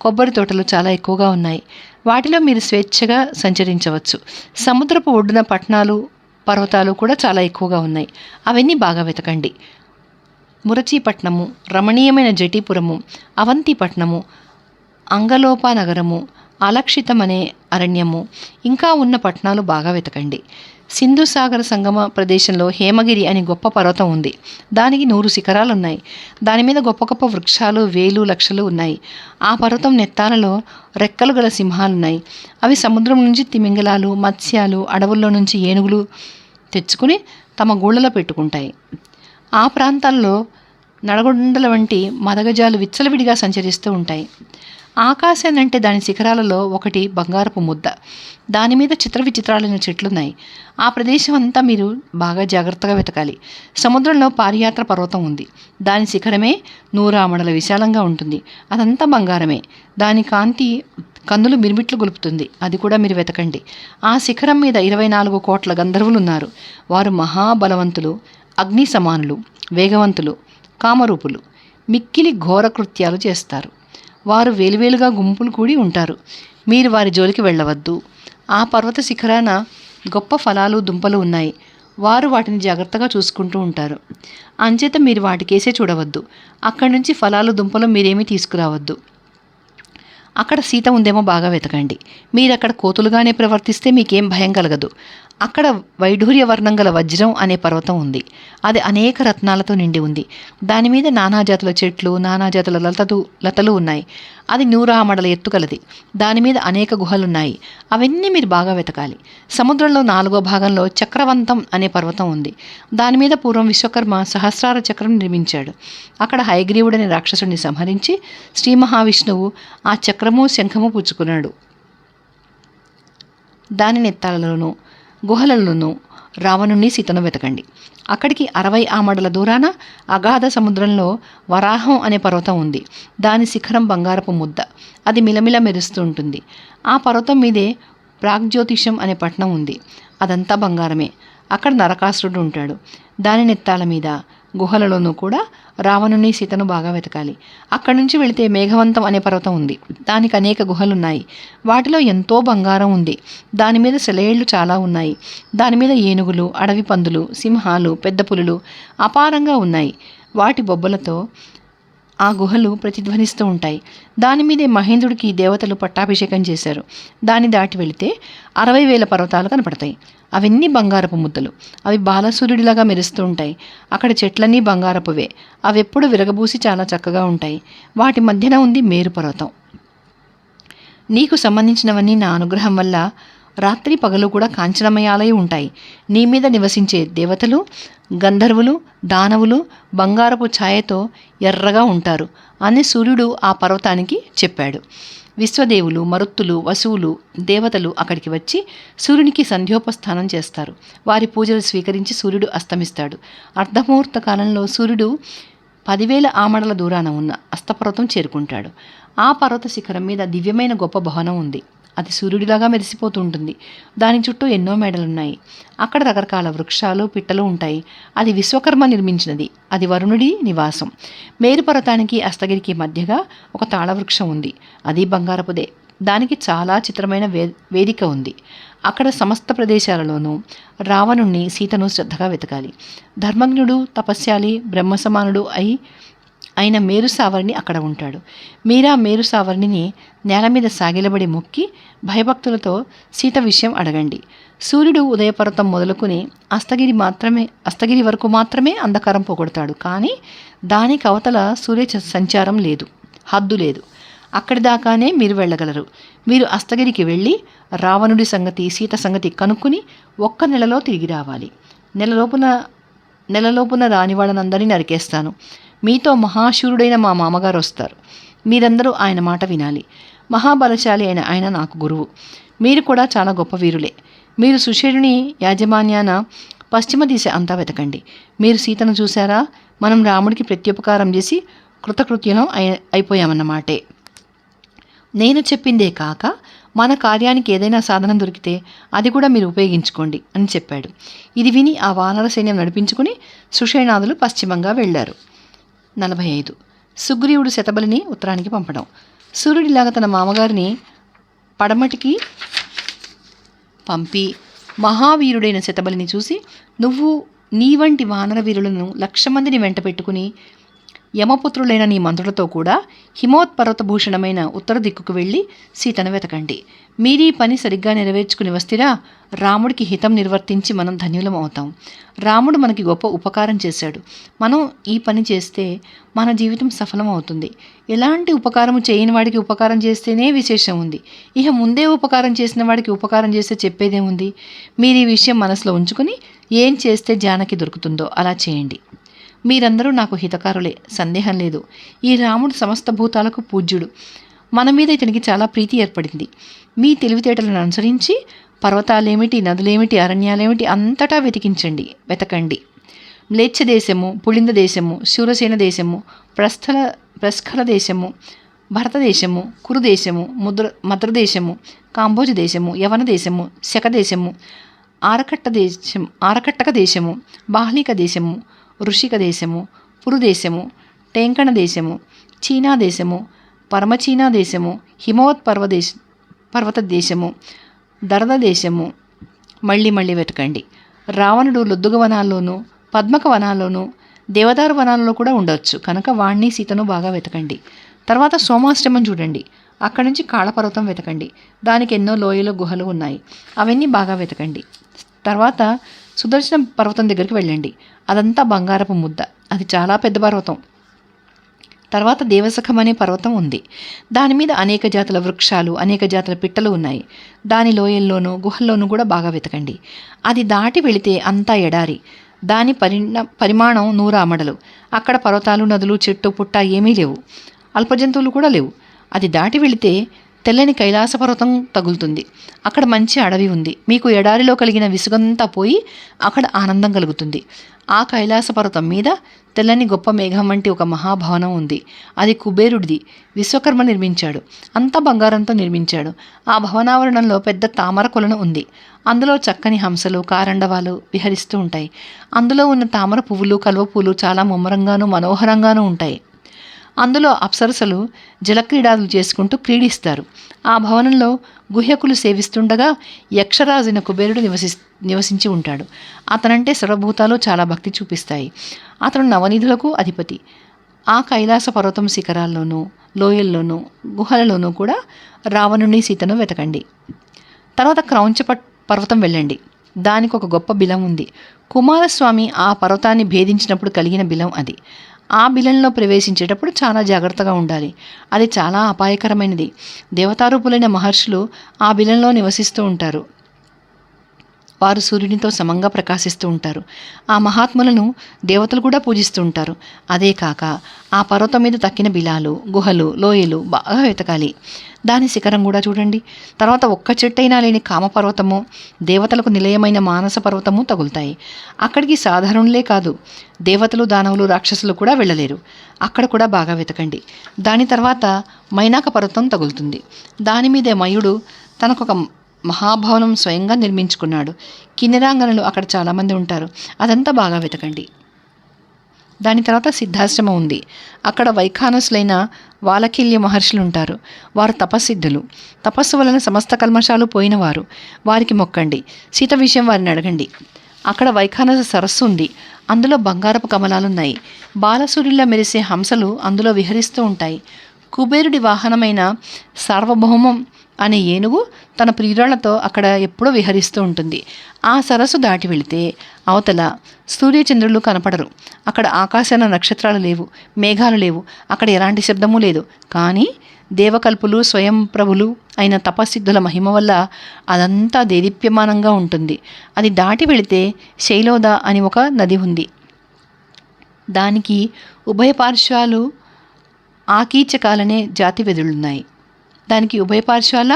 కొబ్బరి తోటలు చాలా ఎక్కువగా ఉన్నాయి. వాటిలో మీరు స్వేచ్ఛగా సంచరించవచ్చు. సముద్రపు ఒడ్డున పట్టణాలు, పర్వతాలు కూడా చాలా ఎక్కువగా ఉన్నాయి. అవన్నీ బాగా వెతకండి. మురచీపట్నము, రమణీయమైన జటీపురము, అవంతిపట్నము, అంగలోప నగరము, అలక్షితం అనే అరణ్యము, ఇంకా ఉన్న పట్టణాలు బాగా వెతకండి. సింధు సాగర సంగమ ప్రదేశంలో హేమగిరి అని గొప్ప పర్వతం ఉంది. దానికి 100 శిఖరాలున్నాయి. దాని మీద గొప్ప గొప్ప వృక్షాలు, వేలు లక్షలు ఉన్నాయి. ఆ పర్వతం నెత్తాలలో రెక్కలు గల సింహాలున్నాయి. అవి సముద్రం నుంచి తిమింగలాలు, మత్స్యాలు, అడవుల్లో నుంచి ఏనుగులు తెచ్చుకుని తమ గూళ్ళలో పెట్టుకుంటాయి. ఆ ప్రాంతాల్లో నడగొండల వంటి మదగజాలు విచ్చలవిడిగా సంచరిస్తూ ఉంటాయి. ఆకాశాన్ని అంటే దాని శిఖరాలలో ఒకటి బంగారపు ముద్ద. దాని మీద చిత్ర విచిత్రాలైన చెట్లున్నాయి. ఆ ప్రదేశం అంతా మీరు బాగా జాగ్రత్తగా వెతకాలి. సముద్రంలో పారియాత్ర పర్వతం ఉంది. దాని శిఖరమే 100 ఆమడల విశాలంగా ఉంటుంది. అదంతా బంగారమే. దాని కాంతి కన్నులు మిరుమిట్లు గొలుపుతుంది. అది కూడా మీరు వెతకండి. ఆ శిఖరం మీద 24 కోట్ల గంధర్వులు ఉన్నారు. వారు మహాబలవంతులు, అగ్ని సమానులు, వేగవంతులు, కామరూపులు, మిక్కిలి ఘోర కృత్యాలు చేస్తారు. వారు వేలువేలుగా గుంపులు కూడి ఉంటారు. మీరు వారి జోలికి వెళ్ళవద్దు. ఆ పర్వత శిఖరాన గొప్ప ఫలాలు, దుంపలు ఉన్నాయి. వారు వాటిని జాగ్రత్తగా చూసుకుంటూ ఉంటారు. అంచేత మీరు వాటికేసే చూడవద్దు. అక్కడి నుంచి ఫలాలు, దుంపలు మీరేమీ తీసుకురావద్దు. అక్కడ సీత ఉందేమో బాగా వెతకండి. మీరు అక్కడ కోతులుగానే ప్రవర్తిస్తే మీకేం భయం కలగదు. అక్కడ వైఢూర్య వర్ణం గల వజ్రం అనే పర్వతం ఉంది. అది అనేక రత్నాలతో నిండి ఉంది. దాని మీద నానాజాతుల చెట్లు, నానాజాతుల లతలు ఉన్నాయి. అది 100 ఆమడల ఎత్తు కలది. దాని మీద అనేక గుహలున్నాయి. అవన్నీ మీరు బాగా వెతకాలి. సముద్రంలో 4వ భాగంలో చక్రవంతం అనే పర్వతం ఉంది. దాని మీద పూర్వం విశ్వకర్మ సహస్రార చక్రం నిర్మించాడు. అక్కడ హయగ్రీవుడనే రాక్షసుడిని సంహరించి శ్రీ మహావిష్ణువు ఆ చక్రము, శంఖము పుచ్చుకున్నాడు. దాని నెత్తాలలోనూ గుహలలోనూ రావణుని, సీతను వెతకండి. అక్కడికి 60 ఆమడల దూరాన అగాధ సముద్రంలో వరాహం అనే పర్వతం ఉంది. దాని శిఖరం బంగారపు ముద్ద. అది మిలమిల మెరుస్తూ ఉంటుంది. ఆ పర్వతం మీదే ప్రాగ్జ్యోతిషం అనే పట్టణం ఉంది. అదంతా బంగారమే. అక్కడ నరకాసురుడు ఉంటాడు. దాని నెత్తాల మీద గుహలలోనూ కూడా రావణుని, సీతను బాగా వెతకాలి. అక్కడి నుంచి వెళితే మేఘవంతం అనే పర్వతం ఉంది. దానికి అనేక గుహలున్నాయి. వాటిలో ఎంతో బంగారం ఉంది. దాని మీద సెలయేళ్లు చాలా ఉన్నాయి. దాని మీద ఏనుగులు, అడవి పందులు, సింహాలు, పెద్ద పులులు అపారంగా ఉన్నాయి. వాటి బొబ్బలతో ఆ గుహలు ప్రతిధ్వనిస్తూ ఉంటాయి. దాని మీదే మహేంద్రుడికి దేవతలు పట్టాభిషేకం చేశారు. దాన్ని దాటి వెళితే 60,000 పర్వతాలు కనపడతాయి. అవన్నీ బంగారపు ముద్దలు. అవి బాలసూర్యుడిలాగా మెరుస్తూ ఉంటాయి. అక్కడ చెట్లన్నీ బంగారపువే. అవెప్పుడు విరగబూసి చాలా చక్కగా ఉంటాయి. వాటి మధ్యన ఉంది మేరు పర్వతం. నీకు సంబంధించినవన్నీ నా అనుగ్రహం వల్ల రాత్రి పగలు కూడా కాంచనమయాలై ఉంటాయి. నీ మీద నివసించే దేవతలు, గంధర్వులు, దానవులు బంగారపు ఛాయతో ఎర్రగా ఉంటారు అని సూర్యుడు ఆ పర్వతానికి చెప్పాడు. విశ్వదేవులు, మరుత్తులు, వసువులు, దేవతలు అక్కడికి వచ్చి సూర్యునికి సంధ్యోపస్థానం చేస్తారు. వారి పూజలు స్వీకరించి సూర్యుడు అస్తమిస్తాడు. అర్ధముహూర్త కాలంలో సూర్యుడు 10,000 ఆమడల దూరాన ఉన్న అస్తపర్వతం చేరుకుంటాడు. ఆ పర్వత శిఖరం మీద దివ్యమైన గొప్ప భవనం ఉంది. అది సూర్యుడిలాగా మెరిసిపోతూ ఉంటుంది. దాని చుట్టూ ఎన్నో మేడలున్నాయి. అక్కడ రకరకాల వృక్షాలు, పిట్టలు ఉంటాయి. అది విశ్వకర్మ నిర్మించినది. అది వరుణుడి నివాసం. మేరు పర్వతానికి అస్తగిరికి మధ్యగా ఒక తాళవృక్షం ఉంది. అది బంగారపుదే. దానికి చాలా చిత్రమైన వేదిక ఉంది. అక్కడ సమస్త ప్రదేశాలలోనూ రావణుణ్ణి, సీతను శ్రద్ధగా వెతకాలి. ధర్మజ్ఞుడు, తపస్యాలి, బ్రహ్మసమానుడు అయిన మేరు సావర్ణి అక్కడ ఉంటాడు. మీరా మేరు సావర్ణిని నేల మీద సాగిలబడి మొక్కి భయభక్తులతో సీత విషయం అడగండి. సూర్యుడు ఉదయపర్వతం మొదలుకుని అస్తగిరి వరకు మాత్రమే అంధకారం పోగొడతాడు. కానీ దానికి అవతల సూర్య సంచారం లేదు, హద్దు లేదు. అక్కడి దాకానే మీరు వెళ్ళగలరు. మీరు అస్తగిరికి వెళ్ళి రావణుడి సంగతి, సీత సంగతి కనుక్కుని 1 నెలలో తిరిగి రావాలి. నెలలోపున రాని వాళ్ళనందరినీ నరికేస్తాను. మీతో మహాశూరుడైన మా మామగారు వస్తారు. మీరందరూ ఆయన మాట వినాలి. మహాబలశాలి అయిన ఆయన నాకు గురువు. మీరు కూడా చాలా గొప్ప వీరులే. మీరు సుషేరుని యాజమాన్యాన పశ్చిమ దిశ అంతా వెతకండి. మీరు సీతను చూశారా? మనం రాముడికి ప్రత్యుపకారం చేసి కృతకృత్యం అయిపోయామన్నమాటే. నేను చెప్పిందే కాక మన కార్యానికి ఏదైనా సాధనం దొరికితే అది కూడా మీరు ఉపయోగించుకోండి అని చెప్పాడు. ఇది విని ఆ వానర సైన్యం నడిపించుకుని సుషేణాదులు పశ్చిమంగా వెళ్లారు. 45. సుగ్రీవుడు శతబలిని ఉత్తరానికి పంపడం. సూర్యుడిలాగా తన మామగారిని పడమటికి పంపి మహావీరుడైన శతబలిని చూసి, నువ్వు నీ వంటి వానర వీరులను 1,00,000 మందిని వెంట పెట్టుకుని యమపుత్రులైన నీ మంత్రులతో కూడా హిమోత్పర్వత భూషణమైన ఉత్తర దిక్కుకు వెళ్ళి సీతను వెతకండి. మీరీ పని సరిగ్గా నెరవేర్చుకుని వస్తేరా రాముడికి హితం నిర్వర్తించి మనం ధన్యులం అవుతాం. రాముడు మనకి గొప్ప ఉపకారం చేశాడు. మనం ఈ పని చేస్తే మన జీవితం సఫలం అవుతుంది. ఎలాంటి ఉపకారము చేయని వాడికి ఉపకారం చేస్తేనే విశేషం ఉంది. ఇక ముందే ఉపకారం చేసిన వాడికి ఉపకారం చేస్తే చెప్పేదేముంది? మీరు ఈ విషయం మనసులో ఉంచుకుని ఏం చేస్తే జానకి దొరుకుతుందో అలా చేయండి. మీరందరూ నాకు హితకారులే, సందేహం లేదు. ఈ రాముడు సమస్త భూతాలకు పూజ్యుడు. మన మీద ఇతనికి చాలా ప్రీతి ఏర్పడింది. మీ తెలివితేటలను అనుసరించి పర్వతాలేమిటి, నదులేమిటి, అరణ్యాలేమిటి అంతటా వెతకండి. మ్లేచ్ఛ దేశము, పుళింద దేశము, శూరసేన దేశము, ప్రస్ఖల దేశము, భరతదేశము, కురుదేశము, మద్రదేశము, కాంబోజ దేశము, యవన దేశము, శక దేశము, ఆరకట్టక దేశము, బాహ్లిక దేశము, ఋషిక దేశము, పురుదేశము, టేంకణ దేశము, చీనా దేశము, పరమచీనా దేశము, పర్వత దేశము, దరద దేశము మళ్ళీ వెతకండి. రావణుడు లొద్దుగ వనాల్లోనూ, పద్మక వనాల్లోనూ, దేవదారు వనాల్లో కూడా ఉండొచ్చు కనుక వాణ్ణి, సీతను బాగా వెతకండి. తర్వాత సోమాశ్రమం చూడండి. అక్కడి నుంచి కాళపర్వతం వెతకండి. దానికి ఎన్నో లోయలు, గుహలు ఉన్నాయి. అవన్నీ బాగా వెతకండి. తర్వాత సుదర్శన పర్వతం దగ్గరికి వెళ్ళండి. అదంతా బంగారపు ముద్ద. అది చాలా పెద్ద పర్వతం. తర్వాత దేవసఖం అనే పర్వతం ఉంది. దాని మీద అనేక జాతుల వృక్షాలు, అనేక జాతుల పిట్టలు ఉన్నాయి. దాని లోయల్లోనూ, గుహల్లోనూ కూడా బాగా వెతకండి. అది దాటి వెళితే అంతా ఎడారి. దాని పరిమాణం 100 అమడలు. అక్కడ పర్వతాలు, నదులు, చెట్టు పుట్ట ఏమీ లేవు. అల్పజంతువులు కూడా లేవు. అది దాటి వెళితే తెల్లని కైలాస పర్వతం తగులుతుంది. అక్కడ మంచి అడవి ఉంది. మీకు ఎడారిలో కలిగిన విసుగంతా పోయి అక్కడ ఆనందం కలుగుతుంది. ఆ కైలాస పర్వతం మీద తెల్లని గొప్ప మేఘం వంటి ఒక మహాభవనం ఉంది. అది కుబేరుడిది. విశ్వకర్మ నిర్మించాడు. అంతా బంగారంతో నిర్మించాడు. ఆ భవనావరణంలో పెద్ద తామర కొలను ఉంది. అందులో చక్కని హంసలు, కారండవాలు విహరిస్తూ ఉంటాయి. అందులో ఉన్న తామర పువ్వులు, కలువ పువ్వులు చాలా ముమ్మరంగానూ మనోహరంగానూ ఉంటాయి. అందులో అప్సరసలు జలక్రీడాలు చేసుకుంటూ క్రీడిస్తారు. ఆ భవనంలో గుహ్యకులు సేవిస్తుండగా యక్షరాజైన కుబేరుడు నివసించి ఉంటాడు. అతనంటే సర్వభూతాలు చాలా భక్తి చూపిస్తాయి. అతను నవనిధులకు అధిపతి. ఆ కైలాస పర్వతం శిఖరాల్లోనూ, లోయల్లోనూ, గుహలలోనూ కూడా రావణుని, సీతను వెతకండి. తర్వాత క్రౌంచ పర్వతం వెళ్ళండి. దానికి ఒక గొప్ప బిలం ఉంది. కుమారస్వామి ఆ పర్వతాన్ని భేదించినప్పుడు కలిగిన బిలం అది. ఆ బిలంలో ప్రవేశించేటప్పుడు చాలా జాగ్రత్తగా ఉండాలి. అది చాలా అపాయకరమైనది. దేవతారూపులైన మహర్షులు ఆ బిలంలో నివసిస్తూ ఉంటారు. వారు సూర్యునితో సమంగా ప్రకాశిస్తూ ఉంటారు. ఆ మహాత్ములను దేవతలు కూడా పూజిస్తూ ఉంటారు. అదే కాక ఆ పర్వతం మీద తక్కిన బిలాలు, గుహలు, లోయలు బాగా వెతకాలి. దాని శిఖరం కూడా చూడండి. తర్వాత ఒక్క చెట్టైనా లేని కామపర్వతము, దేవతలకు నిలయమైన మానస పర్వతము తగులుతాయి. అక్కడికి సాధారణులే కాదు, దేవతలు, దానవులు, రాక్షసులు కూడా వెళ్ళలేరు. అక్కడ కూడా బాగా వెతకండి. దాని తర్వాత మైనాక పర్వతం తగులుతుంది. దాని మీద మయుడు తనకొక మహాభవనం స్వయంగా నిర్మించుకున్నాడు. కిన్నెరాంగనలు అక్కడ చాలామంది ఉంటారు. అదంతా బాగా వెతకండి. దాని తర్వాత సిద్ధాశ్రమం ఉంది. అక్కడ వైఖానసులైన వాలకిల్య మహర్షులు ఉంటారు. వారు తపస్సిద్ధులు. తపస్సు వలన సమస్త కల్మషాలు పోయినవారు. వారికి మొక్కండి. సీత విషయం వారిని అడగండి. అక్కడ వైఖానస సరస్సు ఉంది. అందులో బంగారపు కమలాలున్నాయి. బాలసూర్యుల్లా మెరిసే హంసలు అందులో విహరిస్తూ ఉంటాయి. కుబేరుడి వాహనమైన సార్వభౌమం అనే ఏనుగు తన ప్రియురాళ్లతో అక్కడ ఎప్పుడూ విహరిస్తూ ఉంటుంది. ఆ సరస్సు దాటి వెళితే అవతల సూర్యచంద్రులు కనపడరు. అక్కడ ఆకాశాన నక్షత్రాలు లేవు, మేఘాలు లేవు. అక్కడ ఎలాంటి శబ్దము లేదు. కానీ దేవకల్పులు స్వయం ప్రభులు అయిన తపస్సిద్ధుల మహిమ వల్ల అదంతా దేదీప్యమానంగా ఉంటుంది. అది దాటి వెళితే శైలోద అని ఒక నది ఉంది. దానికి ఉభయ పార్శ్వాలు ఆకీచకాలనే జాతి వెదులున్నాయి. దానికి ఉభయ పార్శ్వాల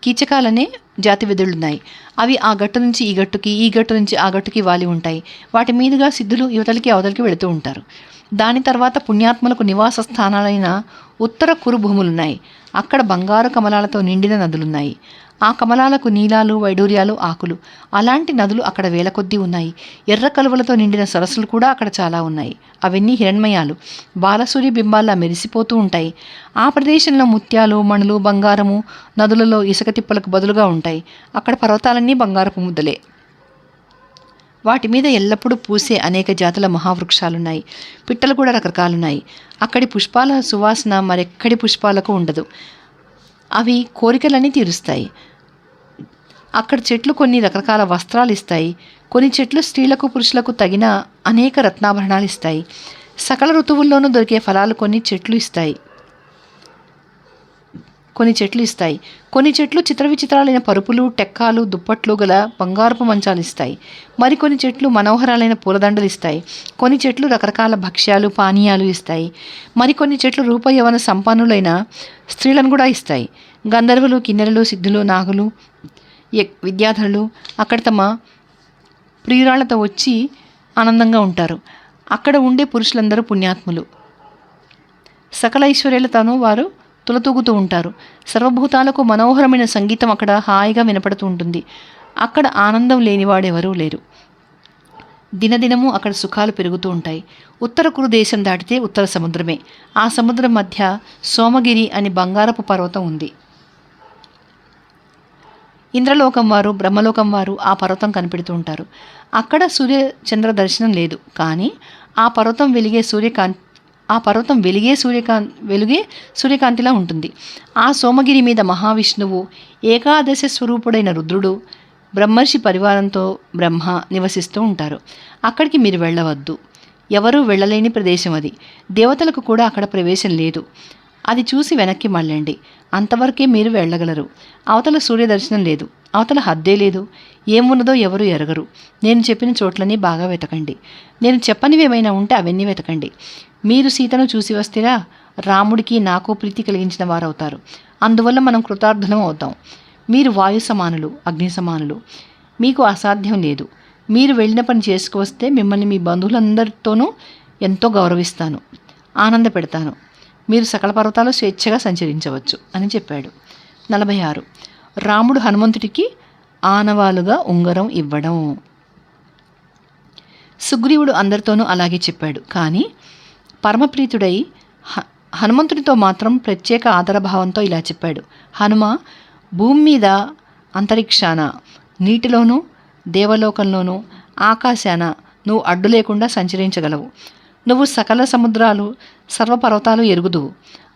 కీచకాలనే జాతి వెదులున్నాయి. అవి ఆ గట్టు నుంచి ఈ గట్టుకి, ఈ గట్టు నుంచి ఆ గట్టుకి వాలి ఉంటాయి. వాటి మీదుగా సిద్ధులు యువతలకి అవతలికి వెళుతూ ఉంటారు. దాని తర్వాత పుణ్యాత్ములకు నివాస స్థానాలైన ఉత్తర కురు భూములున్నాయి. అక్కడ బంగారు కమలాలతో నిండిన నదులున్నాయి. ఆ కమలాలకు నీలాలు, వైడూర్యాలు, ఆకులు. అలాంటి నదులు అక్కడ వేల కొద్దీ ఉన్నాయి. ఎర్ర కలువలతో నిండిన సరస్సులు కూడా అక్కడ చాలా ఉన్నాయి. అవన్నీ హిరణ్మయాలు, బాలసూర్య బింబాల్లా మెరిసిపోతూ ఉంటాయి. ఆ ప్రదేశంలో ముత్యాలు, మణులు, బంగారము నదులలో ఇసుక తిప్పలకు బదులుగా ఉంటాయి. అక్కడ పర్వతాలన్నీ బంగారపు ముద్దలే. వాటి మీద ఎల్లప్పుడూ పూసే అనేక జాతుల మహావృక్షాలున్నాయి. పిట్టలు కూడా రకరకాలున్నాయి. అక్కడి పుష్పాల సువాసన మరెక్కడి పుష్పాలకు ఉండదు. అవి కోరికలన్నీ తీరుస్తాయి. అక్కడ చెట్లు కొన్ని రకరకాల వస్త్రాలు ఇస్తాయి. కొన్ని చెట్లు స్త్రీలకు పురుషులకు తగిన అనేక రత్నాభరణాలు ఇస్తాయి. సకల ఋతువుల్లోనూ దొరికే ఫలాలు కొన్ని చెట్లు ఇస్తాయి. కొన్ని చెట్లు చిత్ర విచిత్రాలైన పరుపులు, టెక్కాలు, దుప్పట్లు గల బంగారపు మంచాలు ఇస్తాయి. మరికొన్ని చెట్లు మనోహరాలైన పూలదండలు ఇస్తాయి. కొన్ని చెట్లు రకరకాల భక్ష్యాలు, పానీయాలు ఇస్తాయి. మరికొన్ని చెట్లు రూపయవన సంపన్నులైన స్త్రీలను కూడా ఇస్తాయి. గంధర్వులు, కిన్నెరలు, సిద్ధులు, నాగులు, విద్యాధరులు అక్కడ తమ ప్రియురాళ్లతో వచ్చి ఆనందంగా ఉంటారు. అక్కడ ఉండే పురుషులందరూ పుణ్యాత్ములు. సకల ఐశ్వర్యాలతోనూ వారు తులతూగుతూ ఉంటారు. సర్వభూతాలకు మనోహరమైన సంగీతం అక్కడ హాయిగా వినపడుతూ ఉంటుంది. అక్కడ ఆనందం లేనివాడెవరూ లేరు. దినదినము అక్కడ సుఖాలు పెరుగుతూ ఉంటాయి. ఉత్తర కురు దేశం దాటితే ఉత్తర సముద్రమే. ఆ సముద్రం మధ్య సోమగిరి అని బంగారపు పర్వతం ఉంది. ఇంద్రలోకం వారు, బ్రహ్మలోకం వారు ఆ పర్వతం కనిపెడుతూ ఉంటారు. అక్కడ సూర్యచంద్ర దర్శనం లేదు. కానీ ఆ పర్వతం వెలిగే సూర్యకాంతిలా ఉంటుంది. ఆ సోమగిరి మీద మహావిష్ణువు, ఏకాదశ స్వరూపుడైన రుద్రుడు, బ్రహ్మర్షి పరివారంతో బ్రహ్మ నివసిస్తూ ఉంటారు. అక్కడికి మీరు వెళ్ళవద్దు. ఎవరూ వెళ్ళలేని ప్రదేశం అది. దేవతలకు కూడా అక్కడ ప్రవేశం లేదు. అది చూసి వెనక్కి మళ్ళండి. అంతవరకే మీరు వెళ్ళగలరు. అవతల సూర్యదర్శనం లేదు. అవతల హద్దే లేదు. ఏమున్నదో ఎవరు ఎరగరు. నేను చెప్పిన చోట్లన్నీ బాగా వెతకండి. నేను చెప్పనివేమైనా ఉంటే అవన్నీ వెతకండి. మీరు సీతను చూసి వస్తేరా రాముడికి నాకు ప్రీతి కలిగించిన వారవుతారు. అందువల్ల మనం కృతార్థులం అవుతాం. మీరు వాయు సమానులు, అగ్ని సమానులు. మీకు అసాధ్యం లేదు. మీరు వెళ్ళిన పని చేసుకువస్తే మిమ్మల్ని మీ బంధువులందరితోనూ ఎంతో గౌరవిస్తాను, ఆనంద పెడతాను. మీరు సకల పర్వతాలు స్వేచ్ఛగా సంచరించవచ్చు అని చెప్పాడు. 46. రాముడు హనుమంతుడికి ఆనవాలుగా ఉంగరం ఇవ్వడం. సుగ్రీవుడు అందరితోనూ అలాగే చెప్పాడు. కానీ పరమప్రీతుడై హనుమంతుడితో మాత్రం ప్రత్యేక ఆదరభావంతో ఇలా చెప్పాడు. హనుమ, భూమి మీద, అంతరిక్షాన, నీటిలోనూ, దేవలోకంలోనూ, ఆకాశాన నువ్వు అడ్డు లేకుండా సంచరించగలవు. నువ్వు సకల సముద్రాలు, సర్వపర్వతాలు ఎరుగుదువు.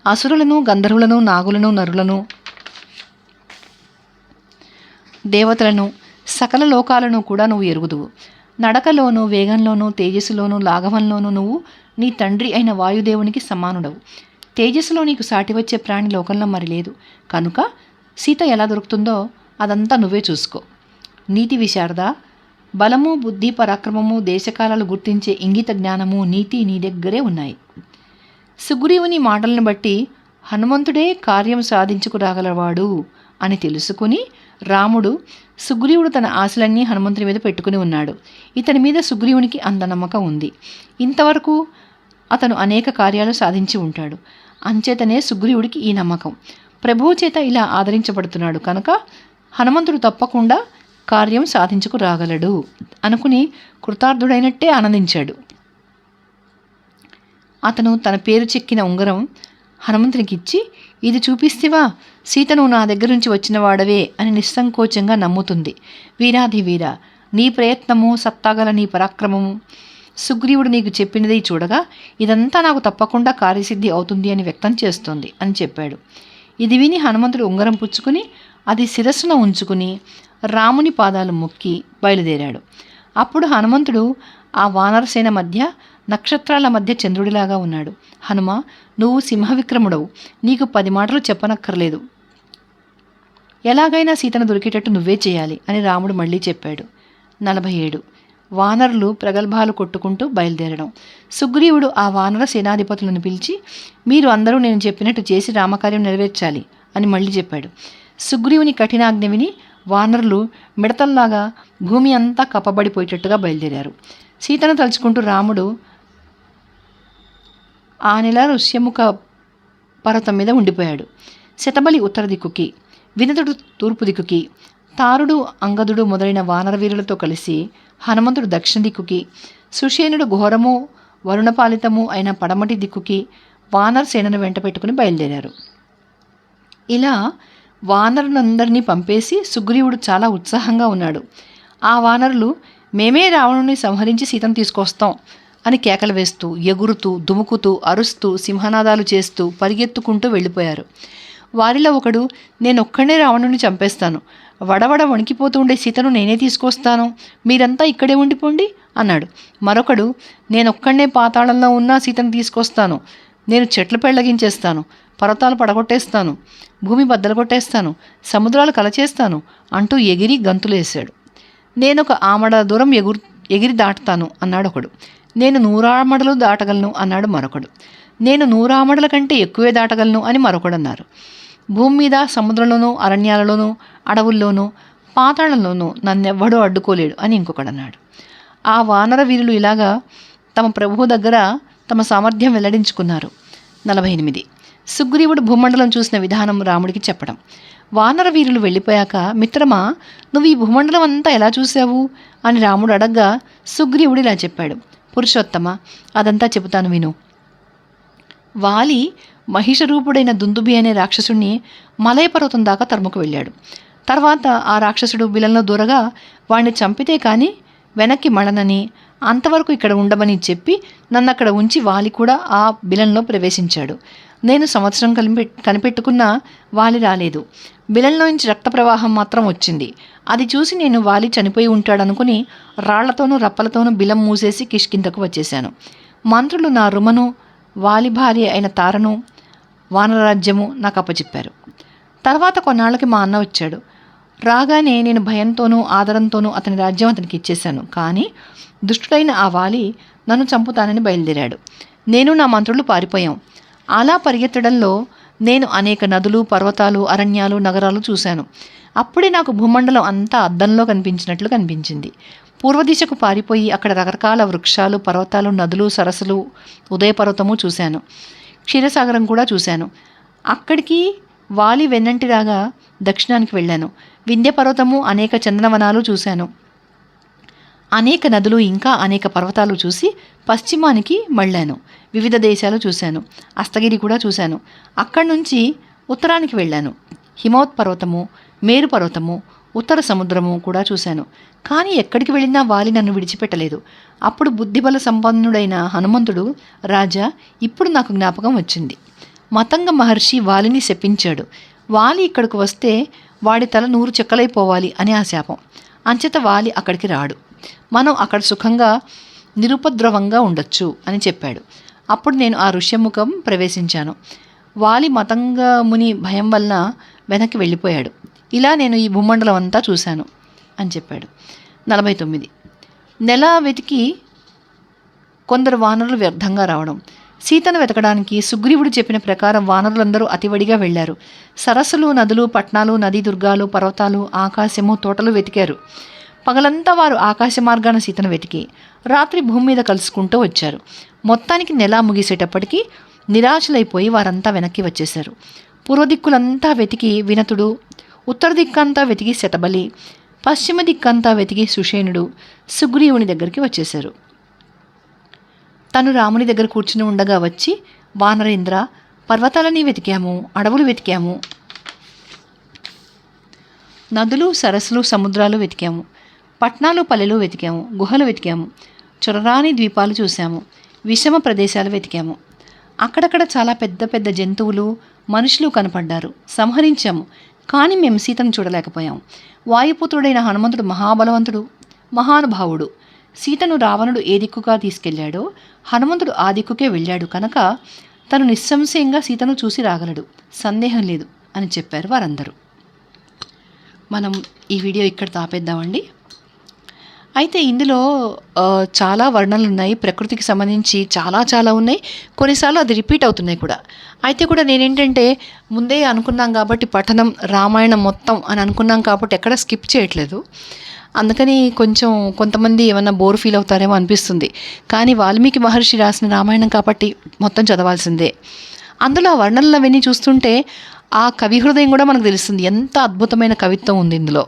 అసురులను, గంధర్వులను, నాగులను, నరులను, దేవతలను, సకల లోకాలను కూడా నువ్వు ఎరుగుదువు. నడకలోనూ, వేగంలోనూ, తేజస్సులోనూ, లాఘవంలోనూ నువ్వు నీ తండ్రి అయిన వాయుదేవునికి సమానుడవు. తేజస్సులో నీకు సాటి వచ్చే ప్రాణి లోకంలో మరి లేదు. కనుక సీత ఎలా దొరుకుతుందో అదంతా నువ్వే చూసుకో. నీతి విశారద, బలము, బుద్ధి, పరాక్రమము, దేశకాలాలు గుర్తించే ఇంగిత జ్ఞానము, నీతి నీ దగ్గరే ఉన్నాయి. సుగ్రీవుని మాటలను బట్టి హనుమంతుడే కార్యం సాధించుకురాగలవాడు అని తెలుసుకుని రాముడు, సుగ్రీవుడు తన ఆశలన్నీ హనుమంతుని మీద పెట్టుకుని ఉన్నాడు. ఇతని మీద సుగ్రీవునికి అంత నమ్మకం ఉంది. ఇంతవరకు అతను అనేక కార్యాలు సాధించి ఉంటాడు. అంచేతనే సుగ్రీవుడికి ఈ నమ్మకం. ప్రభువు చేత ఇలా ఆదరించబడుతున్నాడు కనుక హనుమంతుడు తప్పకుండా కార్యం సాధించుకు రాగలడు అనుకుని కృతార్థుడైనట్టే ఆనందించాడు. అతను తన పేరు చెక్కిన ఉంగరం హనుమంతునికి ఇచ్చి, ఇది చూపిస్తేవా సీతను నా దగ్గర నుంచి వచ్చిన వాడవే అని నిస్సంకోచంగా నమ్ముతుంది. వీరాధి వీర, నీ ప్రయత్నము, సత్తాగల నీ పరాక్రమము, సుగ్రీవుడు నీకు చెప్పినది చూడగా ఇదంతా నాకు తప్పకుండా కార్యసిద్ధి అవుతుంది అని వ్యక్తం చేస్తోంది అని చెప్పాడు. ఇది విని హనుమంతుడు ఉంగరం పుచ్చుకుని అది శిరస్సున ఉంచుకుని రాముని పాదాలు మొక్కి బయలుదేరాడు. అప్పుడు హనుమంతుడు ఆ వానరసేన మధ్య నక్షత్రాల మధ్య చంద్రుడిలాగా ఉన్నాడు. హనుమ, నువ్వు సింహవిక్రముడవు, నీకు 10 మాటలు చెప్పనక్కర్లేదు, ఎలాగైనా సీతను దొరికేటట్టు నువ్వే చేయాలి అని రాముడు మళ్ళీ చెప్పాడు. 47 వానరులు ప్రగల్భాలు కొట్టుకుంటూ బయలుదేరడం. సుగ్రీవుడు ఆ వానర సేనాధిపతులను పిలిచి, మీరు అందరూ నేను చెప్పినట్టు చేసి రామకార్యం నెరవేర్చాలి అని మళ్ళీ చెప్పాడు. సుగ్రీవుని కఠినాజ్ఞ విని వానరులు మిడతల్లాగా భూమి అంతా కప్పబడిపోయేటట్టుగా బయలుదేరారు. సీతను తలుచుకుంటూ రాముడు ఆ నెల ఋష్యముఖ పర్వతం మీద ఉండిపోయాడు. శతబలి ఉత్తర దిక్కుకి, వినతుడు తూర్పు దిక్కుకి, తారుడు, అంగదుడు మొదలైన వానర వీరులతో కలిసి హనుమంతుడు దక్షిణ దిక్కుకి, సుషేనుడు ఘోరము వరుణపాలితము అయిన పడమటి దిక్కుకి వానర సేనను వెంట పెట్టుకుని బయలుదేరారు. ఇలా వానరులందరినీ పంపేసి సుగ్రీవుడు చాలా ఉత్సాహంగా ఉన్నాడు. ఆ వానరులు, మేమే రావణుని సంహరించి సీతను తీసుకొస్తాం అని కేకలు వేస్తూ, ఎగురుతూ, దుముకుతూ, అరుస్తూ, సింహనాదాలు చేస్తూ పరిగెత్తుకుంటూ వెళ్ళిపోయారు. వారిలో ఒకడు, నేనొక్కడే రావణుని చంపేస్తాను, వడవడ వణికిపోతూ ఉండే సీతను నేనే తీసుకొస్తాను, మీరంతా ఇక్కడే ఉండిపోండి అన్నాడు. మరొకడు, నేనొక్కడే పాతాళంలో ఉన్న సీతను తీసుకొస్తాను, నేను చెట్లు పెళ్లగించేస్తాను, పర్వతాలు పడగొట్టేస్తాను, భూమి బద్దలు కొట్టేస్తాను, సముద్రాలు కలచేస్తాను అంటూ ఎగిరి గంతులేశాడు. నేనొక ఆమడ దూరం ఎగిరి దాటుతాను అన్నాడు ఒకడు. నేను 100 ఆమడలు దాటగలను అన్నాడు మరొకడు. నేను 100 ఆమడల కంటే ఎక్కువే దాటగలను అని మరొకడు అన్నారు. భూమి మీద, సముద్రంలోనూ, అరణ్యాలలోనూ, అడవుల్లోనూ, పాతాళంలోనూ నన్నెవ్వడూ అడ్డుకోలేడు అని ఇంకొకడు అన్నాడు. ఆ వానర వీరులు ఇలాగా తమ ప్రభువు దగ్గర తమ సామర్థ్యం వెల్లడించుకున్నారు. 48 సుగ్రీవుడు భూమండలం చూసిన విధానం రాముడికి చెప్పడం. వానర వీరులు వెళ్ళిపోయాక, మిత్రమా, నువ్వు ఈ భూమండలం అంతా ఎలా చూసావు అని రాముడు అడగ్గా సుగ్రీవుడు ఇలా చెప్పాడు. పురుషోత్తమ, అదంతా చెబుతాను విను. వాలి మహిషరూపుడైన దుందుబి అనే రాక్షసుణ్ణి మలయపర్వతం దాకా తరుముకు వెళ్ళాడు. తర్వాత ఆ రాక్షసుడు బిలంలో దూరగా వాణ్ణి చంపితే కానీ వెనక్కి మళ్ళనని, అంతవరకు ఇక్కడ ఉండమని చెప్పి నన్ను అక్కడ ఉంచి వాలి కూడా ఆ బిలంలో ప్రవేశించాడు. నేను సంవత్సరం కనిపెట్టుకున్నా వాలి రాలేదు. బిలంలోంచి రక్త ప్రవాహం మాత్రం వచ్చింది. అది చూసి నేను వాలి చనిపోయి ఉంటాడనుకుని రాళ్లతోనూ రప్పలతోనూ బిలం మూసేసి కిష్కిందకు వచ్చేశాను. మంత్రులు నా రుమను, వాలి భార్య అయిన తారను, వానరాజ్యము నాకు అప్పచెప్పారు. తర్వాత కొన్నాళ్ళకి మా అన్న వచ్చాడు. రాగానే నేను భయంతోనూ ఆదరంతోనూ అతని రాజ్యం అతనికి ఇచ్చేశాను. కానీ దుష్టుడైన ఆ వాలి నన్ను చంపుతానని బయలుదేరాడు. నేను నా మంత్రులు పారిపోయాం. అలా పరిగెత్తడంలో నేను అనేక నదులు, పర్వతాలు, అరణ్యాలు, నగరాలు చూశాను. అప్పుడే నాకు భూమండలం అంతా అద్దంలో కనిపించినట్లు కనిపించింది. పూర్వదిశకు పారిపోయి అక్కడ రకరకాల వృక్షాలు, పర్వతాలు, నదులు, సరస్సులు, ఉదయపర్వతము చూశాను. క్షీరసాగరం కూడా చూశాను. అక్కడికి వాలి వెన్నంటిరాగా దక్షిణానికి వెళ్ళాను. వింధ్య పర్వతము, అనేక చందనవనాలు చూశాను. అనేక నదులు, ఇంకా అనేక పర్వతాలు చూసి పశ్చిమానికి మళ్ళాను. వివిధ దేశాలు చూశాను. అస్తగిరి కూడా చూశాను. అక్కడి నుంచి ఉత్తరానికి వెళ్ళాను. హిమవత్ పర్వతము, మేరు పర్వతము, ఉత్తర సముద్రము కూడా చూశాను. కానీ ఎక్కడికి వెళ్ళినా వాలి నన్ను విడిచిపెట్టలేదు. అప్పుడు బుద్ధిబల సంపన్నుడైన హనుమంతుడు, రాజా, ఇప్పుడు నాకు జ్ఞాపకం వచ్చింది. మతంగ మహర్షి వాలిని శపించాడు. వాలి ఇక్కడికి వస్తే వాడి తల 100 చెక్కలైపోవాలి అని ఆ శాపం. అంచేత వాలి అక్కడికి రాడు. మనం అక్కడ సుఖంగా నిరుపద్రవంగా ఉండొచ్చు అని చెప్పాడు. అప్పుడు నేను ఆ ఋష్యముఖం ప్రవేశించాను. వాలి మతంగ ముని భయం వలన వెనక్కి వెళ్ళిపోయాడు. ఇలా నేను ఈ భూమండలం అంతా చూశాను అని చెప్పాడు. 49 నెల వెతికి కొందరు వానరులు వ్యర్థంగా రావడం. సీతను వెతకడానికి సుగ్రీవుడు చెప్పిన ప్రకారం వానరులందరూ అతివడిగా వెళ్లారు. సరస్సులు, నదులు, పట్నాలు, నదీ దుర్గాలు, పర్వతాలు, ఆకాశము, తోటలు వెతికారు. పగలంతా వారు ఆకాశ మార్గాన సీతను వెతికి రాత్రి భూమి మీద కలుసుకుంటూ వచ్చారు. మొత్తానికి నెల ముగిసేటప్పటికీ నిరాశలైపోయి వారంతా వెనక్కి వచ్చేశారు. పూర్వదిక్కులంతా వెతికి వినతుడు, ఉత్తర దిక్కంతా వెతికి శతబలి, పశ్చిమ దిక్కంతా వెతికి సుషేనుడు సుగ్రీవుని దగ్గరికి వచ్చేశారు. తను రాముని దగ్గర కూర్చుని ఉండగా వచ్చి, వానరేంద్ర, పర్వతాలని వెతికాము, అడవులు వెతికాము, నదులు సరస్సులు సముద్రాలు వెతికాము, పట్నాలు పల్లెలు వెతికాము, గుహలు వెతికాము, చొరరాని ద్వీపాలు చూశాము, విషమ ప్రదేశాలు వెతికాము. అక్కడక్కడ చాలా పెద్ద పెద్ద జంతువులు మనుషులు కనపడ్డారు, సంహరించాము. కానీ మేము సీతను చూడలేకపోయాం. వాయుపుత్రుడైన హనుమంతుడు మహాబలవంతుడు, మహానుభావుడు. సీతను రావణుడు ఏ దిక్కుగా తీసుకెళ్లాడో హనుమంతుడు ఆ దిక్కుకే వెళ్ళాడు కనుక తను నిస్సంశయంగా సీతను చూసి రాగలడు, సందేహం లేదు అని చెప్పారు వారందరూ. మనం ఈ వీడియో ఇక్కడ తాపేద్దామండి. అయితే ఇందులో చాలా వర్ణనలు ఉన్నాయి, ప్రకృతికి సంబంధించి చాలా ఉన్నాయి. కొన్నిసార్లు అది రిపీట్ అవుతున్నాయి కూడా. అయితే కూడా నేనేంటంటే ముందే అనుకున్నాం కాబట్టి పఠనం రామాయణం మొత్తం అని అనుకున్నాం కాబట్టి ఎక్కడ స్కిప్ చేయట్లేదు. అందుకని కొంచెం కొంతమంది ఏమన్నా బోర్ ఫీల్ అవుతారేమో అనిపిస్తుంది. కానీ వాల్మీకి మహర్షి రాసిన రామాయణం కాబట్టి మొత్తం చదవాల్సిందే. అందులో ఆ వర్ణనలు అవన్నీ చూస్తుంటే ఆ కవి హృదయం కూడా మనకు తెలుస్తుంది. ఎంత అద్భుతమైన కవిత్వం ఉంది ఇందులో.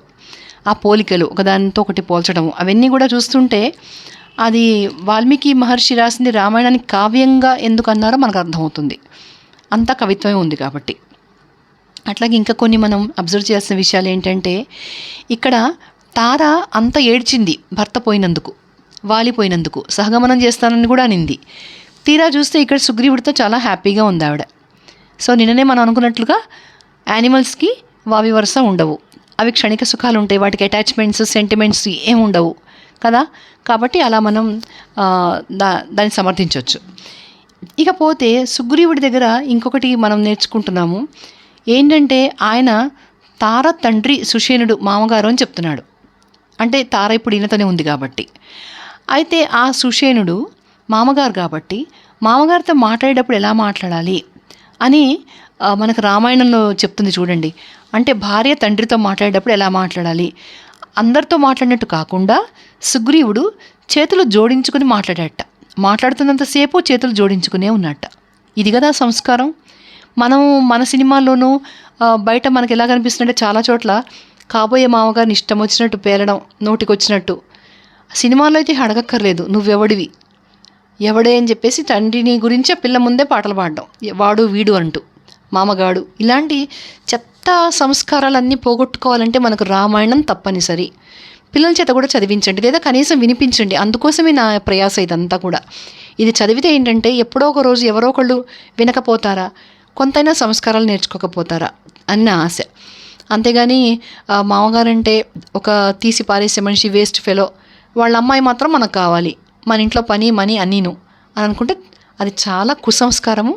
ఆ పోలికలు ఒకదానితో ఒకటి పోల్చడం అవన్నీ కూడా చూస్తుంటే అది వాల్మీకి మహర్షి రాసింది రామాయణానికి కావ్యంగా ఎందుకు అన్నారో మనకు అర్థమవుతుంది. అంతా కవిత్వమే ఉంది కాబట్టి. అట్లాగే ఇంకా కొన్ని మనం అబ్జర్వ్ చేయాల్సిన విషయాలు ఏంటంటే, ఇక్కడ తార అంత ఏడ్చింది భర్త పోయినందుకు, వాలిపోయినందుకు, సహగమనం చేస్తానని కూడా అనింది. తీరా చూస్తే ఇక్కడ సుగ్రీవుడితో చాలా హ్యాపీగా ఉంది ఆవిడ. సో నిన్ననే మనం అనుకున్నట్లుగా యానిమల్స్కి వావి వరుస ఉండవు, అవి క్షణిక సుఖాలు ఉంటాయి, వాటికి అటాచ్మెంట్స్ సెంటిమెంట్స్ ఏమి ఉండవు కదా. కాబట్టి అలా మనం దాన్ని సమర్థించవచ్చు. ఇకపోతే సుగ్రీవుడి దగ్గర ఇంకొకటి మనం నేర్చుకుంటున్నాము ఏంటంటే, ఆయన తార తండ్రి సుషేనుడు మామగారు అని చెప్తున్నాడు. అంటే తార ఇప్పుడు ఈయనతోనే ఉంది కాబట్టి. అయితే ఆ సుషేనుడు మామగారు కాబట్టి మామగారితో మాట్లాడేటప్పుడు ఎలా మాట్లాడాలి అని మనకు రామాయణంలో చెప్తుంది చూడండి. అంటే భార్య తండ్రితో మాట్లాడేటప్పుడు ఎలా మాట్లాడాలి, అందరితో మాట్లాడినట్టు కాకుండా సుగ్రీవుడు చేతులు జోడించుకుని మాట్లాడేట. మాట్లాడుతున్నంతసేపు చేతులు జోడించుకునే ఉన్నట్ట. ఇది కదా సంస్కారం. మనం మన సినిమాల్లోనూ బయట మనకి ఎలా కనిపిస్తుందంటే చాలా చోట్ల కాబోయే మామగారిని ఇష్టం వచ్చినట్టు పేలడం, నోటికొచ్చినట్టు. సినిమాలో అయితే అడగక్కర్లేదు, నువ్వెవడివి, ఎవడే అని చెప్పేసి తండ్రిని గురించి పిల్ల ముందే పాటలు పాడడం, వాడు వీడు అంటూ, మామగాడు. ఇలాంటి చెత్త సంస్కారాలన్నీ పోగొట్టుకోవాలంటే మనకు రామాయణం తప్పనిసరి. పిల్లల చేత కూడా చదివించండి, లేదా కనీసం వినిపించండి. అందుకోసమే నా ప్రయాస ఇదంతా కూడా. ఇది చదివితే ఏంటంటే ఎప్పుడో ఒక రోజు ఎవరో ఒకళ్ళు వినకపోతారా, కొంతైనా సంస్కారాలు నేర్చుకోకపోతారా అన్న ఆశ. అంతేగాని మామగారంటే ఒక తీసి పారేసే మనిషి, వేస్ట్ ఫెలో, వాళ్ళ అమ్మాయి మాత్రం మనకు కావాలి, మన ఇంట్లో పని మనీ అన్నీను అని అనుకుంటే అది చాలా కుసంస్కారము.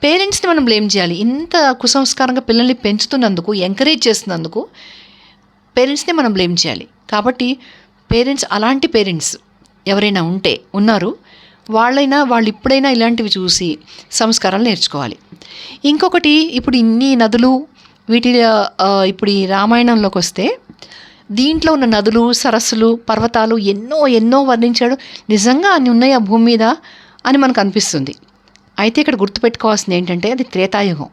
పేరెంట్స్ని మనం బ్లేమ్ చేయాలి. ఇంత కుసంస్కారంగా పిల్లల్ని పెంచుతున్నందుకు, ఎంకరేజ్ చేస్తున్నందుకు పేరెంట్స్ని మనం బ్లేమ్ చేయాలి. కాబట్టి పేరెంట్స్, అలాంటి పేరెంట్స్ ఎవరైనా ఉన్నారు, వాళ్ళు ఇప్పుడైనా ఇలాంటివి చూసి సంస్కారాలు నేర్చుకోవాలి. ఇంకొకటి, ఇప్పుడు ఇన్ని నదులు ఇప్పుడు ఈ రామాయణంలోకి వస్తే దీంట్లో ఉన్న నదులు, సరస్సులు, పర్వతాలు ఎన్నో వర్ణించాడు. నిజంగా అన్ని ఉన్నాయి ఆ భూమి మీద అని మనకు అనిపిస్తుంది. అయితే ఇక్కడ గుర్తుపెట్టుకోవాల్సింది ఏంటంటే అది త్రేతాయుగం.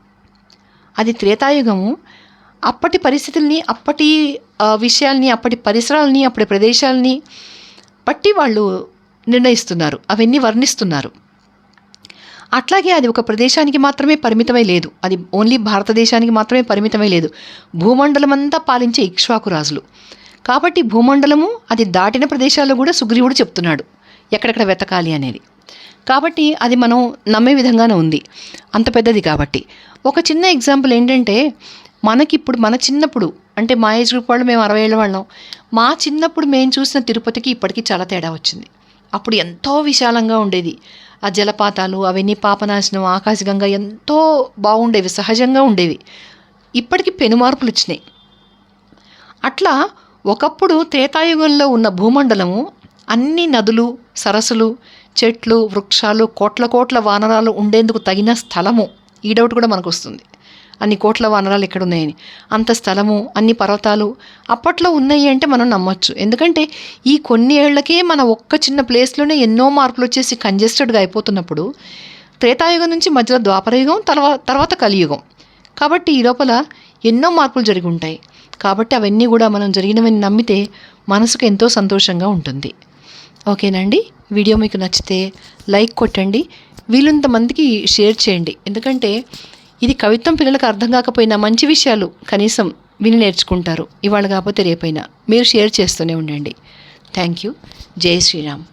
అది త్రేతాయుగము. అప్పటి పరిస్థితుల్ని, అప్పటి విషయాల్ని, అప్పటి పరిసరాలని, అప్పటి ప్రదేశాలని బట్టి వాళ్ళు నిర్ణయిస్తున్నారు, అవన్నీ వర్ణిస్తున్నారు. అట్లాగే అది ఒక ప్రదేశానికి మాత్రమే పరిమితమై లేదు, అది ఓన్లీ భారతదేశానికి మాత్రమే పరిమితమై లేదు. భూమండలం అంతా పాలించే ఇక్ష్వాకు రాజులు కాబట్టి భూమండలము అది దాటిన ప్రదేశాల్లో కూడా సుగ్రీవుడు చెప్తున్నాడు ఎక్కడెక్కడ వెతకాలి అనేది. కాబట్టి అది మనం నమ్మే విధంగానే ఉంది, అంత పెద్దది కాబట్టి. ఒక చిన్న ఎగ్జాంపుల్ ఏంటంటే, మనకిప్పుడు మన చిన్నప్పుడు, అంటే మా ఏజ్ గ్రూప్ వాళ్ళు, మేము 60 ఏళ్ళ వాళ్ళం, మా చిన్నప్పుడు మేము చూసిన తిరుపతికి ఇప్పటికీ చాలా తేడా వచ్చింది. అప్పుడు ఎంతో విశాలంగా ఉండేది, ఆ జలపాతాలు అవన్నీ, పాపనాశనం, ఆకాశగంగా ఎంతో బాగుండేవి, సహజంగా ఉండేవి. ఇప్పటికీ పెనుమార్పులు వచ్చినాయి. అట్లా ఒకప్పుడు త్రేతాయుగంలో ఉన్న భూమండలము అన్ని నదులు, సరస్సులు, చెట్లు, వృక్షాలు, కోట్ల వానరాలు ఉండేందుకు తగిన స్థలము. ఈ డౌట్ కూడా మనకు వస్తుంది, అన్ని కోట్ల వానరాలు ఎక్కడ ఉన్నాయని. అంత స్థలము, అన్ని పర్వతాలు అప్పట్లో ఉన్నాయి అంటే మనం నమ్మొచ్చు. ఎందుకంటే ఈ కొన్ని ఏళ్లకే మన ఒక్క చిన్న ప్లేస్లోనే ఎన్నో మార్పులు వచ్చేసి కంజెస్టెడ్గా అయిపోతున్నప్పుడు త్రేతాయుగం నుంచి మధ్యలో ద్వాపరయుగం, తర్వాత కలియుగం. కాబట్టి ఈ లోపల ఎన్నో మార్పులు జరిగి ఉంటాయి. కాబట్టి అవన్నీ కూడా మనం జరిగినవని నమ్మితే మనసుకు ఎంతో సంతోషంగా ఉంటుంది. ఓకేనండి. వీడియో మీకు నచ్చితే లైక్ కొట్టండి, వీలుంత మందికి షేర్ చేయండి. ఎందుకంటే ఇది కవిత్వం పిల్లలకు అర్థం కాకపోయినా మంచి విషయాలు కనీసం విని నేర్చుకుంటారు. ఇవాళ కాకపోతే రేపైనా మీరు షేర్ చేస్తూనే ఉండండి. Thank you. జై శ్రీరామ్.